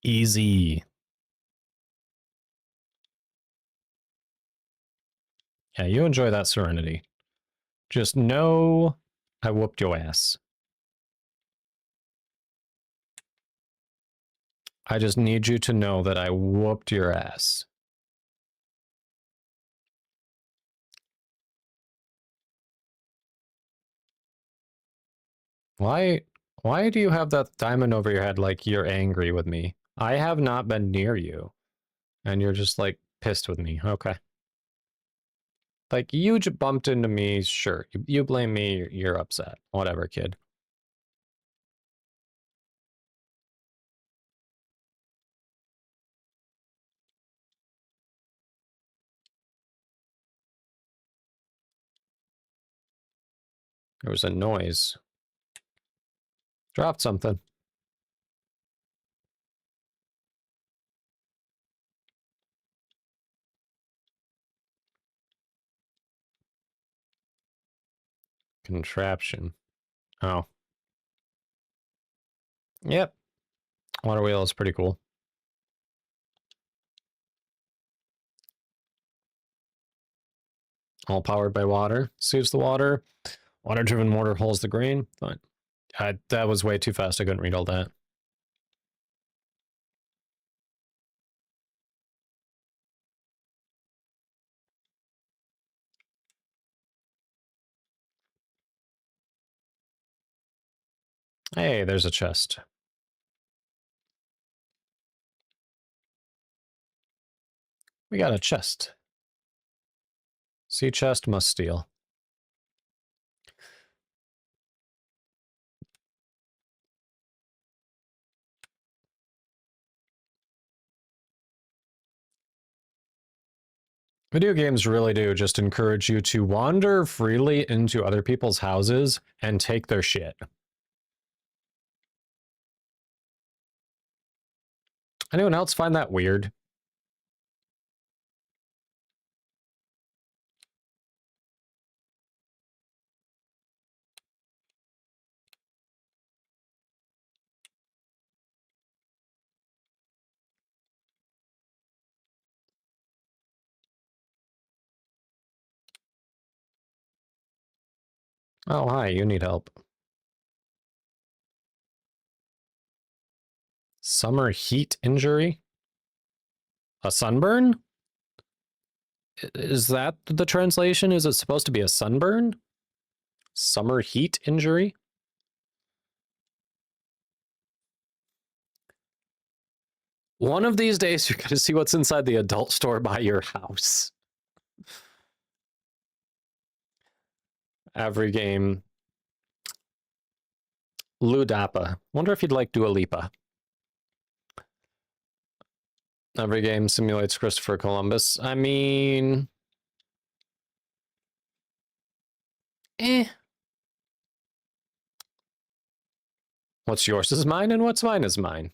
Easy. Yeah, you enjoy that serenity. Just know I whooped your ass. I just need you to know that I whooped your ass. Why do you have that diamond over your head like you're angry with me? I have not been near you. And you're just like pissed with me. Okay. Like you just bumped into me, sure. You blame me, you're upset. Whatever, kid. There was a noise. Dropped something. Contraption. Oh. Yep. Water wheel is pretty cool. All powered by water. Saves the water. Water-driven mortar holds the grain. Fine. That was way too fast. I couldn't read all that. Hey, there's a chest. We got a chest. See chest, must steal. Video games really do just encourage you to wander freely into other people's houses and take their shit. Anyone else find that weird? Oh, hi, you need help. Summer heat injury? A sunburn? Is that the translation? Is it supposed to be a sunburn? Summer heat injury? One of these days, you're going to see what's inside the adult store by your house. Every game. Ludapa. Wonder if you'd like Dua Lipa. Every game simulates Christopher Columbus. I mean... What's yours is mine, and what's mine is mine.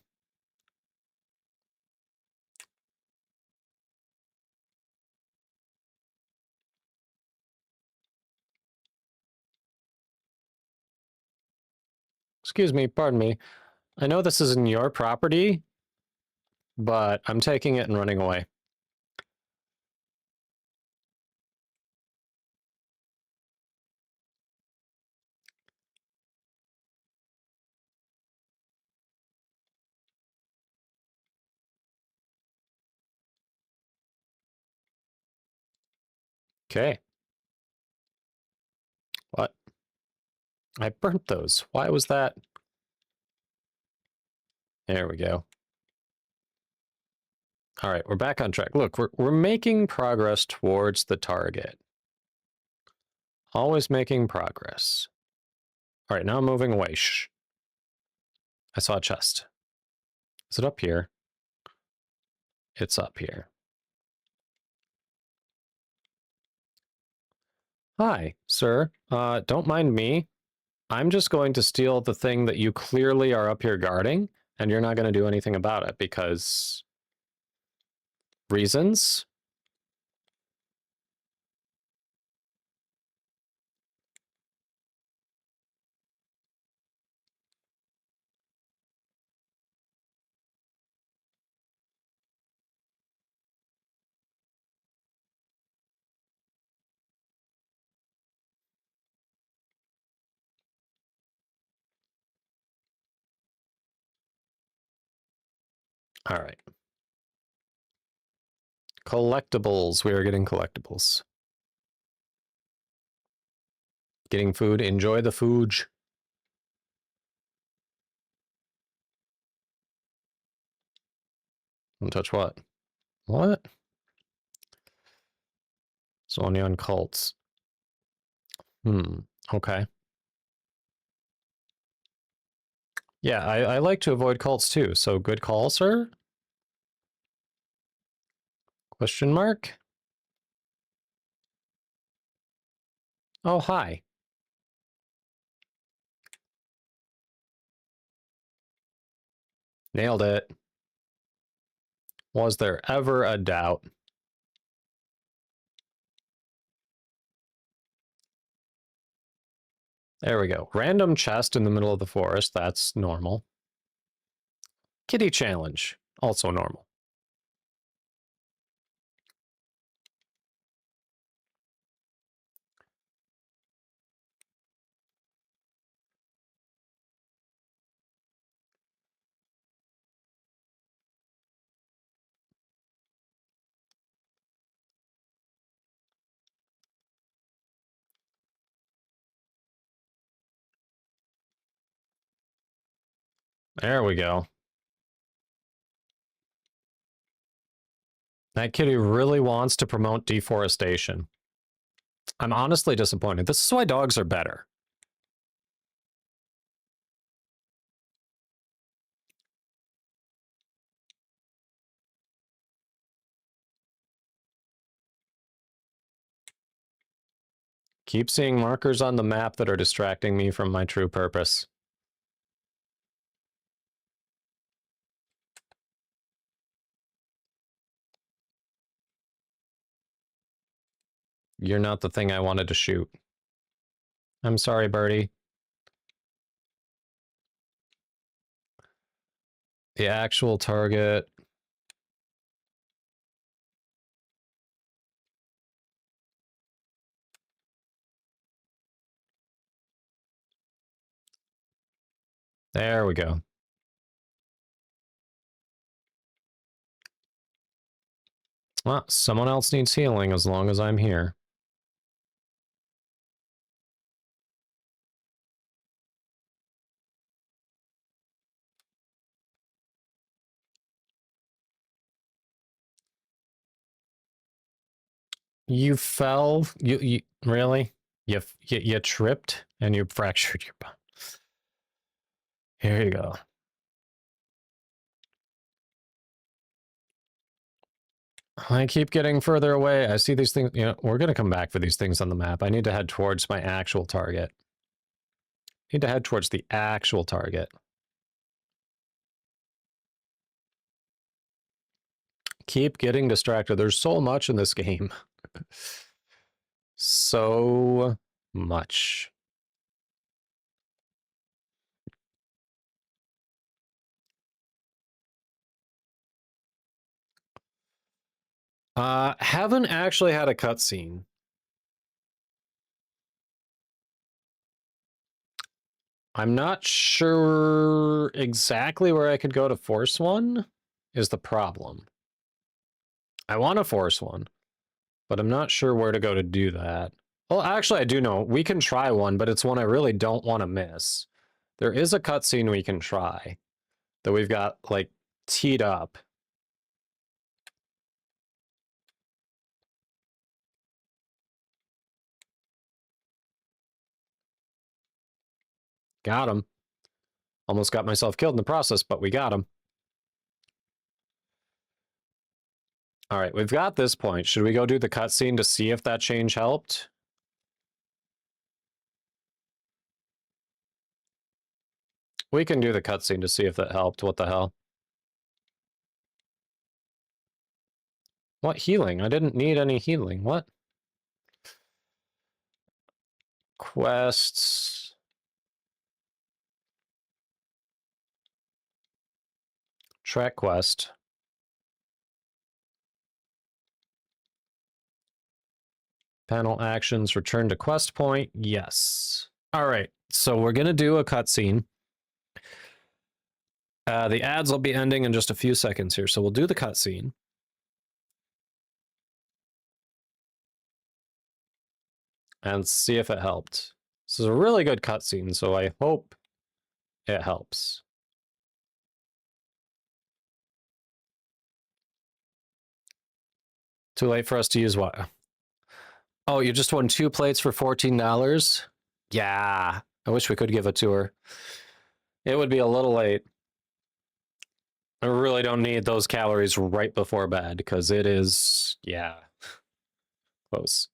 Excuse me, pardon me. I know this isn't your property, but I'm taking it and running away. Okay. What? I burnt those. Why was that? There we go. All right, we're back on track. Look, we're making progress towards the target. Always making progress. All right, now I'm moving away. Shh. I saw a chest. Is it up here? It's up here. Hi, sir. Don't mind me. I'm just going to steal the thing that you clearly are up here guarding, and you're not going to do anything about it because... reasons? All right. Collectibles. We are getting collectibles. Getting food. Enjoy the food. Don't touch what? What? Zonion cults. Okay. Yeah, I like to avoid cults too, so good call, sir? Question mark? Oh, hi. Nailed it. Was there ever a doubt? There we go. Random chest in the middle of the forest. That's normal. Kitty challenge. Also normal. There we go. That kitty really wants to promote deforestation. I'm honestly disappointed. This is why dogs are better. Keep seeing markers on the map that are distracting me from my true purpose. You're not the thing I wanted to shoot. I'm sorry, Birdie. The actual target. There we go. Well, someone else needs healing as long as I'm here. You fell? You really? You tripped and you fractured your bone. Here you go. I keep getting further away. I see these things. You know, we're going to come back for these things on the map. I need to head towards my actual target. Need to head towards the actual target. Keep getting distracted. There's so much in this game. So much. Haven't actually had a cutscene. I'm not sure exactly where I could go to force one, is the problem. I want to force one, but I'm not sure where to go to do that. Well, actually, I do know. We can try one, but it's one I really don't want to miss. There is a cutscene we can try that we've got, like, teed up. Got him. Almost got myself killed in the process, but we got him. All right, we've got this point. Should we go do the cutscene to see if that change helped? We can do the cutscene to see if that helped. What the hell? What healing? I didn't need any healing. What? Quests. Track quest. Panel actions, return to quest point. Yes. All right, so we're going to do a cutscene. The ads will be ending in just a few seconds here, so we'll do the cutscene. And see if it helped. This is a really good cutscene, so I hope it helps. Too late for us to use what? Oh, you just won 2 plates for $14? Yeah, I wish we could give a tour. It would be a little late. I really don't need those calories right before bed, because it is, yeah, close.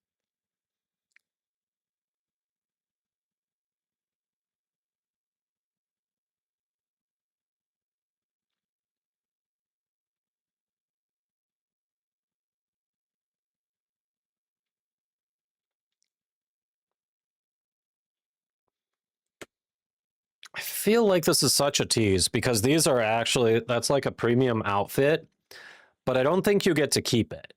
I feel like this is such a tease, because these are actually, that's like a premium outfit, but I don't think you get to keep it.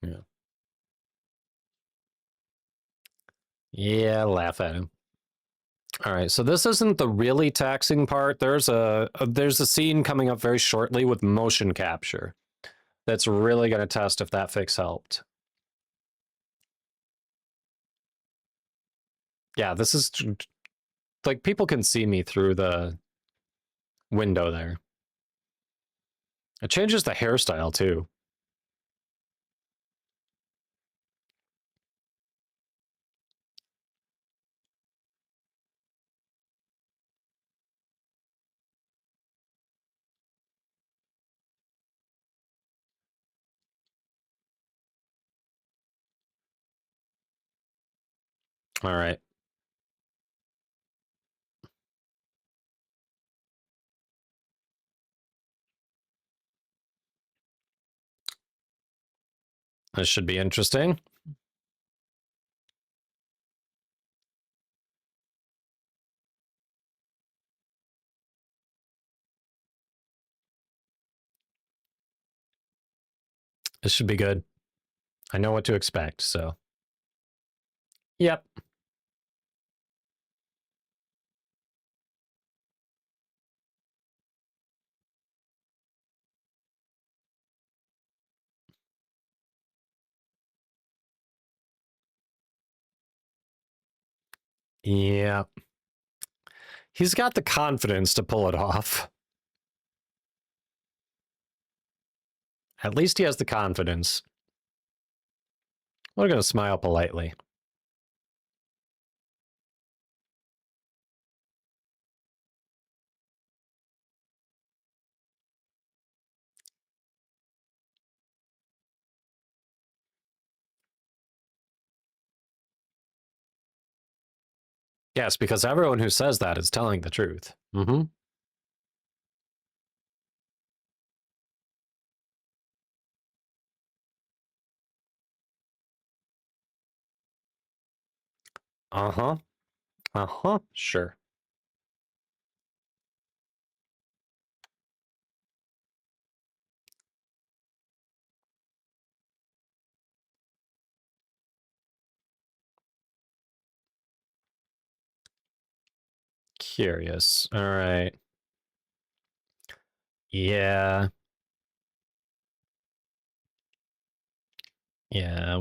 Yeah. Yeah, laugh at him. All right, so this isn't the really taxing part. There's a scene coming up very shortly with motion capture that's really going to test if that fix helped. Yeah, this is like people can see me through the window there. It changes the hairstyle too. All right. This should be interesting. This should be good. I know what to expect, so. Yep. Yeah. He's got the confidence to pull it off. At least he has the confidence. We're going to smile politely. Yes, because everyone who says that is telling the truth. Mm-hmm. Uh-huh. Uh-huh. Sure. Curious. All right. Yeah. Yeah,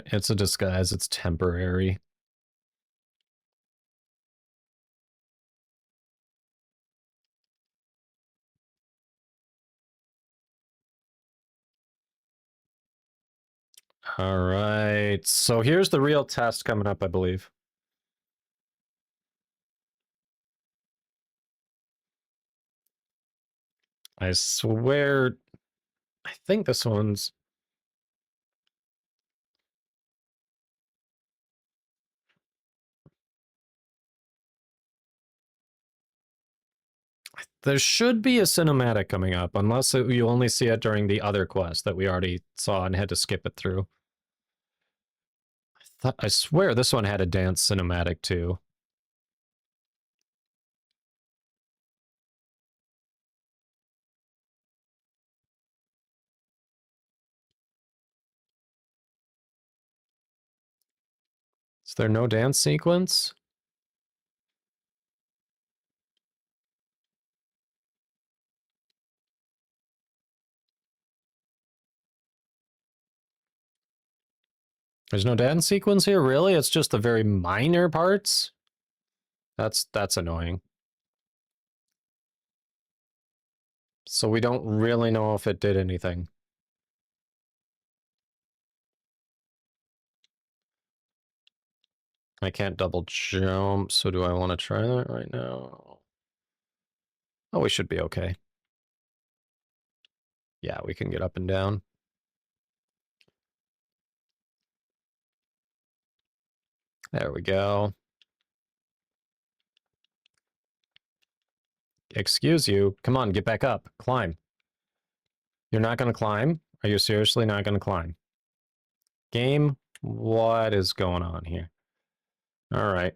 it's a disguise. It's temporary. All right. So here's the real test coming up, I believe. I swear, I think this one's... There should be a cinematic coming up, unless you only see it during the other quest that we already saw and had to skip it through. I swear this one had a dance cinematic too. Is there no dance sequence? There's no dance sequence here, really? It's just the very minor parts? That's annoying. So we don't really know if it did anything. I can't double jump, so do I want to try that right now? Oh, we should be okay. Yeah, we can get up and down. There we go. Excuse you. Come on, get back up. Climb. You're not going to climb? Are you seriously not going to climb? Game, what is going on here? All right.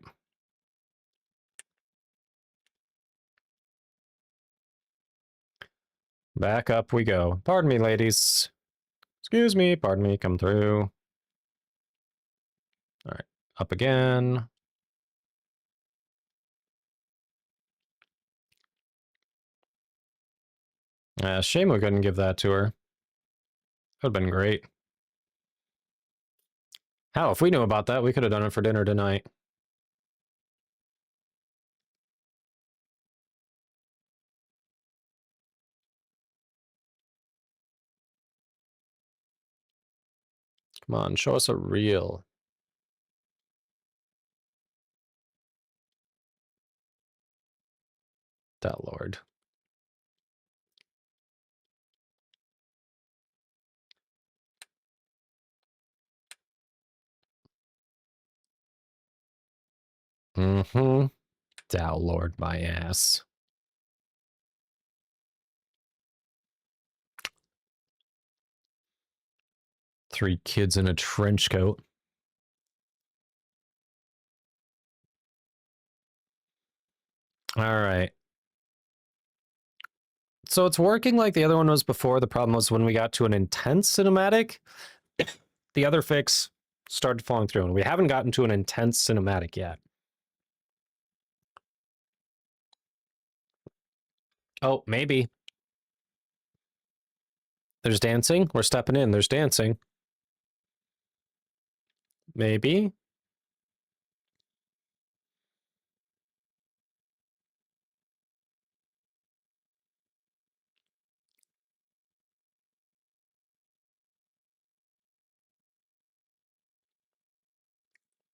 Back up we go. Pardon me, ladies. Excuse me, pardon me, come through. All right, up again. Shame we couldn't give that to her. That would have been great. How, if we knew about that, we could have done it for dinner tonight. Come on, show us a reel. That lord. Mm-hmm. Thou Lord my ass. Three kids in a trench coat. All right. So it's working like the other one was before. The problem was when we got to an intense cinematic, the other fix started falling through, and we haven't gotten to an intense cinematic yet. Oh, maybe. There's dancing. We're stepping in. There's dancing. Maybe.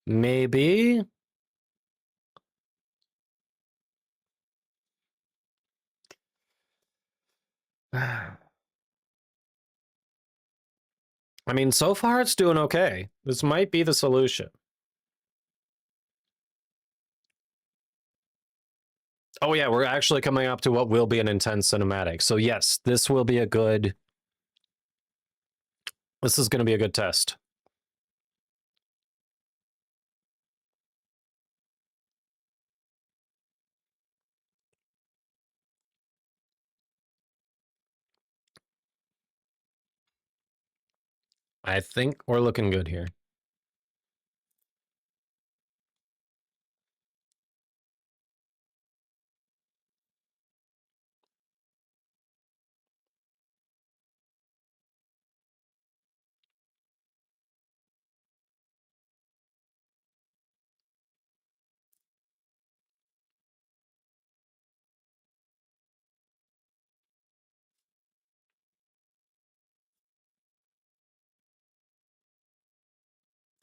Maybe. I mean, so far it's doing okay. This might be the solution. Oh yeah, we're actually coming up to what will be an intense cinematic. So yes, this will be a good... This is going to be a good test. I think we're looking good here.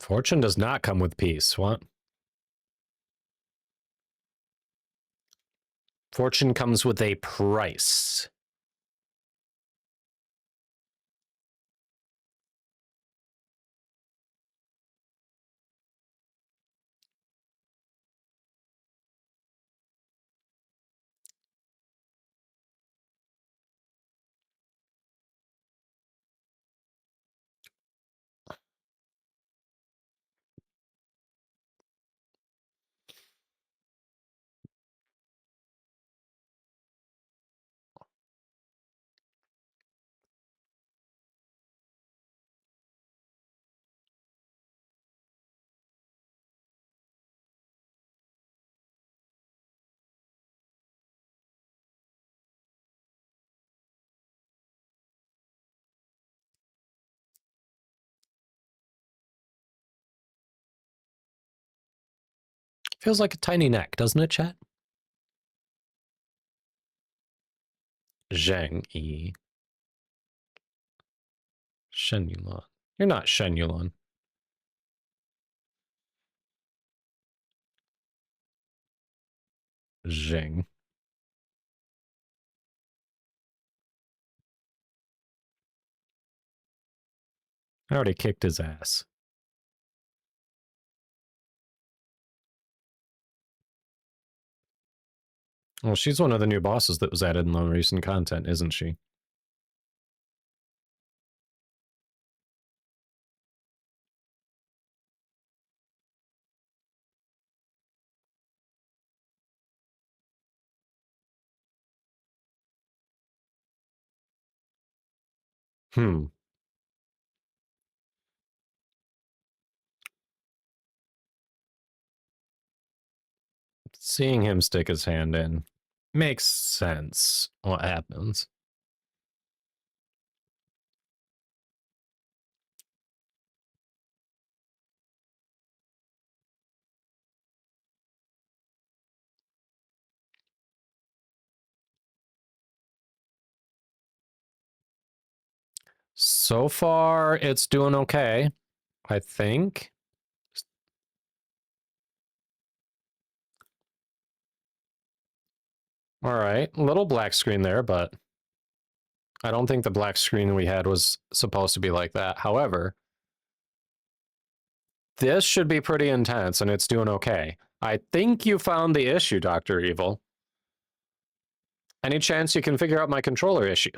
Fortune does not come with peace. What? Fortune comes with a price. Feels like a tiny neck, doesn't it, chat? Zheng Yi. Shen Yulon. You're not Shen Yulon. Zheng. I already kicked his ass. Well, she's one of the new bosses that was added in the recent content, isn't she? Hmm. Seeing him stick his hand in makes sense what happens. So far, it's doing okay, I think. All right, little black screen there, but I don't think the black screen we had was supposed to be like that. However, this should be pretty intense, and it's doing okay. I think you found the issue, Dr. Evil. Any chance you can figure out my controller issue?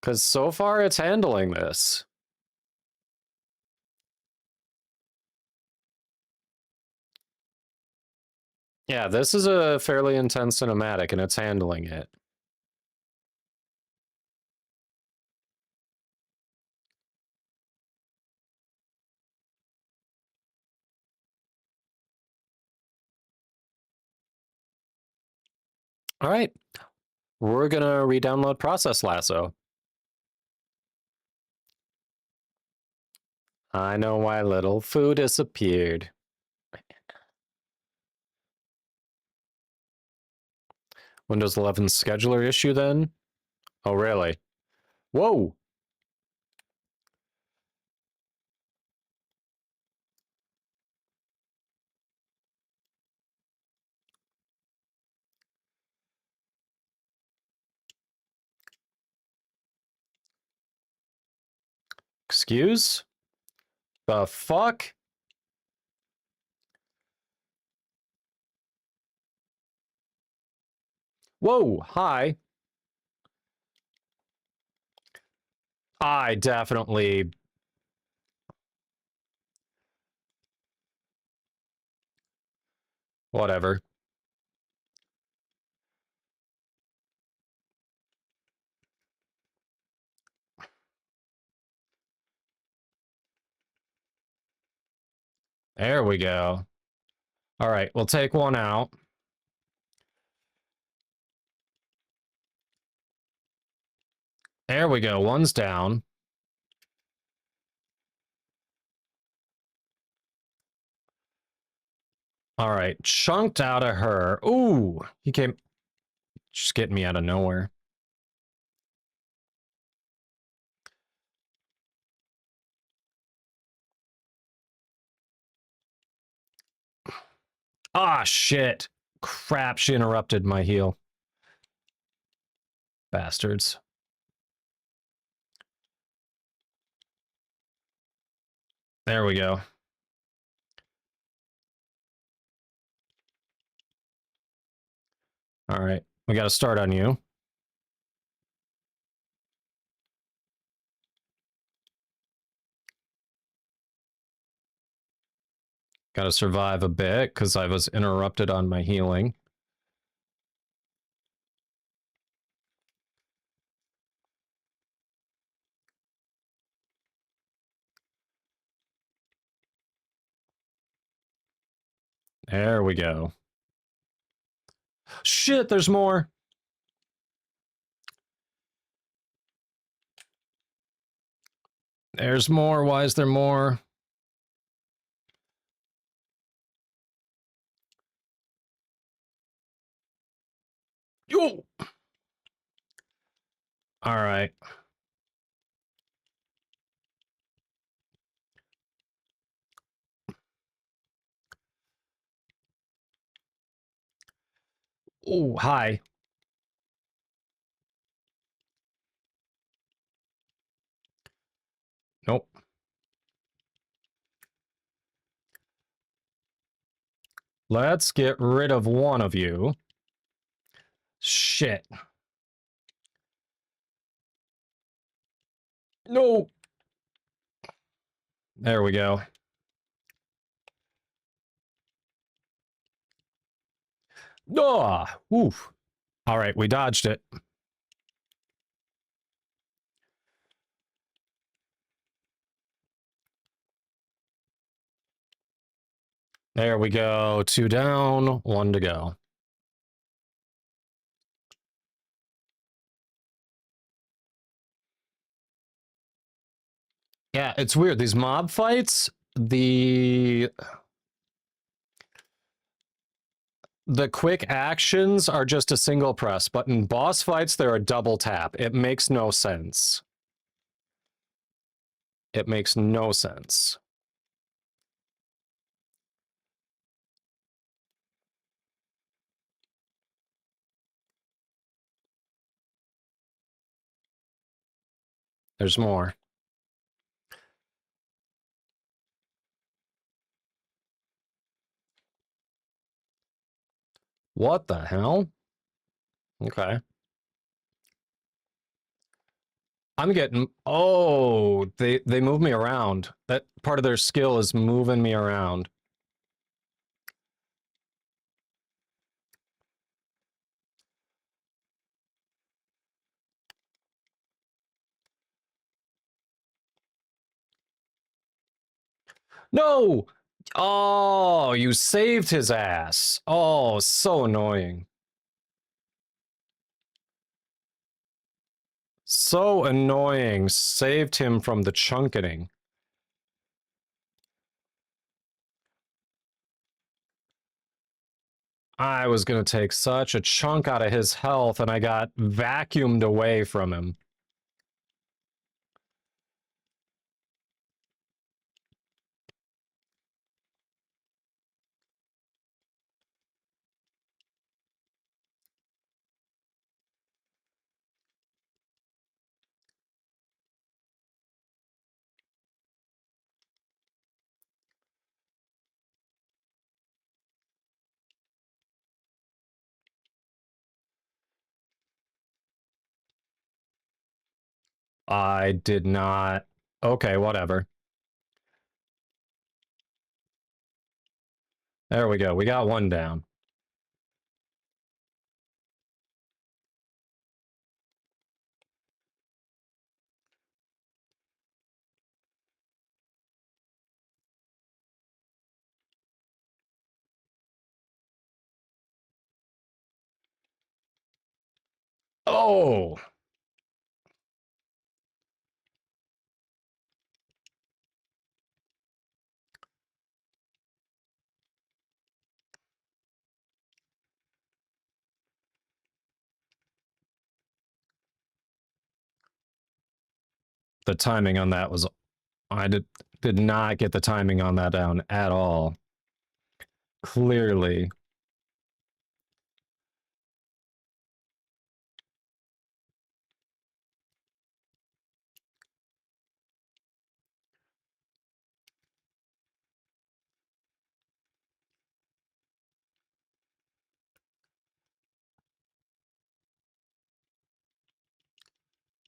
Because so far it's handling this. Yeah, this is a fairly intense cinematic, and it's handling it. All right. We're going to re-download Process Lasso. I know why little Foo disappeared. Windows 11 scheduler issue then? Oh, really? Whoa! Excuse? The fuck? Whoa, hi. I definitely... Whatever. There we go. All right, we'll take one out. There we go, one's down. All right, chunked out of her. Ooh, he came... Just getting me out of nowhere. Ah, shit. Crap, she interrupted my heal. Bastards. There we go. All right, we got to start on you. Got to survive a bit because I was interrupted on my healing. There we go. Shit, there's more. There's more. Why is there more? Yo! All right. Oh, hi. Nope. Let's get rid of one of you. Shit. No. There we go. Ah, oof. All right, we dodged it. There we go. 2 down, 1 to go. Yeah, it's weird. These mob fights, the quick actions are just a single press, but in boss fights, they're a double tap. It makes no sense. It makes no sense. There's more. What the hell? Okay. I'm getting... Oh, they move me around. That part of their skill is moving me around. No! Oh, you saved his ass. Oh, so annoying. So annoying. Saved him from the chunketing. I was going to take such a chunk out of his health, and I got vacuumed away from him. I did not... Okay, whatever. There we go. We got one down. Oh! The timing on that was... I did not get the timing on that down at all. Clearly.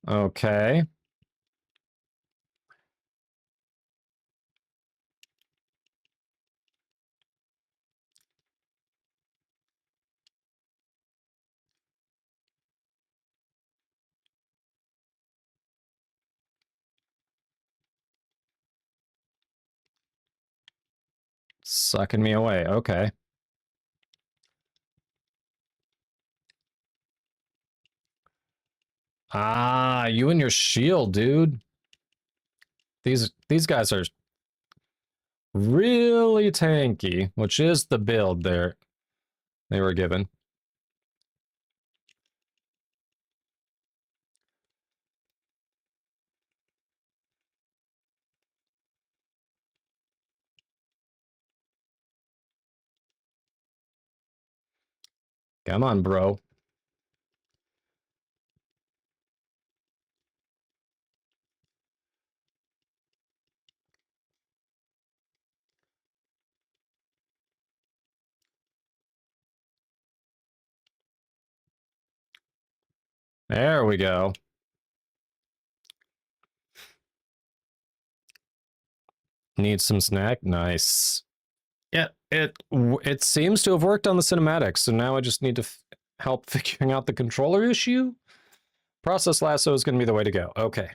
Okay. Sucking me away. Okay. Ah, you and your shield, dude. These guys are really tanky, which is the build there they were given. Come on, bro. There we go. Need some snack? Nice. Yeah, it seems to have worked on the cinematics, so now I just need to help figuring out the controller issue. Process lasso is going to be the way to go. Okay.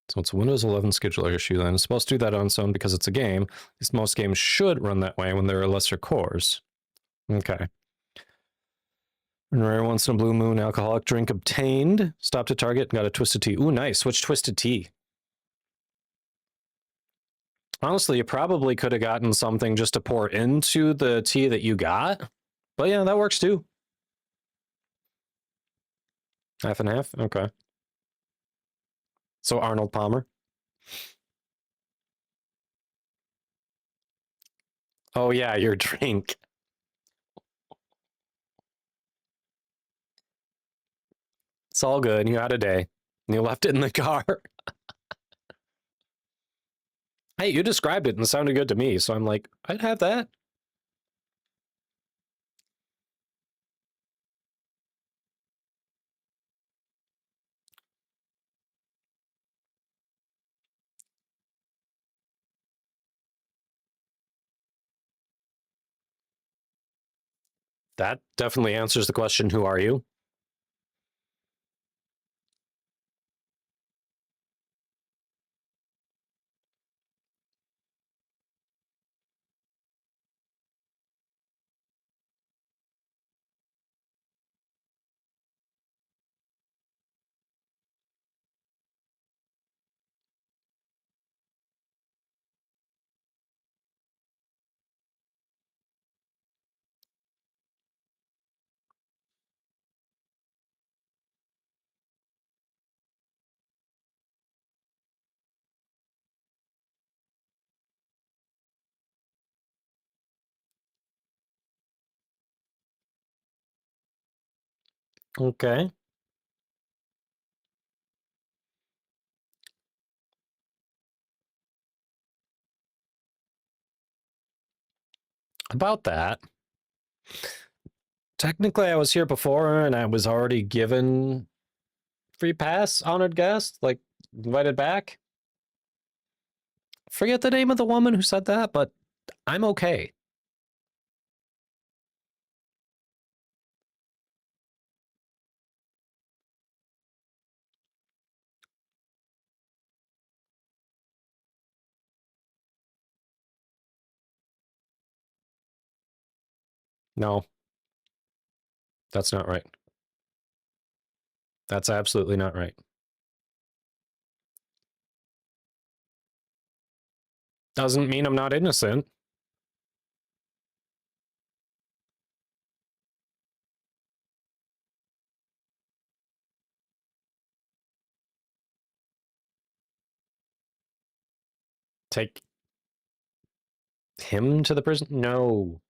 So it's a Windows 11 scheduler issue then. It's supposed to do that on its own because it's a game. At least most games should run that way when there are lesser cores. Okay. Rare once in a blue moon alcoholic drink obtained. Stopped at Target and got a twisted tea. Ooh, nice. Which twisted tea? Honestly, you probably could have gotten something just to pour into the tea that you got. But yeah, that works too. Half and half? Okay. So Arnold Palmer. Oh yeah, your drink. It's all good. You had a day. You left it in the car. Hey, you described it and it sounded good to me, so I'm like, I'd have that. That definitely answers the question, who are you? Okay. About that, technically I was here before and I was already given free pass, honored guest, like invited back. Forget the name of the woman who said that, but I'm okay. No, that's not right. That's absolutely not right. Doesn't mean I'm not innocent. Take him to the prison? No.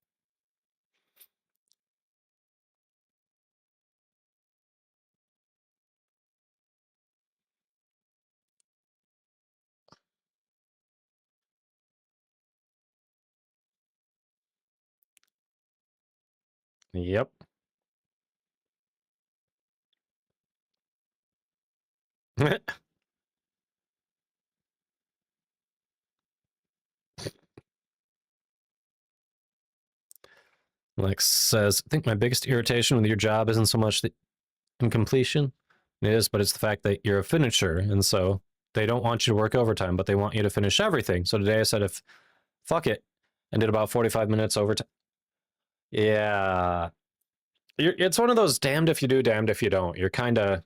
Yep. Lex says, I think my biggest irritation with your job isn't so much the incompletion. It is, but it's the fact that you're a finisher, and so they don't want you to work overtime, but they want you to finish everything. So today I said, if fuck it, and did about 45 minutes overtime. Yeah. It's one of those damned if you do, damned if you don't. You're kind of,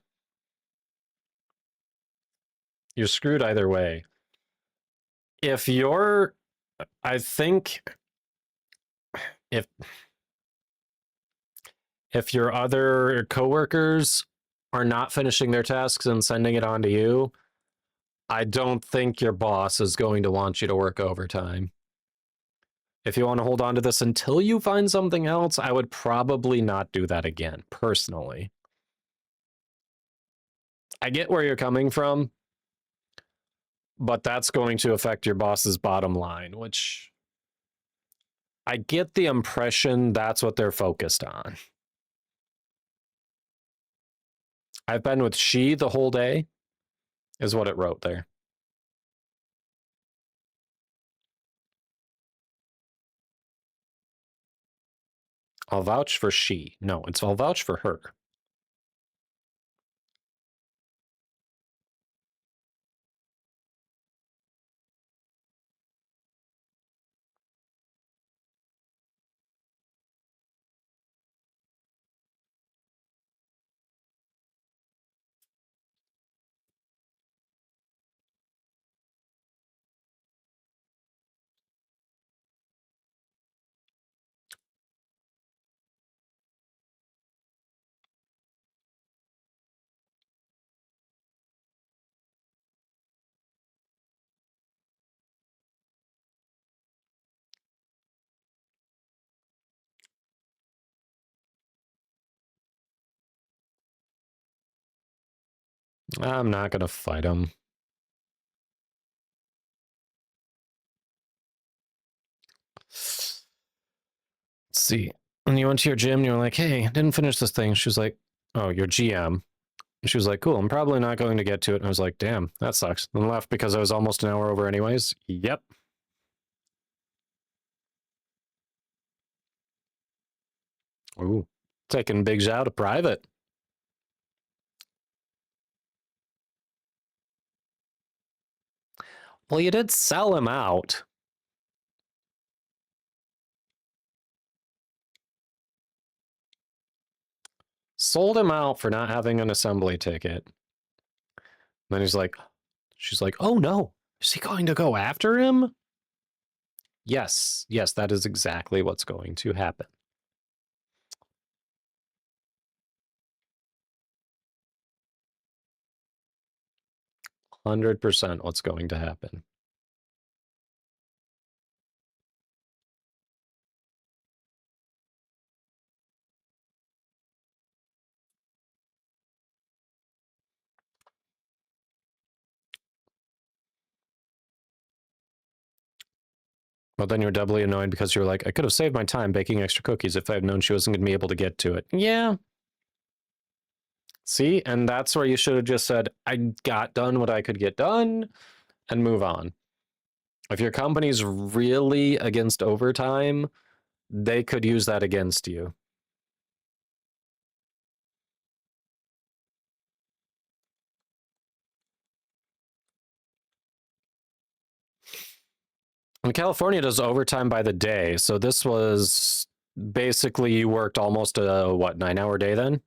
you're screwed either way. If you're, I think, if your other coworkers are not finishing their tasks and sending it on to you, I don't think your boss is going to want you to work overtime. If you want to hold on to this until you find something else, I would probably not do that again, personally. I get where you're coming from, but that's going to affect your boss's bottom line, which I get the impression that's what they're focused on. I've been with she the whole day, is what it wrote there. I'll vouch for she. No, I'll vouch for her. I'm not going to fight him. see. And you went to your gym and you were like, hey, didn't finish this thing. She was like, oh, your GM. And she was like, cool, I'm probably not going to get to it. And I was like, damn, that sucks. And left because I was almost an hour over anyways. Yep. Ooh, taking Big Zhao to private. Well, you did sell him out. Sold him out for not having an assembly ticket. Then he's like, she's like, oh no, is he going to go after him? Yes, yes, that is exactly what's going to happen. 100% what's going to happen. Well, then you're doubly annoyed because you're like, I could have saved my time baking extra cookies if I had known she wasn't going to be able to get to it. Yeah. See? And that's where you should have just said, I got done what I could get done and move on. If your company's really against overtime, they could use that against you. And California does overtime by the day, so this was basically you worked almost a, what, 9-hour day then?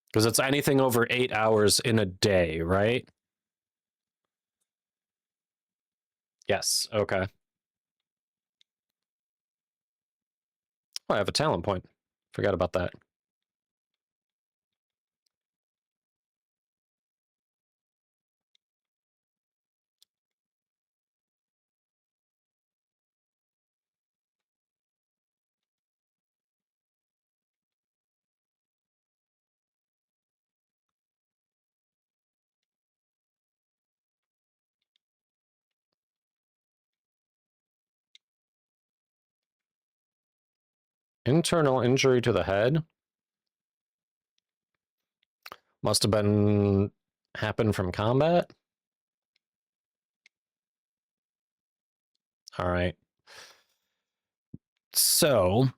Because it's anything over 8 hours in a day, right? Yes, okay. Oh, I have a talent point. Forgot about that. Internal injury to the head. Must have been happened from combat. All right. So,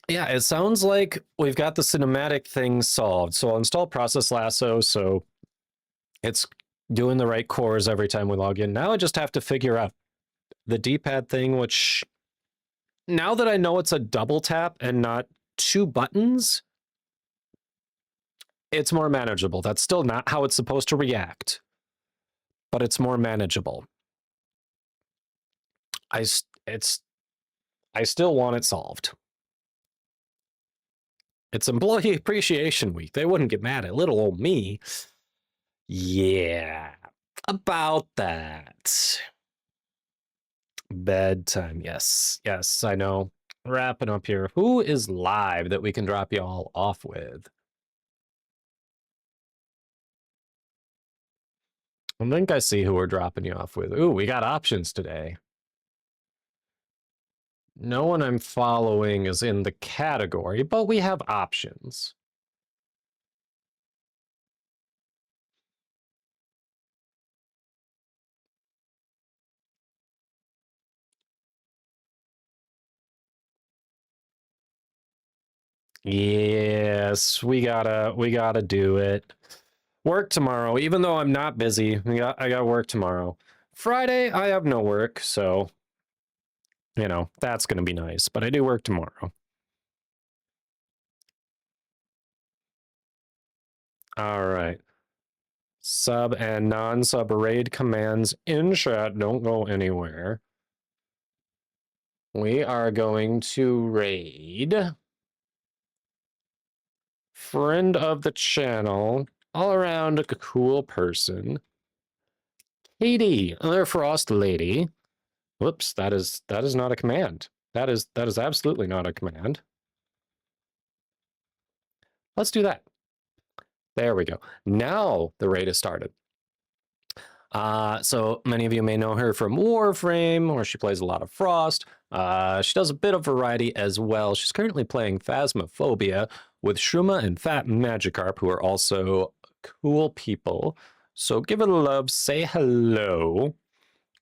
yeah, it sounds like we've got the cinematic thing solved. So I'll install Process Lasso so it's doing the right cores every time we log in. Now I just have to figure out the D-pad thing, which now that I know it's a double tap and not 2 buttons, it's more manageable. That's still not how it's supposed to react, but it's more manageable. I still want it solved. It's Employee Appreciation Week. They wouldn't get mad at little old me. Yeah, about that. Bedtime, yes. Yes, I know. Wrapping up here. Who is live that we can drop you all off with? I think I see who we're dropping you off with. Ooh, we got options today. No one I'm following is in the category, but we have options. Yes, we gotta do it. Work tomorrow, even though I'm not busy. I got work tomorrow. Friday, I have no work, so you know, that's gonna be nice. But I do work tomorrow. All right. Sub and non-sub raid commands in chat don't go anywhere. We are going to raid friend of the channel, all around a cool person, Katie, another frost lady. Whoops, that is not a command. That is absolutely not a command. Let's do that. There we go. Now the raid has started. So many of you may know her from Warframe, where she plays a lot of Frost. She does a bit of variety as well. She's currently playing Phasmophobia with Shruma and Fat Magikarp, who are also cool people. So give it a love, say hello.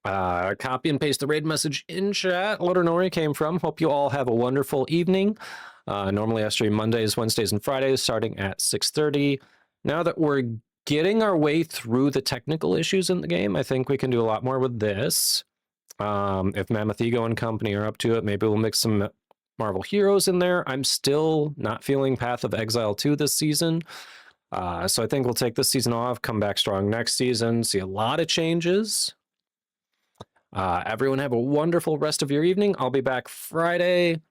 Copy and paste the raid message in chat. Let her know where you came from. Hope you all have a wonderful evening. Normally I stream Mondays, Wednesdays, and Fridays starting at 6:30. Now that we're getting our way through the technical issues in the game, I think we can do a lot more with this. If Mammoth Ego and company are up to it, maybe we'll mix some Marvel Heroes in there. I'm still not feeling Path of Exile 2 this season. So I think we'll take this season off, come back strong next season, see a lot of changes. Everyone have a wonderful rest of your evening. I'll be back Friday.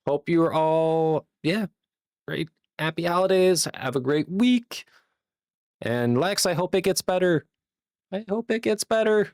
Hope you're all, great. Happy holidays. Have a great week. And Lex, I hope it gets better. I hope it gets better.